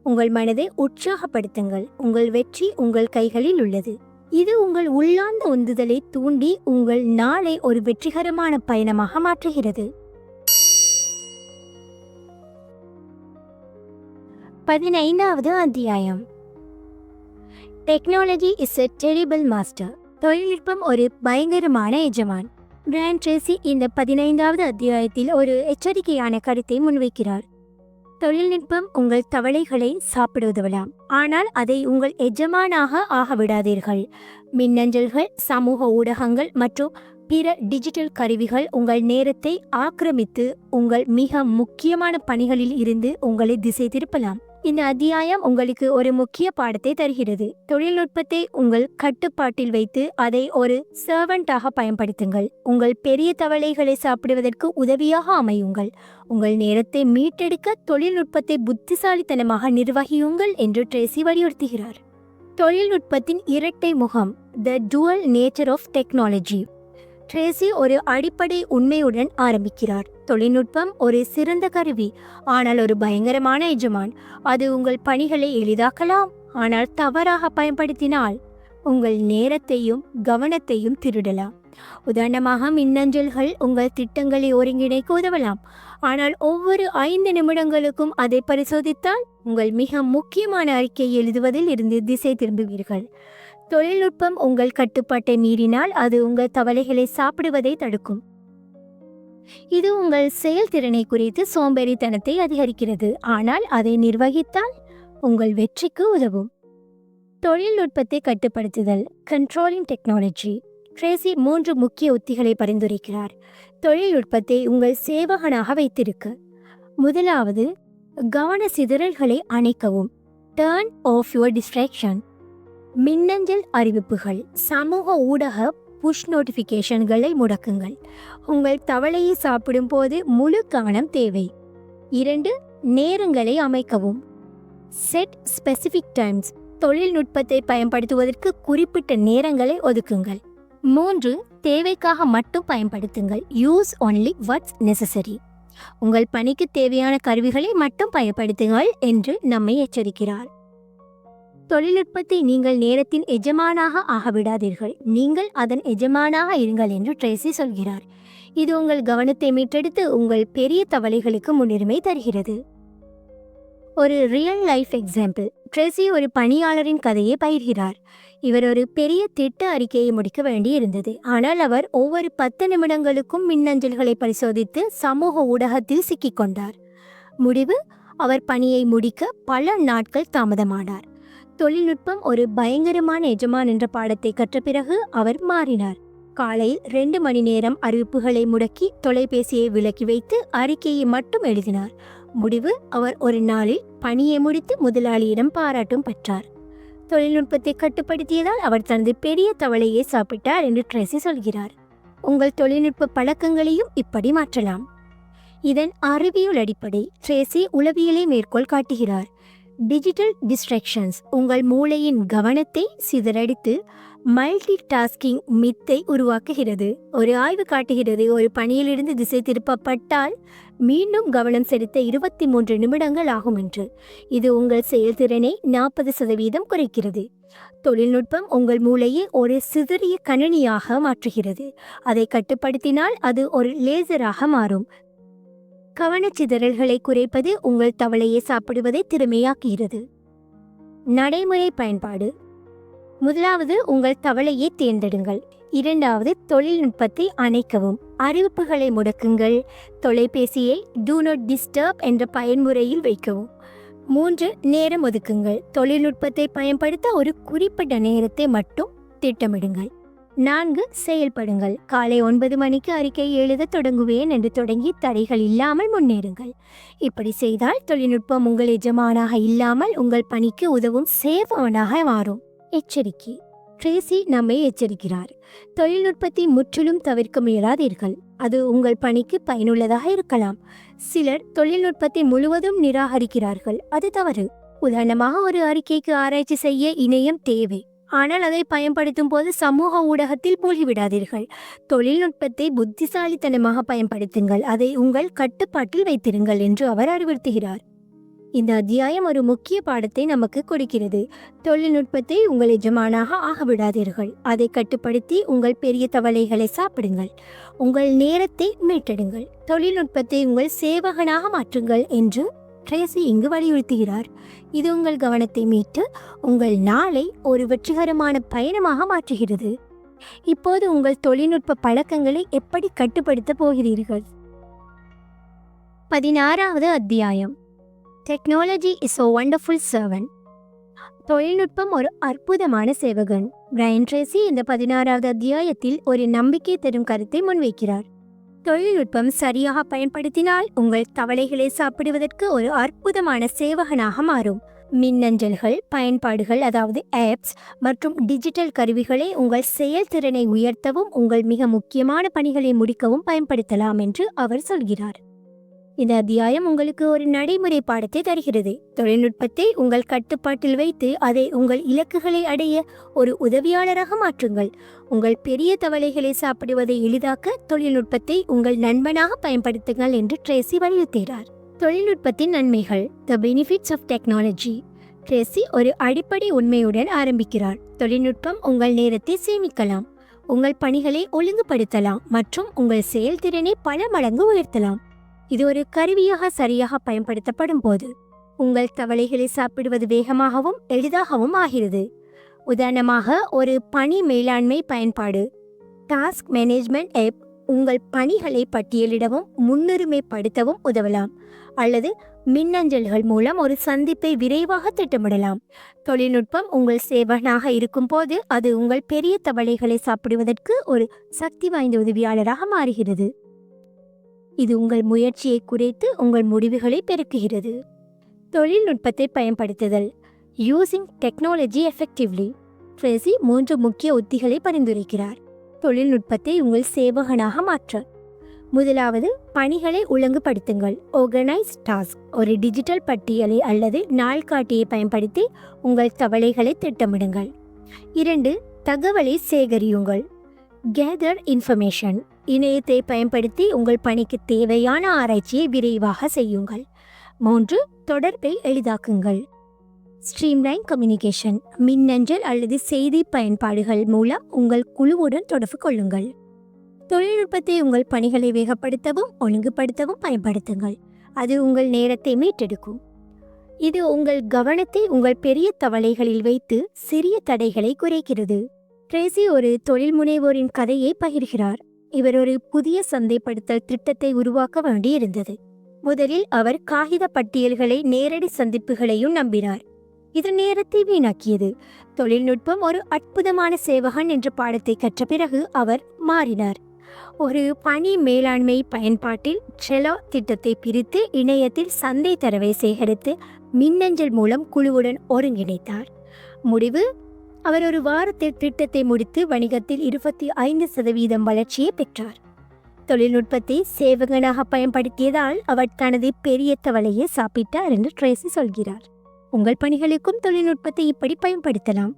உங்கள் மனதை உற்சாகப்படுத்துங்கள். உங்கள் வெற்றி உங்கள் கைகளில் உள்ளது. இது உங்கள் உள்ளார்ந்த உந்துதலை தூண்டி உங்கள் நாளை ஒரு வெற்றிகரமான பயணமாக மாற்றுகிறது. 15வது அத்தியாயம். Technology is a terrible master. தொழில்நுட்பம் ஒரு பயங்கரமான எஜமான். பிரையன் ட்ரேசி இந்த 15வது அத்தியாயத்தில் ஒரு எச்சரிக்கையான கருத்தை முன்வைக்கிறார். தொழில்நுட்பம் உங்கள் தவளைகளை சாப்பிட உதவலாம், ஆனால் அதை உங்கள் எஜமானாக ஆகவிடாதீர்கள். மின்னஞ்சல்கள், சமூக ஊடகங்கள் மற்றும் பிற டிஜிட்டல் கருவிகள் உங்கள் நேரத்தை ஆக்கிரமித்து உங்கள் மிக முக்கியமான பணிகளில் இருந்து உங்களை திசை திருப்பலாம். இந்த அத்தியாயம் உங்களுக்கு ஒரு முக்கிய பாடத்தை தருகிறது. தொழில்நுட்பத்தை உங்கள் கட்டுப்பாட்டில் வைத்து அதை ஒரு சர்வெண்டாக பயன்படுத்துங்கள். உங்கள் பெரிய தவளைகளை சாப்பிடுவதற்கு உதவியாக அமையுங்கள். உங்கள் நேரத்தை மீட்டெடுக்க தொழில்நுட்பத்தை புத்திசாலித்தனமாக நிர்வகியுங்கள் என்று ட்ரேசி வலியுறுத்துகிறார். தொழில்நுட்பத்தின் இரட்டை முகம், the dual nature of technology. Tracy ஒரு அடிப்படை உண்மையுடன் ஆரம்பிக்கிறார். தொழில்நுட்பம் ஒரு சிறந்த கருவி, ஆனால் ஒரு பயங்கரமான எஜமான். அது உங்கள் பணிகளை எளிதாக்கலாம், ஆனால் தவறாக பயன்படுத்தினால் உங்கள் நேரத்தையும் கவனத்தையும் திருடலாம். உதாரணமாக, மின்னஞ்சல்கள் உங்கள் திட்டங்களை ஒருங்கிணைக்க உதவலாம், ஆனால் ஒவ்வொரு 5 நிமிடங்களுக்கும் அதை பரிசோதித்தால் உங்கள் மிக முக்கியமான அறிக்கையை எழுதுவதில் இருந்து திசை திரும்புவீர்கள். தொழில்நுட்பம் உங்கள் கட்டுப்பாட்டை மீறினால் அது உங்கள் தவளைகளை சாப்பிடுவதை தடுக்கும். இது உங்கள் செயல்திறனை குறித்து சோம்பேறித்தனத்தை அதிகரிக்கிறது, ஆனால் அதை நிர்வகித்தால் உங்கள் வெற்றிக்கு உதவும். தொழில்நுட்பத்தை கட்டுப்படுத்துதல், கண்ட்ரோலிங் டெக்னாலஜி. ட்ரேசி 3 முக்கிய உத்திகளை பரிந்துரைக்கிறார். தொழில்நுட்பத்தை உங்கள் சேவகனாக வைத்திருக்க. முதலாவது, கவன சிதறல்களை அணைக்கவும். Turn off your distraction. மின்னஞ்சல் அறிவிப்புகள், சமூக ஊடக புஷ் நோட்டிஃபிகேஷன்களை முடக்குங்கள். உங்கள் தவளையை சாப்பிடும் போது முழு கவனம் தேவை. 2, நேரங்களை அமைக்கவும். Set specific times. தொழில்நுட்பத்தை பயன்படுத்துவதற்கு குறிப்பிட்ட நேரங்களை ஒதுக்குங்கள். 3, தேவைக்காக மட்டும் பயன்படுத்துங்கள். Use only what's necessary. உங்கள் பணிக்கு தேவையான கருவிகளை மட்டும் பயன்படுத்துங்கள் என்று நம்மை எச்சரிக்கிறார். தொழில்நுட்பத்தை நீங்கள் நேரத்தின் எஜமானாக ஆகவிடாதீர்கள், நீங்கள் அதன் எஜமானாக இருங்கள் என்று ட்ரேசி சொல்கிறார். இது உங்கள் கவனத்தை மீட்டெடுத்து உங்கள் பெரிய தவளைகளுக்கு முன்னுரிமை தருகிறது. ஒரு ரியல் லைஃப் எக்ஸாம்பிள். ட்ரேசி ஒரு பணியாளரின் கதையை பகிர்கிறார். இவர் ஒரு பெரிய திட்ட அறிக்கையை முடிக்க வேண்டியிருந்தது, ஆனால் அவர் ஒவ்வொரு 10 நிமிடங்களுக்கும் மின்னஞ்சல்களை பரிசோதித்து சமூக ஊடகத்தில் சிக்கிக்கொண்டார். முடிவு, அவர் பணியை முடிக்க பல நாட்கள் தாமதமானார். தொழில்நுட்பம் ஒரு பயங்கரமான எஜமான் என்ற பாடத்தை கற்ற பிறகு அவர் மாறினார். காலையில் 2 மணி நேரம் அறிவிப்புகளை முடக்கி தொலைபேசியை விலக்கி வைத்து அறிக்கையை மட்டும் எழுதினார். முடிவு, அவர் ஒரு நாளில் பணியை முடித்து முதலாளியிடம் பாராட்டும் பெற்றார். தொழில்நுட்பத்தை கட்டுப்படுத்தியதால் அவர் தனது பெரிய தவளையை சாப்பிட்டார் என்று ட்ரேசி சொல்கிறார். உங்கள் தொழில்நுட்ப பழக்கங்களையும் இப்படி மாற்றலாம். இதன் அறிவியல் அடிப்படை. ட்ரேசி உளவியலை மேற்கோள் காட்டுகிறார். டிஜிட்டல் டிஸ்ட்ராக்ஷன்ஸ் உங்கள் மூளையின் கவனத்தை சிதறடித்து மல்டி டாஸ்கிங் மித்தை உருவாக்குகிறது. ஒரு ஆய்வு காட்டுகிறது, ஒரு பணியிலிருந்து திசை திருப்பப்பட்டால் மீண்டும் கவனம் செலுத்த 23 நிமிடங்கள் ஆகும் என்று. இது உங்கள் செயல்திறனை 40% குறைக்கிறது. தொழில்நுட்பம் உங்கள் மூளையை ஒரு சிதறிய கணினியாக மாற்றுகிறது. அதை கட்டுப்படுத்தினால் அது ஒரு லேசராக மாறும். கவனச்சிதறல்களை குறைப்பது உங்கள் தவளையை சாப்பிடுவதை திறமையாக்குகிறது. நடைமுறை பயன்பாடு. முதலாவது, உங்கள் தவளையை தேர்ந்தெடுங்கள். 2வது, தொழில்நுட்பத்தை அணைக்கவும். அறிவிப்புகளை முடக்குங்கள். தொலைபேசியை டூ நாட் டிஸ்டர்ப் என்ற பயன்முறையில் வைக்கவும். 3. நேரம் ஒதுக்குங்கள். தொழில்நுட்பத்தை பயன்படுத்த ஒரு குறிப்பிட்ட நேரத்தை மட்டும் திட்டமிடுங்கள். 4. செயல்படுங்கள். காலை 9 மணிக்கு அறிக்கை எழுத தொடங்குவேன் என்று தொடங்கி தடைகள் இல்லாமல் முன்னேறுங்கள். இப்படி செய்தால் தொழில்நுட்பம் உங்கள் எஜமானாக இல்லாமல் உங்கள் பணிக்கு உதவும் சேவகனாக மாறும். எச்சரிக்கை. ட்ரேசி நம்மை எச்சரிக்கிறார். தொழில்நுட்பத்தை முற்றிலும் தவிர்க்க முயலாதீர்கள். அது உங்கள் பணிக்கு பயனுள்ளதாக இருக்கலாம். சிலர் தொழில்நுட்பத்தை முழுவதும் நிராகரிக்கிறார்கள். அது தவறு. உதாரணமாக, ஒரு அறிக்கைக்கு ஆராய்ச்சி செய்ய இணையம் தேவை. ஆனால் அதை பயன்படுத்தும் போது சமூக ஊடகத்தில் மூழ்கிவிடாதீர்கள். தொழில்நுட்பத்தை புத்திசாலித்தனமாக பயன்படுத்துங்கள். அதை உங்கள் கட்டுப்பாட்டில் வைத்திருங்கள் என்று அவர் அறிவுறுத்துகிறார். இந்த அத்தியாயம் ஒரு முக்கிய பாடத்தை நமக்கு கொடுக்கிறது. தொழில்நுட்பத்தை உங்கள் எஜமானாக ஆகவிடாதீர்கள். அதை கட்டுப்படுத்தி உங்கள் பெரிய தவளைகளை சாப்பிடுங்கள். உங்கள் நேரத்தை மீட்டெடுங்கள். தொழில்நுட்பத்தை உங்கள் சேவகனாக மாற்றுங்கள் என்று ட்ரேசி இங்கு வலியுறுத்துகிறார். இது உங்கள் கவனத்தை மீட்டு உங்கள் நாளை ஒரு வெற்றிகரமான பயணமாக மாற்றுகிறது. இப்போது உங்கள் தொழில்நுட்ப பழக்கங்களை எப்படி கட்டுப்படுத்த போகிறீர்கள்? 16வது அத்தியாயம். Technology is a wonderful servant. தொழில்நுட்பம் ஒரு அற்புதமான சேவகன். பிரையன் ட்ரேசி இந்த 16வது அத்தியாயத்தில் ஒரு நம்பிக்கை தரும் கருத்தை முன்வைக்கிறார். தொழில்நுட்பம் சரியாக பயன்படுத்தினால் உங்கள் தவளைகளை சாப்பிடுவதற்கு ஒரு அற்புதமான சேவகனாக மாறும். மின்னஞ்சல்கள், பயன்பாடுகள், அதாவது ஆப்ஸ் மற்றும் டிஜிட்டல் கருவிகளை உங்கள் செயல்திறனை உயர்த்தவும் உங்கள் மிக முக்கியமான பணிகளை முடிக்கவும் பயன்படுத்தலாம் என்று அவர் சொல்கிறார். இந்த அத்தியாயம் உங்களுக்கு ஒரு நடைமுறை பாடத்தை தருகிறது. தொழில்நுட்பத்தை உங்கள் கட்டுப்பாட்டில் வைத்து அதை உங்கள் இலக்குகளை அடைய ஒரு உதவியாளராக மாற்றுங்கள். உங்கள் பெரிய தவளைகளை சாப்பிடுவதை எளிதாக்க தொழில்நுட்பத்தை உங்கள் நண்பனாக பயன்படுத்துங்கள் என்று ட்ரேசி வலியுறுத்துகிறார். தொழில்நுட்பத்தின் நன்மைகள். The benefits of technology. Tracy ஒரு அடிப்படை உண்மையுடன் ஆரம்பிக்கிறார். தொழில்நுட்பம் உங்கள் நேரத்தை சேமிக்கலாம், உங்கள் பணிகளை ஒழுங்குபடுத்தலாம் மற்றும் உங்கள் செயல்திறனை பல மடங்கு உயர்த்தலாம். இது ஒரு கருவியாக சரியாக பயன்படுத்தப்படும் போது உங்கள் தவளைகளை சாப்பிடுவது வேகமாகவும் எளிதாகவும் ஆகிறது. உதாரணமாக, ஒரு பணி மேலாண்மை பயன்பாடு, டாஸ்க் மேனேஜ்மெண்ட் ஆப் உங்கள் பணிகளை பட்டியலிடவும் முன்னுரிமைப்படுத்தவும் உதவலாம். அல்லது மின்னஞ்சல்கள் மூலம் ஒரு சந்திப்பை விரைவாக திட்டமிடலாம். தொழில்நுட்பம் உங்கள் சேவகனாக இருக்கும் போது அது உங்கள் பெரிய தவளைகளை சாப்பிடுவதற்கு ஒரு சக்தி வாய்ந்த உதவியாளராக மாறுகிறது. இது உங்கள் முயற்சியை குறைத்து உங்கள் முடிவுகளை பெருக்குகிறது. தொழில்நுட்பத்தை பயன்படுத்துதல். Using technology effectively. ட்ரேசி 3 முக்கிய உத்திகளை பரிந்துரைக்கிறார் தொழில்நுட்பத்தை உங்கள் சேவகனாக மாற்ற. முதலாவது, பணிகளை ஒழுங்குபடுத்துங்கள். Organise task. ஒரு டிஜிட்டல் பட்டியலை அல்லது நாள்காட்டியை பயன்படுத்தி உங்கள் தவளைகளை திட்டமிடுங்கள். 2. தகவலை சேகரியுங்கள். Gather information. இணையத்தை பயன்படுத்தி உங்கள் பணிக்கு தேவையான ஆராய்ச்சியை விரைவாக செய்யுங்கள். 3. தொடர்பை எளிதாக்குங்கள். Streamline communication. மின்னஞ்சல் அல்லது செய்தி பயன்பாடுகள் மூலம் உங்கள் குழுவுடன் தொடர்பு கொள்ளுங்கள். தொழில்நுட்பத்தை உங்கள் பணிகளை வேகப்படுத்தவும் ஒழுங்குபடுத்தவும் பயன்படுத்துங்கள். அது உங்கள் நேரத்தை மீட்டெடுக்கும். இது உங்கள் கவனத்தை உங்கள் பெரிய தவளைகளில் வைத்து சிறிய தடைகளை குறைக்கிறது. ட்ரேசி ஒரு தொழில் முனைவோரின் கதையை பகிர்கிறார். இவர் ஒரு புதிய சந்தைப்படுத்தல் திட்டத்தை உருவாக்க வேண்டியிருந்தது. முதலில் அவர் காகித பட்டியல்களை நேரடி சந்திப்புகளையும் நம்பினார். இது நேரத்தை வீணாக்கியது. தொழில்நுட்பம் ஒரு அற்புதமான சேவகன் என்ற பாடத்தை கற்ற பிறகு அவர் மாறினார். ஒரு பணி மேலாண்மை பயன்பாட்டில் ட்ரெலோ திட்டத்தை பிரித்து இணையத்தில் சந்தை தரவை சேகரித்து மின்னஞ்சல் மூலம் குழுவுடன் ஒருங்கிணைத்தார். முடிவு, அவர் ஒரு வாரத்தில் திட்டத்தை முடித்து வணிகத்தில் 25% வளர்ச்சியை பெற்றார். தொழில்நுட்பத்தை சேவகனாக பயன்படுத்தியதால் அவர் தனது பெரிய தவளையை சாப்பிட்டார் என்று ட்ரேசி சொல்கிறார். உங்கள் பணிகளுக்கும் தொழில்நுட்பத்தை இப்படி பயன்படுத்தலாம்.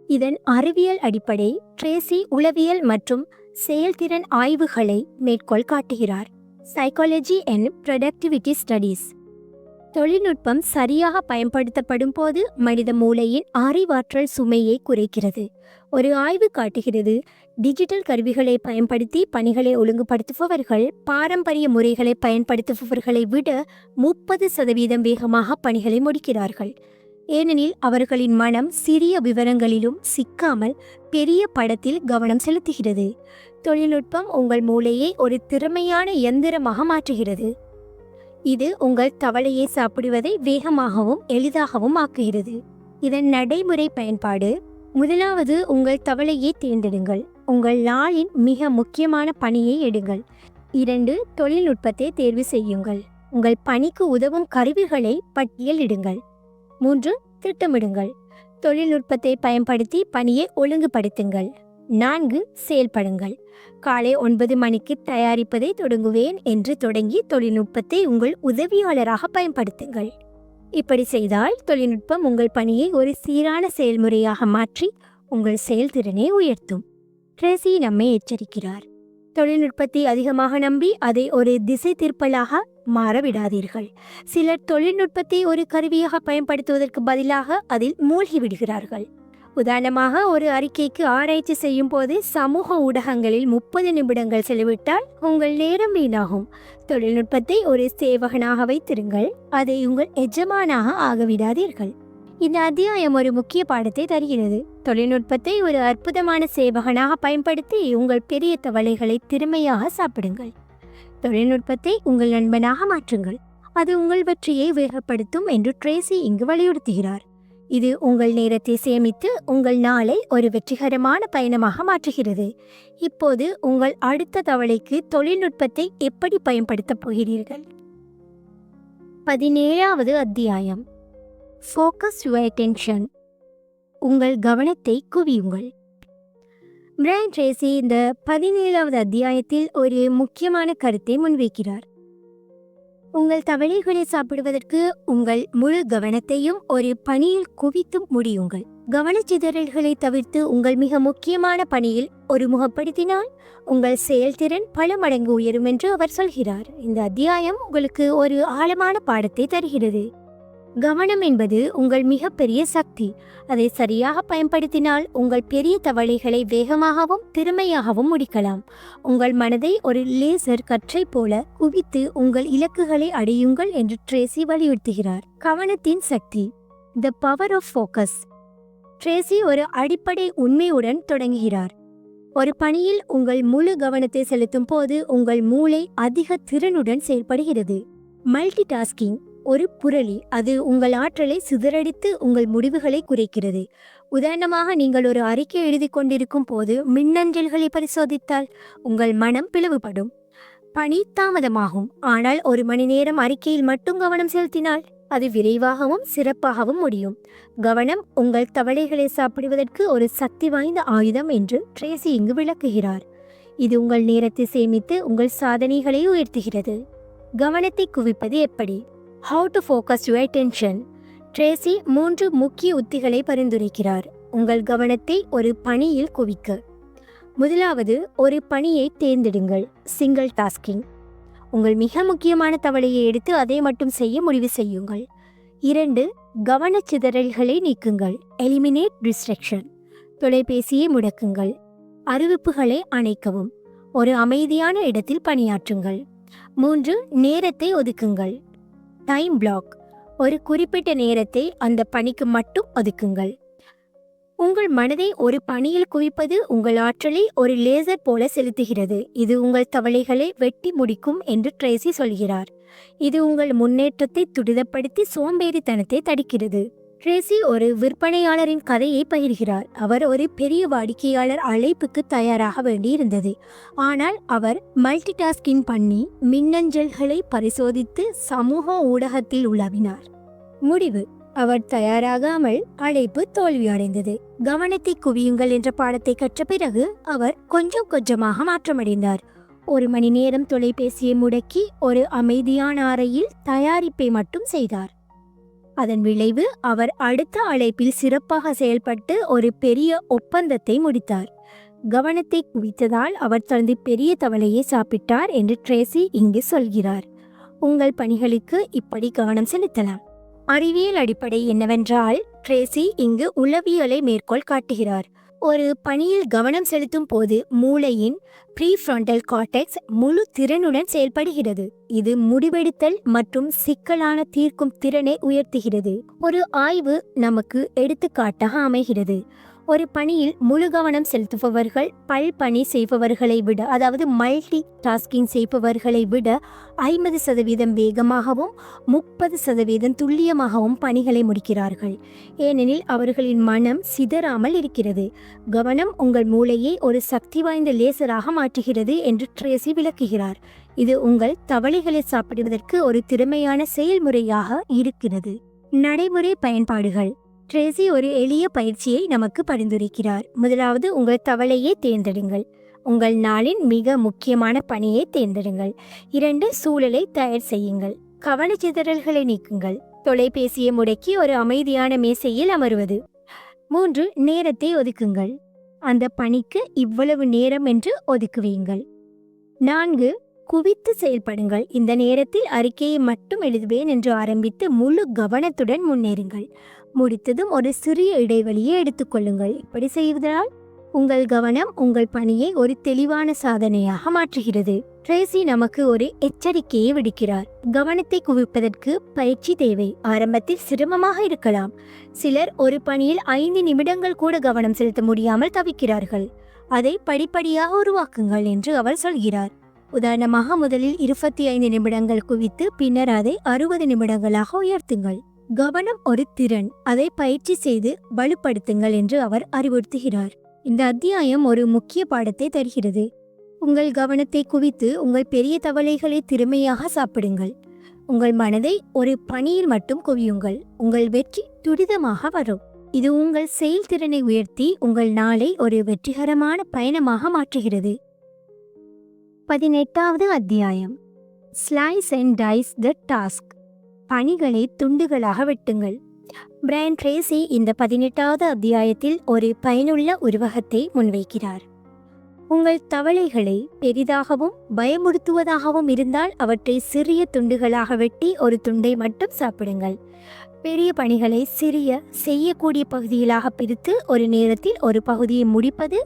இதன் அறிவியல் அடிப்படை. ட்ரேசி உளவியல் மற்றும் செயல்திறன் ஆய்வுகளை மேற்கோள் காட்டுகிறார். Psychology and productivity studies. தொழில்நுட்பம் சரியாக பயன்படுத்தப்படும் போது மனித மூளையின் அறிவாற்றல் சுமையை குறைக்கிறது. ஒரு ஆய்வு காட்டுகிறது, டிஜிட்டல் கருவிகளை பயன்படுத்தி பணிகளை ஒழுங்குபடுத்துபவர்கள் பாரம்பரிய முறைகளை பயன்படுத்துபவர்களை விட 30% வேகமாக பணிகளை முடிக்கிறார்கள். ஏனெனில் அவர்களின் மனம் சிறிய விவரங்களிலும் சிக்காமல் பெரிய படத்தில் கவனம் செலுத்துகிறது. தொழில்நுட்பம் உங்கள் மூளையை ஒரு திறமையான இயந்திரமாக மாற்றுகிறது. இது உங்கள் தவளையை சாப்பிடுவதை வேகமாகவும் எளிதாகவும் ஆக்குகிறது. இதன் நடைமுறை பயன்பாடு: முதலாவது, உங்கள் தவளையை தேர்ந்தெடுங்கள். உங்கள் நாளின் மிக முக்கியமான பணியை எடுங்கள். 2. தொழில்நுட்பத்தை தேர்வு செய்யுங்கள். உங்கள் பணிக்கு உதவும் கருவிகளை பட்டியலிடுங்கள். 3. திட்டமிடுங்கள். தொழில்நுட்பத்தை பயன்படுத்தி பணியை ஒழுங்குபடுத்துங்கள். 4. செயல்படுங்கள். காலை 9 மணிக்கு தயாரிப்பதை தொடங்குவேன் என்று தொடங்கி தொழில்நுட்பத்தை உங்கள் உதவியாளராக பயன்படுத்துங்கள். இப்படி செய்தால் தொழில்நுட்பம் உங்கள் பணியை ஒரு சீரான செயல்முறையாக மாற்றி உங்கள் செயல்திறனை உயர்த்தும். ட்ரேசி நம்மை எச்சரிக்கிறார்: தொழில்நுட்பத்தை அதிகமாக நம்பி அதை ஒரு திசை திருப்பலாக மாறவிடாதீர்கள். சிலர் தொழில்நுட்பத்தை ஒரு கருவியாக பயன்படுத்துவதற்கு பதிலாக அதில் மூழ்கி விடுகிறார்கள். உதாரணமாக, ஒரு அறிக்கைக்கு ஆராய்ச்சி செய்யும் போது சமூக ஊடகங்களில் 30 நிமிடங்கள் செலவிட்டால் உங்கள் நேரம் வீணாகும். தொழில்நுட்பத்தை ஒரு சேவகனாக வைத்திருங்கள், அதை உங்கள் எஜமானாக ஆகவிடாதீர்கள். இந்த அத்தியாயம் ஒரு முக்கிய பாடத்தை தருகிறது. தொழில்நுட்பத்தை ஒரு அற்புதமான சேவகனாக பயன்படுத்தி உங்கள் பெரிய தவளைகளை திறமையாக சாப்பிடுங்கள். தொழில்நுட்பத்தை உங்கள் நண்பனாக மாற்றுங்கள், அது உங்கள் வெற்றியை வேகப்படுத்தும் என்று ட்ரேசி இங்கு வலியுறுத்துகிறார். இது உங்கள் நேரத்தை சேமித்து உங்கள் நாளை ஒரு வெற்றிகரமான பயணமாக மாற்றுகிறது. இப்போது உங்கள் அடுத்த தவளைக்கு தொழில்நுட்பத்தை எப்படி பயன்படுத்தப் போகிறீர்கள்? 17வது அத்தியாயம்: ஃபோக்கஸ் யுவர் அட்டென்ஷன். உங்கள் கவனத்தை குவியுங்கள். பிரையன் ட்ரேசி இந்த 17வது அத்தியாயத்தில் ஒரு முக்கியமான கருத்தை முன்வைக்கிறார். உங்கள் தவளைகளை சாப்பிடுவதற்கு உங்கள் முழு கவனத்தையும் ஒரு பணியில் குவித்து முடியுங்கள். கவனச்சிதறல்களை தவிர்த்து உங்கள் மிக முக்கியமான பணியில் ஒருமுகப்படுத்தினால் உங்கள் செயல்திறன் பல மடங்கு உயரும் என்று அவர் சொல்கிறார். இந்த அத்தியாயம் உங்களுக்கு ஒரு ஆழமான பாடத்தை தருகிறது. கவனம் என்பது உங்கள் மிகப்பெரிய சக்தி. அதை சரியாக பயன்படுத்தினால் உங்கள் பெரிய தவளைகளை வேகமாகவும் திறமையாகவும் முடிக்கலாம். உங்கள் மனதை ஒரு லேசர் கற்றை போல குவித்து உங்கள் இலக்குகளை அடையுங்கள் என்று ட்ரேசி வலியுறுத்துகிறார். கவனத்தின் சக்தி, the power of focus. Tracy ஒரு அடிப்படை உண்மையுடன் தொடங்குகிறார். ஒரு பணியில் உங்கள் முழு கவனத்தை செலுத்தும் போது உங்கள் மூளை அதிக திறனுடன் செயல்படுகிறது. மல்டி டாஸ்கிங் ஒரு புரளி. அது உங்கள் ஆற்றலை சிதறடித்து உங்கள் முடிவுகளை குறைக்கிறது. உதாரணமாக, நீங்கள் ஒரு அறிக்கை எழுதி கொண்டிருக்கும் போது மின்னஞ்சல்களை பரிசோதித்தால் உங்கள் மனம் பிளவுபடும். பணி தாமதமாகும். ஆனால் 1 மணி நேரம் அறிக்கையில் மட்டும் கவனம் செலுத்தினால் அது விரைவாகவும் சிறப்பாகவும் முடியும். கவனம் உங்கள் தவளைகளை சாப்பிடுவதற்கு ஒரு சக்தி வாய்ந்த ஆயுதம் என்று ட்ரேசி இங்கு விளக்குகிறார். இது உங்கள் நேரத்தை சேமித்து உங்கள் சாதனைகளை உயர்த்துகிறது. கவனத்தை குவிப்பது எப்படி? How to focus your attention. Tracy 3 முக்கிய உத்திகளை பரிந்துரைக்கிறார் உங்கள் கவனத்தை ஒரு பணியில் குவிக்க. முதலாவது, ஒரு பணியை தேர்ந்தெடுங்கள். Single tasking. உங்கள் மிக முக்கியமான தவளையை எடுத்து அதை மட்டும் செய்ய முடிவு செய்யுங்கள். 2. கவனச்சிதறல்களை நீக்குங்கள். Eliminate distraction. தொலைபேசியை முடக்குங்கள். அறிவிப்புகளை அணைக்கவும். ஒரு அமைதியான இடத்தில் பணியாற்றுங்கள். 3. நேரத்தை ஒதுக்குங்கள். Time black. ஒரு குறிப்பிட்ட நேரத்தை அந்த பணிக்கு மட்டும் ஒதுக்குங்கள். உங்கள் மனதை ஒரு பணியில் குவிப்பது உங்கள் ஆற்றலை ஒரு லேசர் போல செலுத்துகிறது. இது உங்கள் தவளைகளை வெட்டி முடிக்கும் என்று ட்ரேசி சொல்கிறார். இது உங்கள் முன்னேற்றத்தை துரிதப்படுத்தி சோம்பேறித்தனத்தை தடுக்கிறது. ட்ரேசி ஒரு விற்பனையாளரின் கதையை பகிர்கிறார். அவர் ஒரு பெரிய வாடிக்கையாளர் அழைப்புக்கு தயாராக வேண்டியிருந்தது. ஆனால் அவர் மல்டி டாஸ்கிங் பண்ணி மின்னஞ்சல்களை பரிசோதித்து சமூக ஊடகத்தில் உலாவினார். முடிவு: அவர் தயாராகாமல் அழைப்பு தோல்வியடைந்தது. கவனத்தை குவியுங்கள் என்ற பாடத்தை கற்ற பிறகு அவர் கொஞ்சம் கொஞ்சமாக மாற்றமடைந்தார். 1 மணி நேரம் தொலைபேசியை முடக்கி ஒரு அமைதியான அறையில் தயாரிப்பை மட்டும் செய்தார். அதன் விளைவு, அவர் அடுத்த அழைப்பில் சிறப்பாக செயல்பட்டு ஒரு பெரிய ஒப்பந்தத்தை முடித்தார். கவனத்தை குவித்ததால் அவர் தனது பெரிய தவளையை சாப்பிட்டார் என்று ட்ரேசி இங்கு சொல்கிறார். உங்கள் பணிகளுக்கு இப்படி கவனம் செலுத்தலாம். அறிவியல் அடிப்படை என்னவென்றால், ட்ரேசி இங்கு உளவியலை மேற்கோள் காட்டுகிறார். ஒரு பணியில் கவனம் செலுத்தும் போது மூளையின் ப்ரீஃப்ரண்டல் கார்டெக்ஸ் முழு திறனுடன் செயல்படுகிறது. இது முடிவெடுத்தல் மற்றும் சிக்கலான தீர்க்கும் திறனை உயர்த்துகிறது. ஒரு ஆய்வு நமக்கு எடுத்துக்காட்டாக அமைகிறது. ஒரு பணியில் முழு கவனம் செலுத்துபவர்கள் பணி செய்பவர்களை விட, அதாவது மல்டி டாஸ்கிங் செய்பவர்களை விட 50% வேகமாகவும் 30% துல்லியமாகவும் பணிகளை முடிக்கிறார்கள். ஏனெனில் அவர்களின் மனம் சிதறாமல் இருக்கிறது. கவனம் உங்கள் மூளையை ஒரு சக்தி வாய்ந்த லேசராக மாற்றுகிறது என்று ட்ரேசி விளக்குகிறார். இது உங்கள் தவளைகளை சாப்பிடுவதற்கு ஒரு திறமையான செயல்முறையாக இருக்கிறது. நடைமுறை பயன்பாடுகள். ட்ரேசி ஒரு எளிய பயிற்சியை நமக்கு பரிந்துரைக்கிறார். முதலாவது, உங்கள் தவளையை தேர்ந்தெடுங்கள். உங்கள் நாளின் மிக முக்கியமான பணியை தேர்ந்தெடுங்கள். 2, சூழலை தயார் செய்யுங்கள். கவனச்சிதறல்களை நீக்குங்கள். தொலைபேசியை முடக்கி ஒரு அமைதியான மேசையில் அமர்வது. 3, நேரத்தை ஒதுக்குங்கள். அந்த பணிக்கு இவ்வளவு நேரம் என்று ஒதுக்குவீங்கள். 4, குவித்து செயல்படுங்கள். இந்த நேரத்தில் அறிக்கையை மட்டும் எழுதுவேன் என்று ஆரம்பித்து முழு கவனத்துடன் முன்னேறுங்கள். முடித்ததும் ஒரு சிறிய இடைவெளியை எடுத்துக்கொள்ளுங்கள். இப்படி செய்வதால் உங்கள் கவனம் உங்கள் பணியை ஒரு தெளிவான சாதனையாக மாற்றுகிறது. ட்ரேசி நமக்கு ஒரு எச்சரிக்கையை விடுக்கிறார். கவனத்தை குவிப்பதற்கு பயிற்சி தேவை. ஆரம்பத்தில் சிரமமாக இருக்கலாம். சிலர் ஒரு பணியில் 5 நிமிடங்கள் கூட கவனம் செலுத்த முடியாமல் தவிக்கிறார்கள். அதை படிப்படியாக உருவாக்குங்கள் என்று அவர் சொல்கிறார். உதாரணமாக, முதலில் 25 நிமிடங்கள் குவித்து பின்னர் அதை 60 நிமிடங்களாக உயர்த்துங்கள். கவனம் ஒரு திறன், அதை பயிற்சி செய்து வலுப்படுத்துங்கள் என்று அவர் அறிவுறுத்துகிறார். இந்த அத்தியாயம் ஒரு முக்கிய பாடத்தை தருகிறது. உங்கள் கவனத்தை குவித்து உங்கள் பெரிய தவளைகளை திறமையாக சாப்பிடுங்கள். உங்கள் மனதை ஒரு பணியில் மட்டும் குவியுங்கள். உங்கள் வெற்றி துரிதமாக வரும். இது உங்கள் செயல்திறனை உயர்த்தி உங்கள் நாளை ஒரு வெற்றிகரமான பயணமாக மாற்றுகிறது. 18வது அத்தியாயம். Slice and dice the task. பணிகளை துண்டுகளாக வெட்டுங்கள். பிரையன் ட்ரேசி இந்த 18வது அத்தியாயத்தில் ஒரு பயனுள்ள உருவகத்தை முன்வைக்கிறார். உங்கள் தவளைகளை பெரிதாகவும் பயமுறுத்துவதாகவும் இருந்தால் அவற்றை சிறிய துண்டுகளாக வெட்டி ஒரு துண்டை மட்டும் சாப்பிடுங்கள். பெரிய பணிகளை சிறிய செய்யக்கூடிய பகுதிகளாக பிரித்து ஒரு நேரத்தில் ஒரு பகுதியை முடிப்பது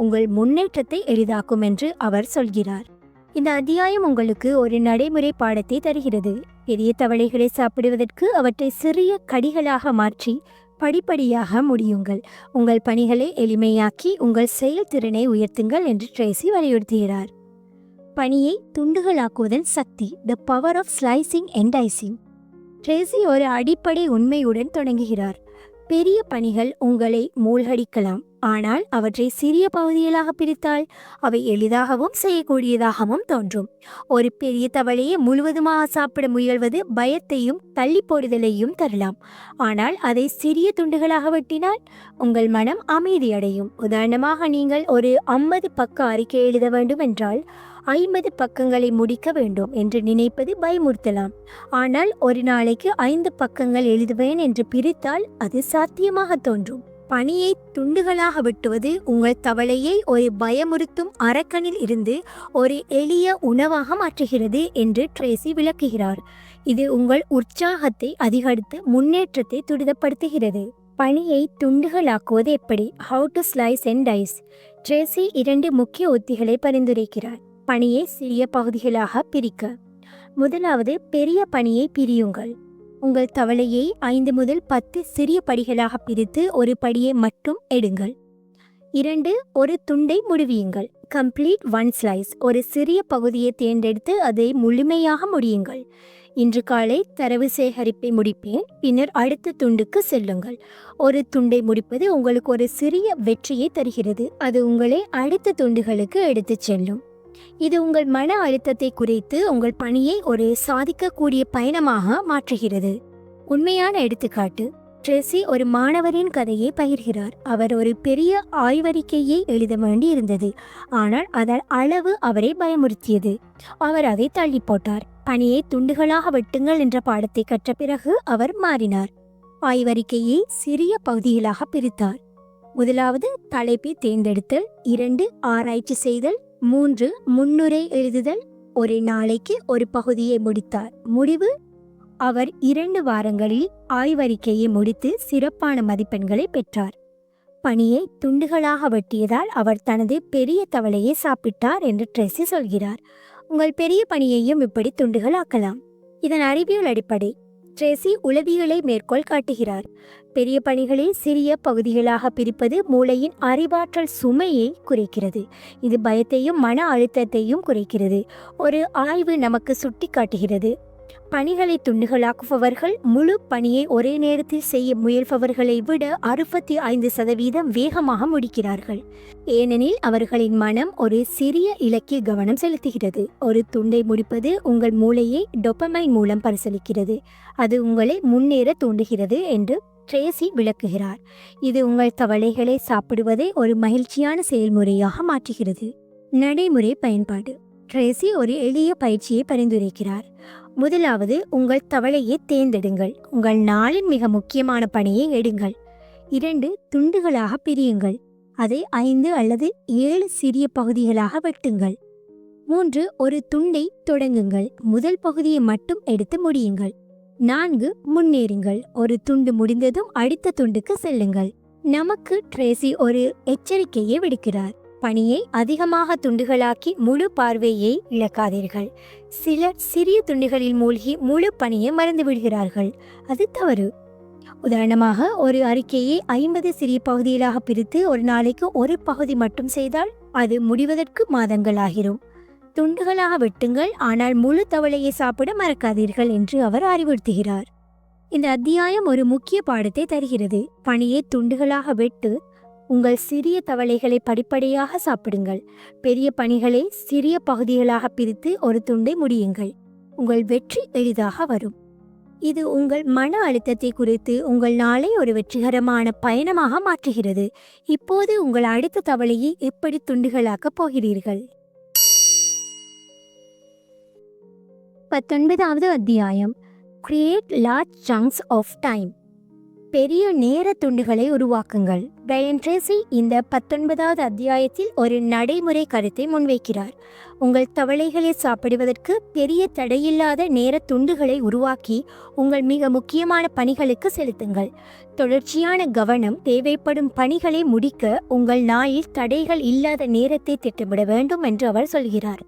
உங்கள் முன்னேற்றத்தை எளிதாக்கும் என்று அவர் சொல்கிறார். இந்த அத்தியாயம் உங்களுக்கு ஒரு நடைமுறை பாடத்தை தருகிறது. பெரிய தவளைகளை சாப்பிடுவதற்கு அவற்றை சிறிய கடிகளாக மாற்றி படிப்படியாக முடியுங்கள். உங்கள் பணிகளை எளிமையாக்கி உங்கள் செயல்திறனை உயர்த்துங்கள் என்று ட்ரேசி வலியுறுத்துகிறார். பணியை துண்டுகளாக்குவதன் சக்தி, the power of slicing and dicing. Tracy ஒரு அடிப்படை உண்மையுடன் தொடங்குகிறார். பெரிய பணிகள் உங்களை மூழ்கடிக்கலாம், ஆனால் அவற்றை சிறிய பகுதிகளாக பிரித்தால் அவை எளிதாகவும் செய்யக்கூடியதாகவும் தோன்றும். ஒரு பெரிய தவளையை முழுவதுமாக சாப்பிட முயல்வது பயத்தையும் தள்ளி போடுதலையும் தரலாம், ஆனால் அதை சிறிய துண்டுகளாக வெட்டினால் உங்கள் மனம் அமைதியடையும். உதாரணமாக, நீங்கள் ஒரு 50 பக்க அறிக்கை எழுத வேண்டும் என்றால் 50 பக்கங்களை முடிக்க வேண்டும் என்று நினைப்பது பயமுறுத்தலாம். ஆனால் ஒரு நாளைக்கு 5 பக்கங்கள் எழுதுவேன் என்று பிரித்தால் அது சாத்தியமாக தோன்றும். பணியை துண்டுகளாக வெட்டுவது உங்கள் தவளையை ஒரு பயமுறுத்தும் அரக்கனில் இருந்து ஒரு எளிய உணவாக மாற்றுகிறது என்று ட்ரேசி விளக்குகிறார். இது உங்கள் உற்சாகத்தை அதிகரித்து முன்னேற்றத்தை துரிதப்படுத்துகிறது. பணியை துண்டுகளாக்குவது எப்படி? How to slice and dice. Tracy 2 முக்கிய உத்திகளை பரிந்துரைக்கிறார். பணியை சிறிய பகுதிகளாக பிரிக்க. முதலாவது, பெரிய பணியை பிரியுங்கள். உங்கள் தவளையை 5 முதல் 10 சிறிய படிகளாக பிரித்து ஒரு படியை மட்டும் எடுங்கள். 2, ஒரு துண்டை முடிவியுங்கள். Complete one slice. ஒரு சிறிய பகுதியை தேர்ந்தெடுத்து அதை முழுமையாக முடியுங்கள். இன்று காலை தரவு சேகரிப்பை முடிப்பேன், பின்னர் அடுத்த துண்டுக்கு செல்லுங்கள். ஒரு துண்டை முடிப்பது உங்களுக்கு ஒரு சிறிய வெற்றியை தருகிறது. அது உங்களை அடுத்த துண்டுகளுக்கு எடுத்துச் செல்லும். இது உங்கள் மன அழுத்தத்தை குறைத்து உங்கள் பணியை ஒரு சாதிக்கக்கூடிய பயணமாக மாற்றுகிறது. உண்மையான எடுத்துக்காட்டு. ட்ரேசி ஒரு மாணவரின் கதையை பகிர்கிறார். அவர் ஒரு பெரிய ஆய்வறிக்கையை எழுத வேண்டி இருந்தது, ஆனால் அதன் அளவு அவரை பயமுறுத்தியது. அவர் அதை தள்ளி போட்டார். பணியை துண்டுகளாக வெட்டுங்கள் என்ற பாடத்தை கற்ற பிறகு அவர் மாறினார். ஆய்வறிக்கையை சிறிய பகுதிகளாக பிரித்தார். முதலாவது, தலைப்பை தேர்ந்தெடுத்தல். 2, ஆராய்ச்சி செய்தல். 3, முன்னுரை எழுதுதல். ஒரு நாளைக்கு ஒரு பகுதியை முடித்தார். முடிவு, அவர் 2 வாரங்களில் ஆய்வறிக்கையை முடித்து சிறப்பான மதிப்பெண்களை பெற்றார். பணியை துண்டுகளாக வெட்டியதால் அவர் தனது பெரிய தவளையை சாப்பிட்டார் என்று ட்ரேசி சொல்கிறார். உங்கள் பெரிய பணியையும் இப்படி துண்டுகளாக்கலாம். இதன் அறிவியல் அடிப்படை. ட்ரேசி உளவியலை மேற்கோள் காட்டுகிறார். பெரிய பணிகளை சிறிய பகுதிகளாக பிரிப்பது மூளையின் அறிவாற்றல் சுமையை குறைக்கிறது. இது பயத்தையும் மன அழுத்தத்தையும் குறைக்கிறது. ஒரு ஆய்வு நமக்கு சுட்டி காட்டுகிறது, பணிகளை துண்டுகளாக்குபவர்கள் முழு பணியை ஒரே நேரத்தில் செய்ய முயல்பவர்களை விட 65% வேகமாக முடிக்கிறார்கள். ஏனெனில் அவர்களின் மனம் ஒரு சிறிய இலக்கில் கவனம் செலுத்துகிறது. ஒரு துண்டை முடிப்பது உங்கள் மூளையை டொபமைன் மூலம் பரிசீலிக்கிறது. அது உங்களை முன்னேற தூண்டுகிறது என்று ட்ரேசி விளக்குகிறார். இது உங்கள் தவளைகளை சாப்பிடுவதை ஒரு மகிழ்ச்சியான செயல்முறையாக மாற்றுகிறது. நடைமுறை பயன்பாடு. ட்ரேசி ஒரு எளிய பயிற்சியை பரிந்துரைக்கிறார். முதலாவது, உங்கள் தவளையை தேர்ந்தெடுங்கள். உங்கள் நாளின் மிக முக்கியமான பணியை எடுங்கள். 2, துண்டுகளாக பிரியுங்கள். அதை 5 அல்லது 7 சிறிய பகுதிகளாக வெட்டுங்கள். 3, ஒரு துண்டை தொடங்குங்கள். முதல் பகுதியை மட்டும் எடுத்து முடியுங்கள். 4, முன்னேறுங்கள். ஒரு துண்டு முடிந்ததும் அடுத்த துண்டுக்கு செல்லுங்கள். நமக்கு ட்ரேசி ஒரு எச்சரிக்கையை விடுக்கிறார். பணியை அதிகமாக துண்டுகளாக்கி முழு பார்வையை இழக்காதீர்கள். சிலர் சிறிய துண்டுகளில் மூழ்கி முழு பணியை மறந்து விடுகிறார்கள். அது தவறு. உதாரணமாக, ஒரு அறிக்கையை 50 சிறிய பகுதிகளாக பிரித்து ஒரு நாளைக்கு ஒரு பகுதி மட்டும் செய்தால் அது முடிவதற்கு மாதங்கள் ஆகிரும். துண்டுகளாக வெட்டுங்கள், ஆனால் முழு தவளையை சாப்பிட மறக்காதீர்கள் என்று அவர் அறிவுறுத்துகிறார். இந்த அத்தியாயம் ஒரு முக்கிய பாடத்தை தருகிறது. பணியை துண்டுகளாக வெட்டு. உங்கள் சிறிய தவளைகளை படிப்படியாக சாப்பிடுங்கள். பெரிய பணிகளை சிறிய பகுதிகளாக பிரித்து ஒரு துண்டை முடியுங்கள். உங்கள் வெற்றி எளிதாக வரும். இது உங்கள் மன அழுத்தத்தை குறித்து உங்கள் நாளை ஒரு வெற்றிகரமான பயணமாக மாற்றுகிறது. இப்போது உங்கள் அடுத்த தவளையை எப்படி துண்டுகளாக்கப் போகிறீர்கள்? 19வது அத்தியாயம், create large chunks of time. பெரிய நேர துண்டுகளை உருவாக்குங்கள். பிரையன் ட்ரேசி இந்த 19வது அத்தியாயத்தில் ஒரு நடைமுறை கருத்தை முன்வைக்கிறார். உங்கள் தவளைகளை சாப்பிடுவதற்கு பெரிய தடையில்லாத நேர துண்டுகளை உருவாக்கி உங்கள் மிக முக்கியமான பணிகளுக்கு செலுத்துங்கள். தொடர்ச்சியான கவனம் தேவைப்படும் பணிகளை முடிக்க உங்கள் நாளில் தடைகள் இல்லாத நேரத்தை திட்டமிட வேண்டும் என்று அவர் சொல்கிறார்.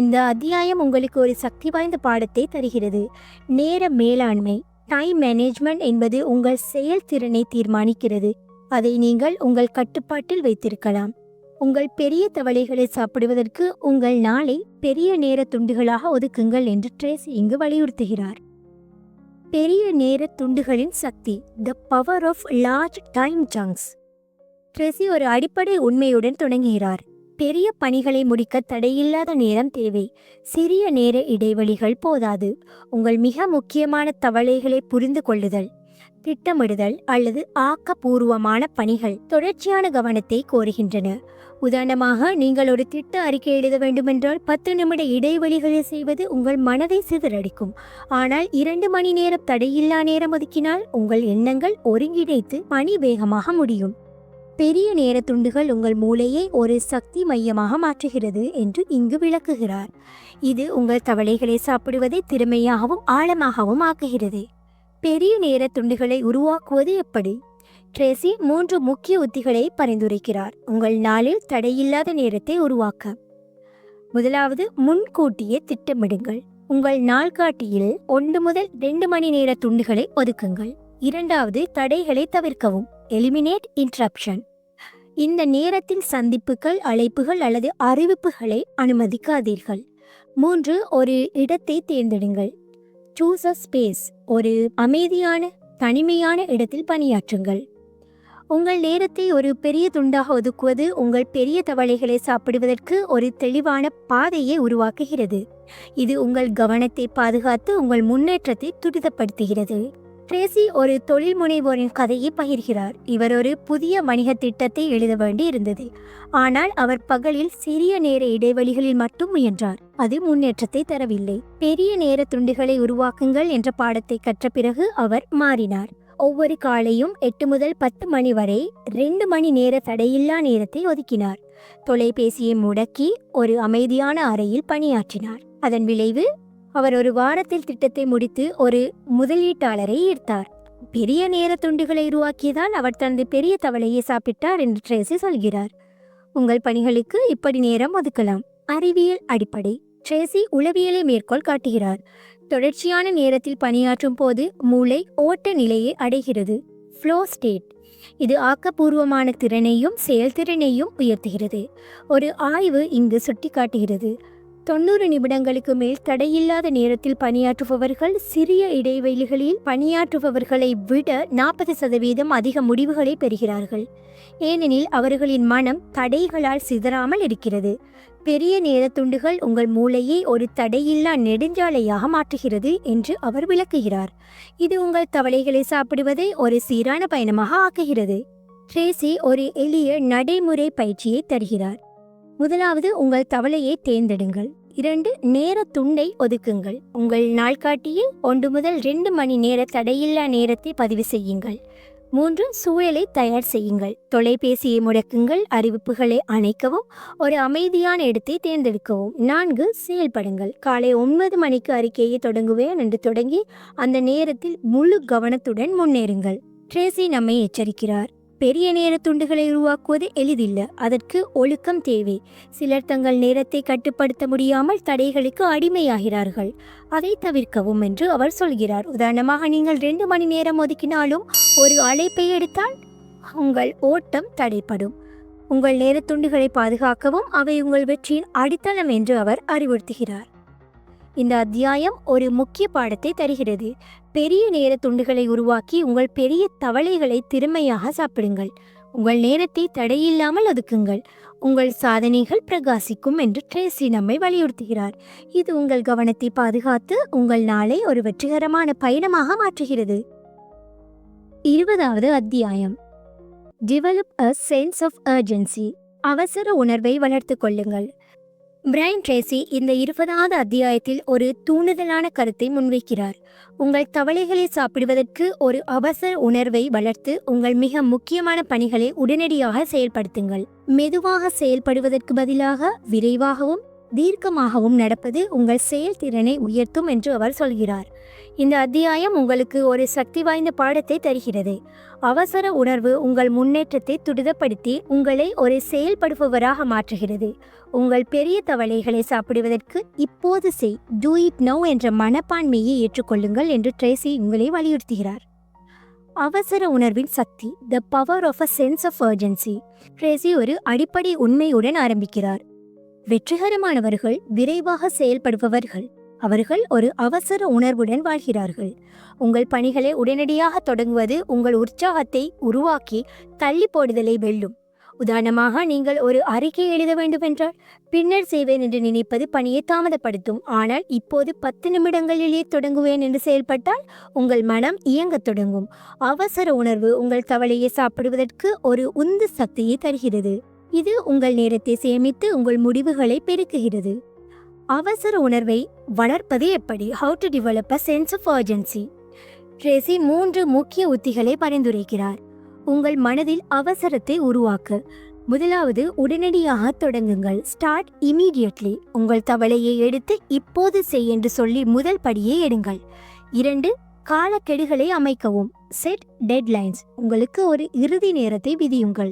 இந்த அத்தியாயம் உங்களுக்கு ஒரு சக்தி வாய்ந்த பாடத்தை தருகிறது. நேர மேலாண்மை, டைம் மேனேஜ்மெண்ட் என்பது உங்கள் செயல்திறனை தீர்மானிக்கிறது. அதை நீங்கள் உங்கள் கட்டுப்பாட்டில் வைத்திருக்கலாம். உங்கள் பெரிய தவளைகளை சாப்பிடுவதற்கு உங்கள் நாளை பெரிய நேர துண்டுகளாக ஒதுக்குங்கள் என்று ட்ரேசி இங்கு வலியுறுத்துகிறார். பெரிய நேர துண்டுகளின் சக்தி, the power of large time chunks. Tracy ஒரு அடிப்படை உண்மையுடன் தொடங்குகிறார். பெரிய பணிகளை முடிக்க தடையில்லாத நேரம் தேவை. சிறிய நேர இடைவெளிகள் போதாது. உங்கள் மிக முக்கியமான தவளைகளை புரிந்து கொள்ளுதல், திட்டமிடுதல் அல்லது ஆக்கப்பூர்வமான பணிகள் தொடர்ச்சியான கவனத்தை கோருகின்றன. உதாரணமாக, நீங்கள் ஒரு திட்ட அறிக்கை எழுத வேண்டுமென்றால் 10 நிமிட இடைவெளிகளை செய்வது உங்கள் மனதை சிதறடிக்கும். ஆனால் 2 மணி நேரம் தடையில்லா நேரம் ஒதுக்கினால் உங்கள் எண்ணங்கள் ஒருங்கிணைத்து பணி வேகமாக முடியும். பெரிய நேர துண்டுகள் உங்கள் மூளையை ஒரு சக்தி மையமாக மாற்றுகிறது என்று இங்கு விளக்குகிறார். இது உங்கள் தவளைகளை சாப்பிடுவதை திறமையாகவும் ஆழமாகவும் ஆக்குகிறது. பெரிய நேர துண்டுகளை உருவாக்குவது எப்படி? ட்ரேசி 3 முக்கிய உத்திகளை பரிந்துரைக்கிறார் உங்கள் நாளில் தடையில்லாத நேரத்தை உருவாக்க. முதலாவது, முன்கூட்டியே திட்டமிடுங்கள். உங்கள் நாள்காட்டியில் 1 முதல் 2 மணி நேர துண்டுகளை ஒதுக்குங்கள். 2வது, தடைகளை தவிர்க்கவும், எலிமினேட் இன்டரப்ஷன். இந்த நேரத்தில் சந்திப்புகள், அழைப்புகள் அல்லது அறிவிப்புகளை அனுமதிக்காதீர்கள். 3, ஒரு இடத்தை தேர்ந்தெடுங்கள். Choose a space. ஒரு அமைதியான தனிமையான இடத்தில் பணியாற்றுங்கள். உங்கள் நேரத்தை ஒரு பெரிய துண்டாக ஒதுக்குவது உங்கள் பெரிய தவளைகளை சாப்பிடுவதற்கு ஒரு தெளிவான பாதையை உருவாக்குகிறது. இது உங்கள் கவனத்தை பாதுகாத்து உங்கள் முன்னேற்றத்தை துரிதப்படுத்துகிறது. ட்ரேசி ஒரு தொழில் முனைவோரின் கதையை பகிர்கிறார். இவர் ஒரு புதிய வணிக திட்டத்தை எழுத வேண்டி இருந்தது. ஆனால் அவர் பகலில் சிறிய நேர இடைவெளிகளில் மட்டும் முயன்றார். அது முன்னேற்றத்தை தரவில்லை. பெரிய நேர துண்டுகளை உருவாக்குங்கள் என்ற பாடத்தை கற்ற பிறகு அவர் மாறினார். ஒவ்வொரு காலையும் 8 முதல் 10 மணி வரை 2 மணி நேர தடையில்லா நேரத்தை ஒதுக்கினார். தொலைபேசியை முடக்கி ஒரு அமைதியான அறையில் பணியாற்றினார். அதன் விளைவு, அவர் ஒரு வாரத்தில் திட்டத்தை முடித்து ஒரு முதலீட்டாளரை ஈர்த்தார். பெரிய நேர துண்டுகளை உருவாக்கியதால் அவர் தனது பெரிய தவளையை சாப்பிட்டார் என்று ட்ரேசி சொல்கிறார். உங்கள் பணிகளுக்கு இப்படி நேரம் ஒதுக்கலாம். அறிவியல் அடிப்படை. ட்ரேசி உளவியலை மேற்கோள் காட்டுகிறார். தொடர்ச்சியான நேரத்தில் பணியாற்றும் போது மூளை ஓட்ட நிலையை அடைகிறது, ஃப்ளோ ஸ்டேட். இது ஆக்கப்பூர்வமான திறனையும் செயல்திறனையும் உயர்த்துகிறது. ஒரு ஆய்வு இங்கு சுட்டிக்காட்டுகிறது, 90 நிமிடங்களுக்கு மேல் தடையில்லாத நேரத்தில் பணியாற்றுபவர்கள் சிறிய இடைவெளிகளில் பணியாற்றுபவர்களை விட 40% அதிக முடிவுகளை பெறுகிறார்கள். ஏனெனில் அவர்களின் மனம் தடைகளால் சிதறாமல் இருக்கிறது. பெரிய நேர துண்டுகள் உங்கள் மூளையை ஒரு தடையில்லா நெடுஞ்சாலையாக மாற்றுகிறது என்று அவர் விளக்குகிறார். இது உங்கள் தவளைகளை சாப்பிடுவதை ஒரு சீரான பயணமாக ஆக்குகிறது. ட்ரேசி ஒரு எளிய நடைமுறை பயிற்சியை தருகிறார். முதலாவது, உங்கள் தவளையை தேர்ந்தெடுங்கள். 2, நேர துண்டை ஒதுக்குங்கள். உங்கள் நாள்காட்டியில் 1 முதல் 2 மணி நேர தடையில்லா நேரத்தை பதிவு செய்யுங்கள். 3, சூழலை தயார் செய்யுங்கள். தொலைபேசியை முடக்குங்கள், அறிவிப்புகளை அணைக்கவும், ஒரு அமைதியான இடத்தை தேர்ந்தெடுக்கவும். 4, செயல்படுங்கள். காலை 9 மணிக்கு அறிக்கையை தொடங்குவேன் என்று தொடங்கி அந்த நேரத்தில் முழு கவனத்துடன் முன்னேறுங்கள். ட்ரேசி நம்மை எச்சரிக்கிறார், பெரிய நேர துண்டுகளை உருவாக்குவது எளிதில்ல, அதற்கு ஒழுக்கம் தேவை. சிலர் தங்கள் நேரத்தை கட்டுப்படுத்த முடியாமல் தடைகளுக்கு அடிமையாகிறார்கள். அதை தவிர்க்கவும் என்று அவர் சொல்கிறார். உதாரணமாக, நீங்கள் 2 மணி நேரம் ஒதுக்கினாலும் ஒரு அழைப்பை எடுத்தால் உங்கள் ஓட்டம் தடைப்படும். உங்கள் நேர துண்டுகளை பாதுகாக்கவும் அவை உங்கள் வெற்றியின் அடித்தளம் என்று அவர் அறிவுறுத்துகிறார். இந்த அத்தியாயம் ஒரு முக்கிய பாடத்தை தருகிறது. பெரிய நேர துண்டுகளை உருவாக்கி உங்கள் பெரிய தவளைகளை திறமையாக சாப்பிடுங்கள். உங்கள் நேரத்தை தடையில்லாமல் ஒதுக்குங்கள். உங்கள் சாதனைகள் பிரகாசிக்கும் என்று ட்ரேசி நம்மை வலியுறுத்துகிறார். இது உங்கள் கவனத்தை பாதுகாத்து உங்கள் நாளை ஒரு வெற்றிகரமான பயணமாக மாற்றுகிறது. 20வது அத்தியாயம், develop a sense of urgency. அவசர உணர்வை வளர்த்து கொள்ளுங்கள். பிரையன் ட்ரேசி இந்த 20வது அத்தியாயத்தில் ஒரு தூண்டுதலான கருத்தை முன்வைக்கிறார். உங்கள் தவளைகளை சாப்பிடுவதற்கு ஒரு அவசர உணர்வை வளர்த்து உங்கள் மிக முக்கியமான பணிகளை உடனடியாக செயல்படுத்துங்கள். மெதுவாக செயல்படுவதற்கு பதிலாக விரைவாகவும் தீர்க்கமாகவும் நடப்பது உங்கள் செயல்திறனை உயர்த்தும் என்று அவர் சொல்கிறார். இந்த அத்தியாயம் உங்களுக்கு ஒரு சக்தி வாய்ந்த பாடத்தை தருகிறது. அவசர உணர்வு உங்கள் முன்னேற்றத்தை துரிதப்படுத்தி உங்களை ஒரு செயல்படுபவராக மாற்றுகிறது. உங்கள் பெரிய தவளைகளை சாப்பிடுவதற்கு இப்போது செய், டூ இட் நவ் என்ற மனப்பான்மையை ஏற்றுக்கொள்ளுங்கள் என்று ட்ரேசி உங்களை வலியுறுத்துகிறார். அவசர உணர்வின் சக்தி, the power of a sense of urgency. Tracy ஒரு அடிப்படை உண்மையுடன் ஆரம்பிக்கிறார். வெற்றிகரமானவர்கள் விரைவாக செயல்படுபவர்கள். அவர்கள் ஒரு அவசர உணர்வுடன் வாழ்கிறார்கள். உங்கள் பணிகளை உடனடியாக தொடங்குவது உங்கள் உற்சாகத்தை உருவாக்கி தள்ளி போடுதலை வெல்லும். உதாரணமாக, நீங்கள் ஒரு அறிக்கை எழுத வேண்டுமென்றால் பின்னர் செய்வேன் என்று நினைப்பது பணியை தாமதப்படுத்தும். ஆனால் இப்போது 10 நிமிடங்களிலேயே தொடங்குவேன் என்று செயல்பட்டால் உங்கள் மனம் இயங்கத் தொடங்கும். அவசர உணர்வு உங்கள் தவளையை சாப்பிடுவதற்கு ஒரு உந்து சக்தியை தருகிறது. இது உங்கள் நேரத்தை சேமித்து உங்கள் முடிவுகளை பெருக்குகிறது. அவசர உணர்வை வளர்ப்பது எப்படி? How to develop a sense of urgency. Tracy 3 முக்கிய உத்திகளை பரிந்துரைக்கிறார். உங்கள் மனதில் அவசரத்தை உருவாக்க. முதலாவது, உடனடியாக தொடங்குங்கள். Start immediately. உங்கள் தவளையை எடுத்து இப்போது செய் என்று சொல்லி முதல் படியை எடுங்கள். 2, காலக்கெடுகளை அமைக்கவும். Set deadlines. உங்களுக்கு ஒரு இறுதி நேரத்தை விதியுங்கள்.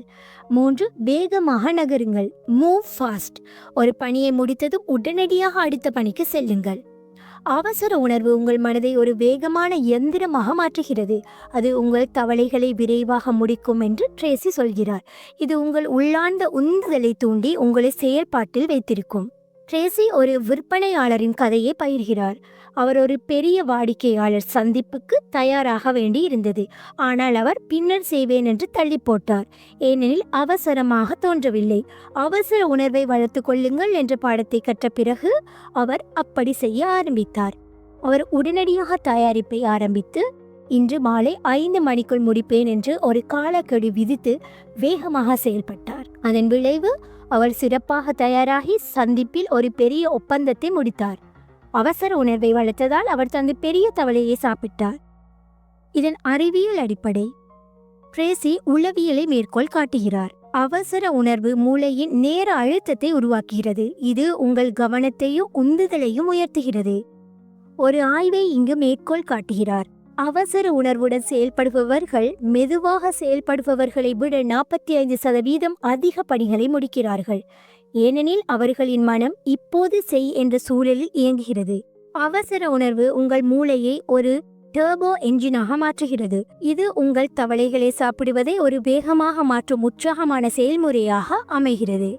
3, வேகமாக நகருங்கள். Move fast. ஒரு பணியை முடித்ததும் உடனடியாக அடுத்த பணிக்கு செல்லுங்கள். அவசர உணர்வு உங்கள் மனதை ஒரு வேகமான எந்திரமாக மாற்றுகிறது. அது உங்கள் தவளைகளை விரைவாக முடிக்கும் என்று ட்ரேசி சொல்கிறார். இது உங்கள் உள்ளார்ந்த உந்துதலை தூண்டி உங்களை செயல்பாட்டில் வைத்திருக்கும். ட்ரேசி ஒரு விற்பனையாளரின் கதையை பகிர்கிறார். அவர் ஒரு பெரிய வாடிக்கையாளர் சந்திப்புக்கு தயாராக வேண்டி இருந்தது. ஆனால் அவர் பின்னர் செய்வேன் என்று தள்ளி போட்டார், ஏனெனில் அவசரமாக தோன்றவில்லை. அவசர உணர்வை வளர்த்து கொள்ளுங்கள் என்ற பாடத்தை கற்ற பிறகு அவர் அப்படி செய்ய ஆரம்பித்தார். அவர் உடனடியாக தயாரிப்பை ஆரம்பித்து இன்று மாலை 5 மணிக்குள் முடிப்பேன் என்று ஒரு காலக்கெடு விதித்து வேகமாக செயல்பட்டார். அதன் விளைவு, அவர் சிறப்பாக தயாராகி சந்திப்பில் ஒரு பெரிய ஒப்பந்தத்தை முடித்தார். அவசர உணர்வை வளர்த்ததால் அவர் தனது பெரிய தவளையை சாப்பிட்டார். இதன் அறிவியல் அடிப்படை. ட்ரேசி உளவியலை மேற்கோள் காட்டுகிறார். அவசர உணர்வு மூளையின் நேர அழுத்தத்தை உருவாக்குகிறது. இது உங்கள் கவனத்தையும் உந்துதலையும் உயர்த்துகிறது. ஒரு ஆய்வை இங்கு மேற்கோள் காட்டுகிறார். அவசர உணர்வுடன் செயல்படுபவர்கள் மெதுவாக செயல்படுபவர்களை விட 45% அதிக பணிகளை முடிக்கிறார்கள். ஏனெனில் அவர்களின் மனம் இப்போது செய் என்ற சூழலில் இயங்குகிறது. அவசர உணர்வு உங்கள் மூளையை ஒரு டர்போ என்ஜினாக மாற்றுகிறது. இது உங்கள் தவளைகளை சாப்பிடுவதை ஒரு வேகமாக மாற்றும் உற்சாகமான செயல்முறையாக அமைகிறது.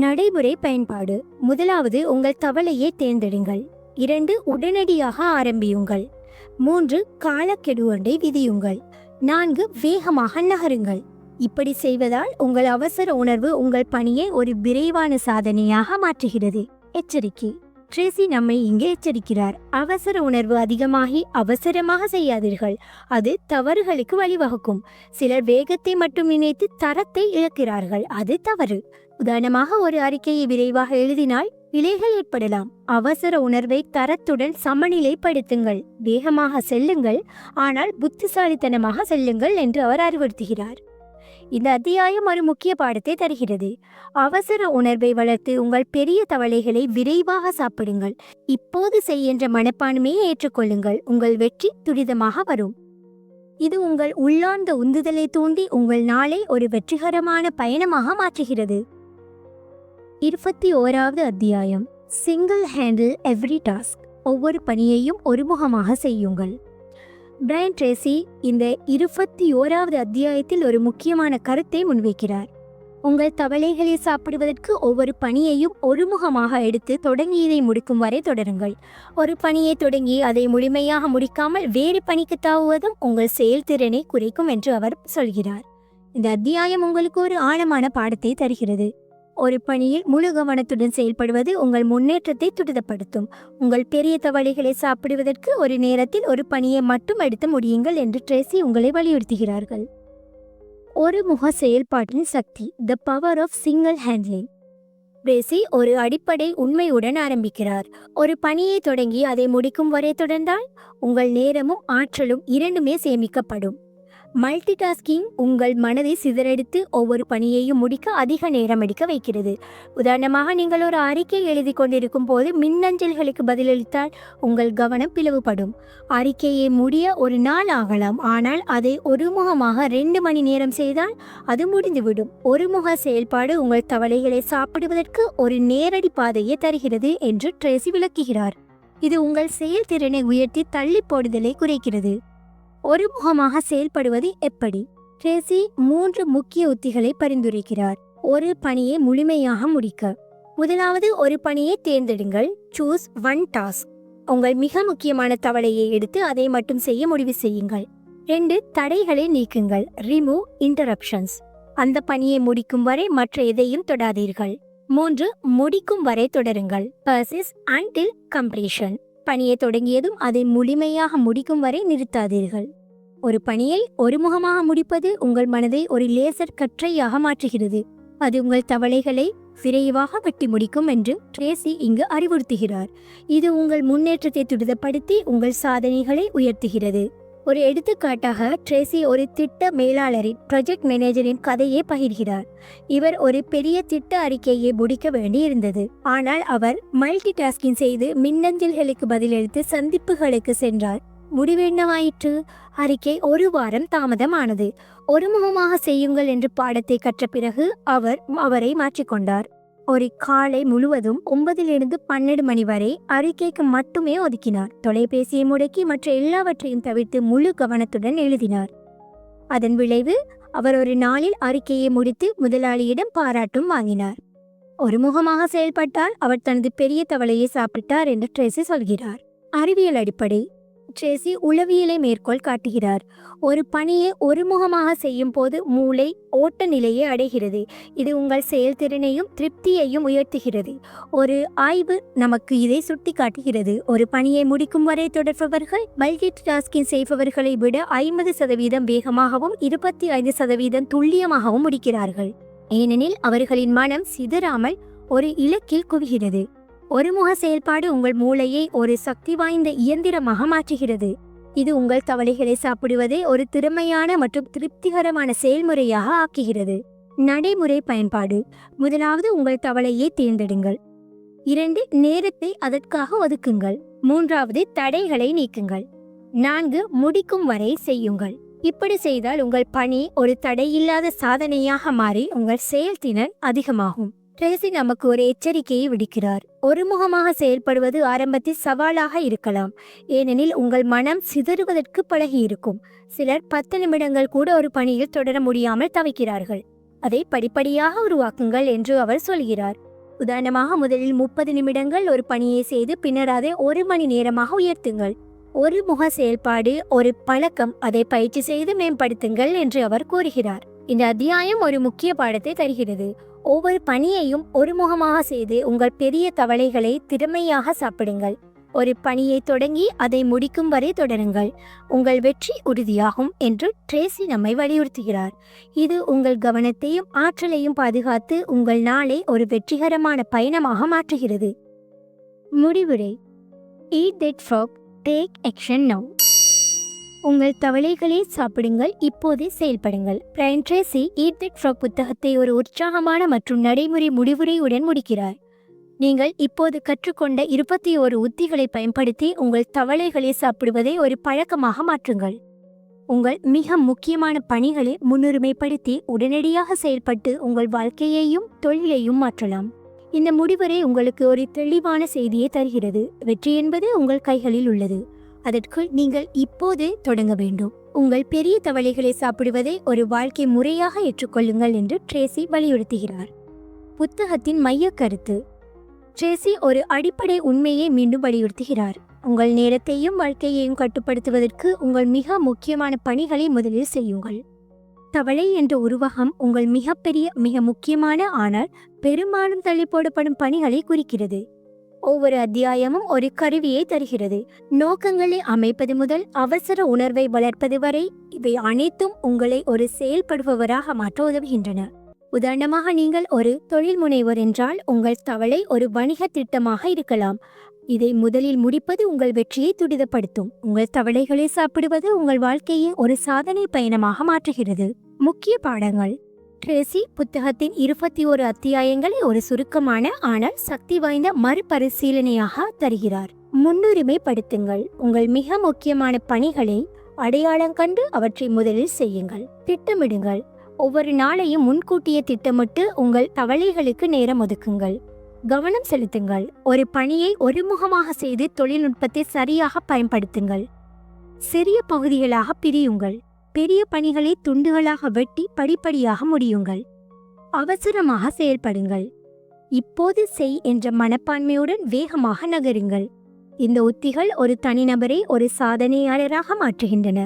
நடைமுறை பயன்பாடு. முதலாவது, உங்கள் தவளையை தேர்ந்தெடுங்கள். 2, உடனடியாக ஆரம்பியுங்கள். 3, காலக்கெடு ஒன்றை விதியுங்கள். 4, வேகமாக நகருங்கள். இப்படி செய்வதால் உங்கள் அவசர உணர்வு உங்கள் பணியை ஒரு விரைவான சாதனையாக மாற்றுகிறது. எச்சரிக்கை. ட்ரேசி நம்மை இங்கே எச்சரிக்கிறார். அவசர உணர்வு அதிகமாகி அவசரமாக செய்யாதீர்கள். அது தவறுகளுக்கு வழிவகுக்கும். சிலர் வேகத்தை மட்டும் நினைத்து தரத்தை இழக்கிறார்கள். அது தவறு. உதாரணமாக, ஒரு அறிக்கையை விரைவாக எழுதினால் பிழைகள் ஏற்படலாம். அவசர உணர்வை தரத்துடன் சமநிலைப்படுத்துங்கள். வேகமாக செல்லுங்கள், ஆனால் புத்திசாலித்தனமாக செல்லுங்கள் என்று அவர் அறிவுறுத்துகிறார். இந்த அத்தியாயம் ஒரு முக்கிய பாடத்தை தருகிறது. அவசர உணர்வை வளர்த்து உங்கள் பெரிய தவளைகளை விரைவாக சாப்பிடுங்கள். இப்போது செய்கின்ற மனப்பான்மையை ஏற்றுக்கொள்ளுங்கள். உங்கள் வெற்றி துரிதமாக வரும். இது உங்கள் உள்ளார்ந்த உந்துதலை தூண்டி உங்கள் நாளை ஒரு வெற்றிகரமான பயணமாக மாற்றுகிறது. 21வது அத்தியாயம். Single handle every task. ஒவ்வொரு பணியையும் ஒருமுகமாக செய்யுங்கள். பிரையன் ட்ரேசி இந்த 21வது அத்தியாயத்தில் ஒரு முக்கியமான கருத்தை முன்வைக்கிறார். உங்கள் தவளைகளை சாப்பிடுவதற்கு ஒவ்வொரு பணியையும் ஒருமுகமாக எடுத்து தொடங்கியதை முடிக்கும் வரை தொடருங்கள். ஒரு பணியை தொடங்கி அதை முழுமையாக முடிக்காமல் வேறு பணிக்கு தாவுவதும் உங்கள் செயல்திறனை குறைக்கும் என்று அவர் சொல்கிறார். இந்த அத்தியாயம் உங்களுக்கு ஒரு ஆழமான பாடத்தை தருகிறது. ஒரு பணியில் முழு கவனத்துடன் செயல்படுவது உங்கள் முன்னேற்றத்தை துரிதப்படுத்தும். உங்கள் பெரிய தவளைகளை சாப்பிடுவதற்கு ஒரு நேரத்தில் ஒரு பணியை மட்டும் எடுத்து முடியுங்கள் என்று ட்ரேசி உங்களை வலியுறுத்துகிறார்கள். ஒரு முக செயல்பாட்டின் சக்தி. The power of single handling. Tracy ஒரு அடிப்படை உண்மையுடன் ஆரம்பிக்கிறார். ஒரு பணியை தொடங்கி அதை முடிக்கும் வரை தொடர்ந்தால் உங்கள் நேரமும் ஆற்றலும் இரண்டுமே சேமிக்கப்படும். மல்டி டாஸ்கிங் உங்கள் மனதை சிதறடித்து ஒவ்வொரு பணியையும் முடிக்க அதிக நேரம் எடுக்க வைக்கிறது. உதாரணமாக, நீங்கள் ஒரு அறிக்கை எழுதி கொண்டிருக்கும் போது மின்னஞ்சல்களுக்கு பதிலளித்தால் உங்கள் கவனம் பிளவுபடும். அறிக்கையை முடிய ஒரு நாள் ஆகலாம், ஆனால் அதை ஒருமுகமாக 2 மணி நேரம் செய்தால் அது முடிந்துவிடும். ஒருமுக செயல்பாடு உங்கள் தவளைகளை சாப்பிடுவதற்கு ஒரு நேரடி பாதையை தருகிறது என்று ட்ரேசி விளக்குகிறார். இது உங்கள் செயல்திறனை உயர்த்தி தள்ளி போடுதலை குறைக்கிறது. ஒருமுகமாக செயல்படுவது எப்படி? ட்ரேசி 3 முக்கிய உத்திகளை பரிந்துரைக்கிறார். ஒரு பணியை முழுமையாக முடிக்க. முதலாவது, ஒரு பணியை தேர்ந்தெடுங்கள். Choose one task. உங்கள் மிக முக்கியமான தவளையை எடுத்து அதை மட்டும் செய்ய முடிவு செய்யுங்கள். 2, தடைகளை நீக்குங்கள். Remove interruptions. அந்த பணியை முடிக்கும் வரை மற்ற எதையும் தொடாதீர்கள். 3, முடிக்கும் வரை தொடருங்கள். Persists until completion. பணியை தொடங்கியதும் அதை முழுமையாக முடிக்கும் வரை நிறுத்தாதீர்கள். ஒரு பணியை ஒருமுகமாக முடிப்பது உங்கள் மனதை ஒரு லேசர் கற்றையாக மாற்றுகிறது. அது உங்கள் தவளைகளை விரைவாக வெட்டி முடிக்கும் என்று ட்ரேசி இங்கு அறிவுறுத்துகிறார். இது உங்கள் முன்னேற்றத்தை துரிதப்படுத்தி உங்கள் சாதனைகளை உயர்த்துகிறது. ஒரு எடுத்துக்காட்டாக, ட்ரேசி ஒரு திட்ட மேலாளரின் ப்ராஜெக்ட் மேனேஜரின் கதையை பகிர்கிறார். இவர் ஒரு பெரிய திட்ட அறிக்கையை முடிக்க வேண்டியிருந்தது. ஆனால் அவர் மல்டி டாஸ்கிங் செய்து மின்னஞ்சல்களுக்கு பதிலளித்து சந்திப்புகளுக்கு சென்றார். முடிவு என்னவாயிற்று? அறிக்கை 1 வாரம் தாமதமானது. ஒருமுகமாக செய்யுங்கள் என்று பாடத்தை கற்ற பிறகு அவர் அவரை மாற்றிக்கொண்டார். ஒரு காலை முழுவதும் 9 to 12 மணி வரை அறிக்கைக்கு மட்டுமே ஒதுக்கினார். தொலைபேசியை முடக்கி மற்ற எல்லாவற்றையும் தவிர்த்து முழு கவனத்துடன் எழுதினார். அதன் விளைவு, அவர் ஒரு நாளில் அறிக்கையை முடித்து முதலாளியிடம் பாராட்டும் வாங்கினார். ஒருமுகமாக செயல்பட்டால் அவர் தனது பெரிய தவளையை சாப்பிட்டார் என்று ட்ரேசி சொல்கிறார். அறிவியல் அடிப்படை. ட்ரேசி உளவியலை மேற்கோள் காட்டுகிறார். ஒரு பணியை ஒருமுகமாக செய்யும் போது மூளை ஓட்ட நிலையை அடைகிறது. இது உங்கள் செயல்திறனையும் திருப்தியையும் உயர்த்துகிறது. ஒரு ஆய்வு நமக்கு இதை சுட்டி காட்டுகிறது. ஒரு பணியை முடிக்கும் வரை தொடர்பவர்கள் மல்டி டாஸ்கிங் செய்பவர்களை விட 50% வேகமாகவும் 25% துல்லியமாகவும் முடிக்கிறார்கள். ஏனெனில் அவர்களின் மனம் சிதறாமல் ஒரு இலக்கில் குவிகிறது. ஒருமுக செயல்பாடு உங்கள் மூளையை ஒரு சக்தி வாய்ந்த இயந்திரமாக மாற்றுகிறது. இது உங்கள் தவளைகளை சாப்பிடுவதை ஒரு திறமையான மற்றும் திருப்திகரமான செயல்முறையாக ஆக்குகிறது. நடைமுறை பயன்பாடு. முதலாவது, உங்கள் தவளையை தேர்ந்தெடுங்கள். 2, நேரத்தை அதற்காக ஒதுக்குங்கள். 3, தடைகளை நீக்குங்கள். 4, முடிக்கும் வரை செய்யுங்கள். இப்படி செய்தால் உங்கள் பணி ஒரு தடையில்லாத சாதனையாக மாறி உங்கள் செயல்திறன் அதிகமாகும். ட்ரேசி நமக்கு ஒரு எச்சரிக்கையை விடுக்கிறார். ஒருமுகமாக செயல்படுவது ஆரம்பத்தில் சவாலாக இருக்கலாம், ஏனெனில் உங்கள் மனம் சிதறுவதற்கு பழகி இருக்கும். சிலர் 10 நிமிடங்கள் கூட ஒரு பணியில் தொடர முடியாமல் தவிக்கிறார்கள். அதை படிப்படியாக உருவாக்குங்கள் என்று அவர் சொல்கிறார். உதாரணமாக, முதலில் 30 நிமிடங்கள் ஒரு பணியை செய்து பின்னர் அதை 1 மணி நேரமாக உயர்த்துங்கள். ஒரு முக செயல்பாடு ஒரு பழக்கம், அதை பயிற்சி செய்து மேம்படுத்துங்கள் என்று அவர் கூறுகிறார். இந்த அத்தியாயம் ஒரு முக்கிய பாடத்தை தருகிறது. ஒவ்வொரு பணியையும் ஒருமுகமாக செய்து உங்கள் பெரிய தவளைகளை திறமையாக சாப்பிடுங்கள். ஒரு பணியை தொடங்கி அதை முடிக்கும் வரை தொடருங்கள். உங்கள் வெற்றி உறுதியாகும் என்று ட்ரேசி நம்மை வலியுறுத்துகிறார். இது உங்கள் கவனத்தையும் ஆற்றலையும் பாதுகாத்து உங்கள் நாளை ஒரு வெற்றிகரமான பயணமாக மாற்றுகிறது. முடிவுரை: Eat that frog, take action now. உங்கள் தவளைகளை சாப்பிடுங்கள், இப்போதே செயல்படுங்கள். Brian Tracy eat that frog புத்தகத்தை ஒரு உற்சாகமான மற்றும் நடைமுறை முடிவுரையுடன் முடிக்கிறார். நீங்கள் இப்போது கற்றுக்கொண்ட 21 உத்திகளை பயன்படுத்தி உங்கள் தவளைகளை சாப்பிடுவதை ஒரு பழக்கமாக மாற்றுங்கள். உங்கள் மிக முக்கியமான பணிகளை முன்னுரிமைப்படுத்தி உடனடியாக செயல்பட்டு உங்கள் வாழ்க்கையையும் தொழிலையும் மாற்றலாம். இந்த முடிவுரை உங்களுக்கு ஒரு தெளிவான செய்தியை தருகிறது. வெற்றி என்பது உங்கள் கைகளில் உள்ளது. அதற்குள் நீங்கள் இப்போது தொடங்க வேண்டும். உங்கள் பெரிய தவளைகளை சாப்பிடுவதை ஒரு வாழ்க்கை முறையாக ஏற்றுக்கொள்ளுங்கள் என்று ட்ரேசி வலியுறுத்துகிறார். புத்தகத்தின் மைய கருத்து: ட்ரேசி ஒரு அடிப்படை உண்மையை மீண்டும் வலியுறுத்துகிறார். உங்கள் நேரத்தையும் வாழ்க்கையையும் கட்டுப்படுத்துவதற்கு உங்கள் மிக முக்கியமான பணிகளை முதலில் செய்யுங்கள். தவளை என்ற உருவகம் உங்கள் மிக முக்கியமான ஆனால் பெரும்பாலும் தள்ளி போடப்படும் பணிகளை குறிக்கிறது. ஒவ்வொரு அத்தியாயமும் ஒரு கருவியை தருகிறது. நோக்கங்களை அமைப்பது முதல் அவசர உணர்வை வளர்ப்பது வரை இவை அனைத்தும் உங்களை ஒரு செயல்படுபவராக மாற்ற உதவுகின்றன. உதாரணமாக, நீங்கள் ஒரு தொழில் முனைவர் என்றால் உங்கள் தவளை ஒரு வணிக திட்டமாக இருக்கலாம். இதை முதலில் முடிப்பது உங்கள் வெற்றியை துரிதப்படுத்தும். உங்கள் தவளைகளை சாப்பிடுவது உங்கள் வாழ்க்கையை ஒரு சாதனை பயணமாக மாற்றுகிறது. முக்கிய பாடங்கள்: ட்ரேசி புத்தகத்தின் 21 அத்தியாயங்களை ஒரு சுருக்கமான ஆனால் சக்தி வாய்ந்த மறுபரிசீலனையாக தருகிறார். முன்னுரிமைப்படுத்துங்கள். உங்கள் மிக முக்கியமான பணிகளை அடையாளம் கண்டு அவற்றை முதலில் செய்யுங்கள். திட்டமிடுங்கள். ஒவ்வொரு நாளையும் முன்கூட்டியே திட்டமிட்டு உங்கள் தவளைகளுக்கு நேரம் ஒதுக்குங்கள். கவனம் செலுத்துங்கள். ஒரு பணியை ஒருமுகமாக செய்து தொழில்நுட்பத்தை சரியாக பயன்படுத்துங்கள். சிறிய பகுதிகளாக பிரியுங்கள். பெரிய பணிகளை துண்டுகளாக வெட்டி படிப்படியாக முடியுங்கள். அவசரமாக செயல்படுங்கள். இப்போது செய் என்ற மனப்பான்மையுடன் வேகமாக நகருங்கள். இந்த உத்திகள் ஒரு தனிநபரை ஒரு சாதனையாளராக மாற்றுகின்றன.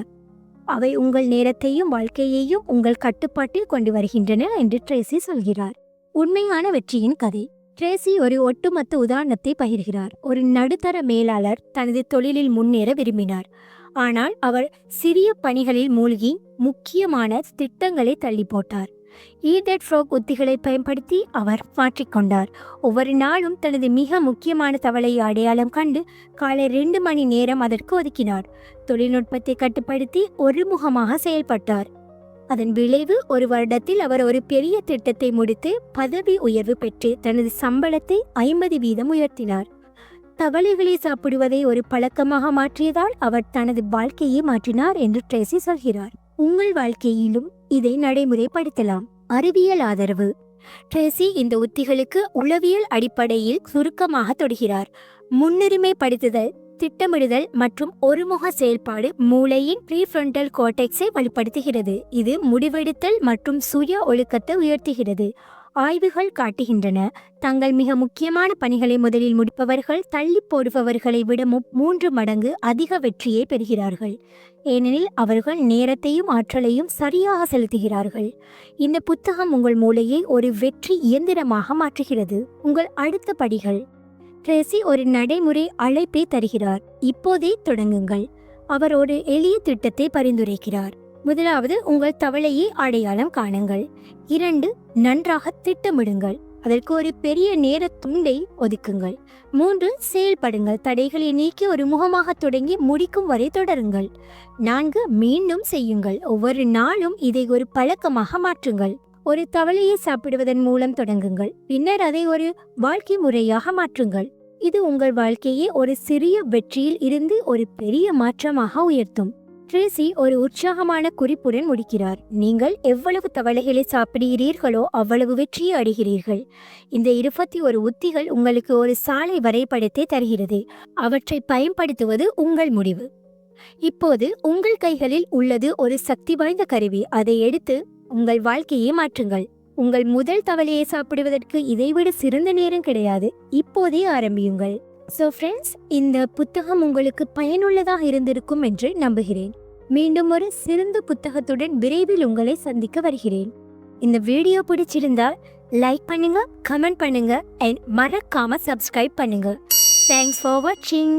அவை உங்கள் நேரத்தையும் வாழ்க்கையையும் உங்கள் கட்டுப்பாட்டில் கொண்டு வருகின்றன என்று ட்ரேசி சொல்கிறார். உண்மையான வெற்றியின் கதை: ட்ரேசி ஒரு ஒட்டுமொத்த உதாரணத்தை பகிர்கிறார். ஒரு நடுத்தர மேலாளர் தனது தொழிலில் முன்னேற விரும்பினார். ஆனால் அவர் சிறிய பணிகளில் மூழ்கி முக்கியமான திட்டங்களை தள்ளி போட்டார். ஈட் தட் ஃப்ராக் உத்திகளை பயன்படுத்தி அவர் மாற்றிக்கொண்டார். ஒவ்வொரு நாளும் தனது மிக முக்கியமான தவளையை அடையாளம் கண்டு காலை 2 மணி நேரம் அதற்கு ஒதுக்கினார். தொழில்நுட்பத்தை கட்டுப்படுத்தி ஒருமுகமாக செயல்பட்டார். அதன் விளைவு, ஒரு வருடத்தில் அவர் ஒரு பெரிய திட்டத்தை முடித்து பதவி உயர்வு பெற்று தனது சம்பளத்தை 50% உயர்த்தினார். தவளைகளை சாப்பிடுவதை ஒரு பழக்கமாக மாற்றியதால் அவர் தனது வாழ்க்கையை மாற்றினார் என்று ட்ரேசி சொல்கிறார். உங்கள் வாழ்க்கையிலும் இதை நடைமுறைப்படுத்தலாம். அறிவியல் ஆதரவு: ட்ரேசி இந்த உத்திகளுக்கு உளவியல் அடிப்படையில் சுருக்கமாக தொடுகிறார். முன்னுரிமைப்படுத்துதல், திட்டமிடுதல் மற்றும் ஒருமுக செயல்பாடு மூளையின் ப்ரீஃப்ரண்டல் கோர்டெக்ஸை வலுப்படுத்துகிறது. இது முடிவெடுத்தல் மற்றும் சுய ஒழுக்கத்தை உயர்த்துகிறது. ஆய்வுகள் காட்டுகின்றன, தங்கள் மிக முக்கியமான பணிகளை முதலில் முடிப்பவர்கள் தள்ளி போடுபவர்களை விட 3 மடங்கு அதிக வெற்றியை பெறுகிறார்கள். ஏனெனில் அவர்கள் நேரத்தையும் ஆற்றலையும் சரியாக செலுத்துகிறார்கள். இந்த புத்தகம் உங்கள் மூளையை ஒரு வெற்றி இயந்திரமாக மாற்றுகிறது. உங்கள் அடுத்த படிகள்: ட்ரேசி ஒரு நடைமுறை அழைப்பை தருகிறார். இப்போதே தொடங்குங்கள். அவர் ஒரு எளிய திட்டத்தை பரிந்துரைக்கிறார். முதலாவது, உங்கள் தவளையை அடையாளம் காணுங்கள். 2, நன்றாக திட்டமிடுங்கள். அதற்கு ஒரு பெரிய நேர துண்டை ஒதுக்குங்கள். 3, செயல்படுங்கள். தடைகளை நீக்கி ஒரு முகமாக தொடங்கி முடிக்கும் வரை தொடருங்கள். 4, மீண்டும் செய்யுங்கள். ஒவ்வொரு நாளும் இதை ஒரு பழக்கமாக மாற்றுங்கள். ஒரு தவளையை சாப்பிடுவதன் மூலம் தொடங்குங்கள். பின்னர் அதை ஒரு வாழ்க்கை முறையாக மாற்றுங்கள். இது உங்கள் வாழ்க்கையை ஒரு சிறிய வெற்றியில் இருந்து ஒரு பெரிய மாற்றமாக உயர்த்தும். ட்ரேசி ஒரு உற்சாகமான குறிப்புடன் முடிக்கிறார். நீங்கள் எவ்வளவு தவளைகளை சாப்பிடுகிறீர்களோ அவ்வளவு வெற்றியை அடைகிறீர்கள். இந்த 21 உத்திகள் உங்களுக்கு ஒரு சாலை வரைபடத்தை தருகிறது. அவற்றை பயன்படுத்துவது உங்கள் முடிவு. இப்போது உங்கள் கைகளில் உள்ளது ஒரு சக்தி வாய்ந்த கருவி. அதை எடுத்து உங்கள் வாழ்க்கையை மாற்றுங்கள். உங்கள் முதல் தவளையை சாப்பிடுவதற்கு இதைவிட சிறந்த நேரம் கிடையாது. இப்போதே ஆரம்பியுங்கள். ஸோ ஃப்ரெண்ட்ஸ், இந்த புத்தகம் உங்களுக்கு பயனுள்ளதாக இருந்திருக்கும் என்று நம்புகிறேன். மீண்டும் ஒரு சிறந்த புத்தகத்துடன் விரைவில் உங்களை சந்திக்க வருகிறேன். இந்த வீடியோ பிடிச்சிருந்தால் லைக் பண்ணுங்க, கமெண்ட் பண்ணுங்க அண்ட் மறக்காம சப்ஸ்கிரைப் பண்ணுங்க. தேங்க்ஸ் ஃபார் வாட்சிங்.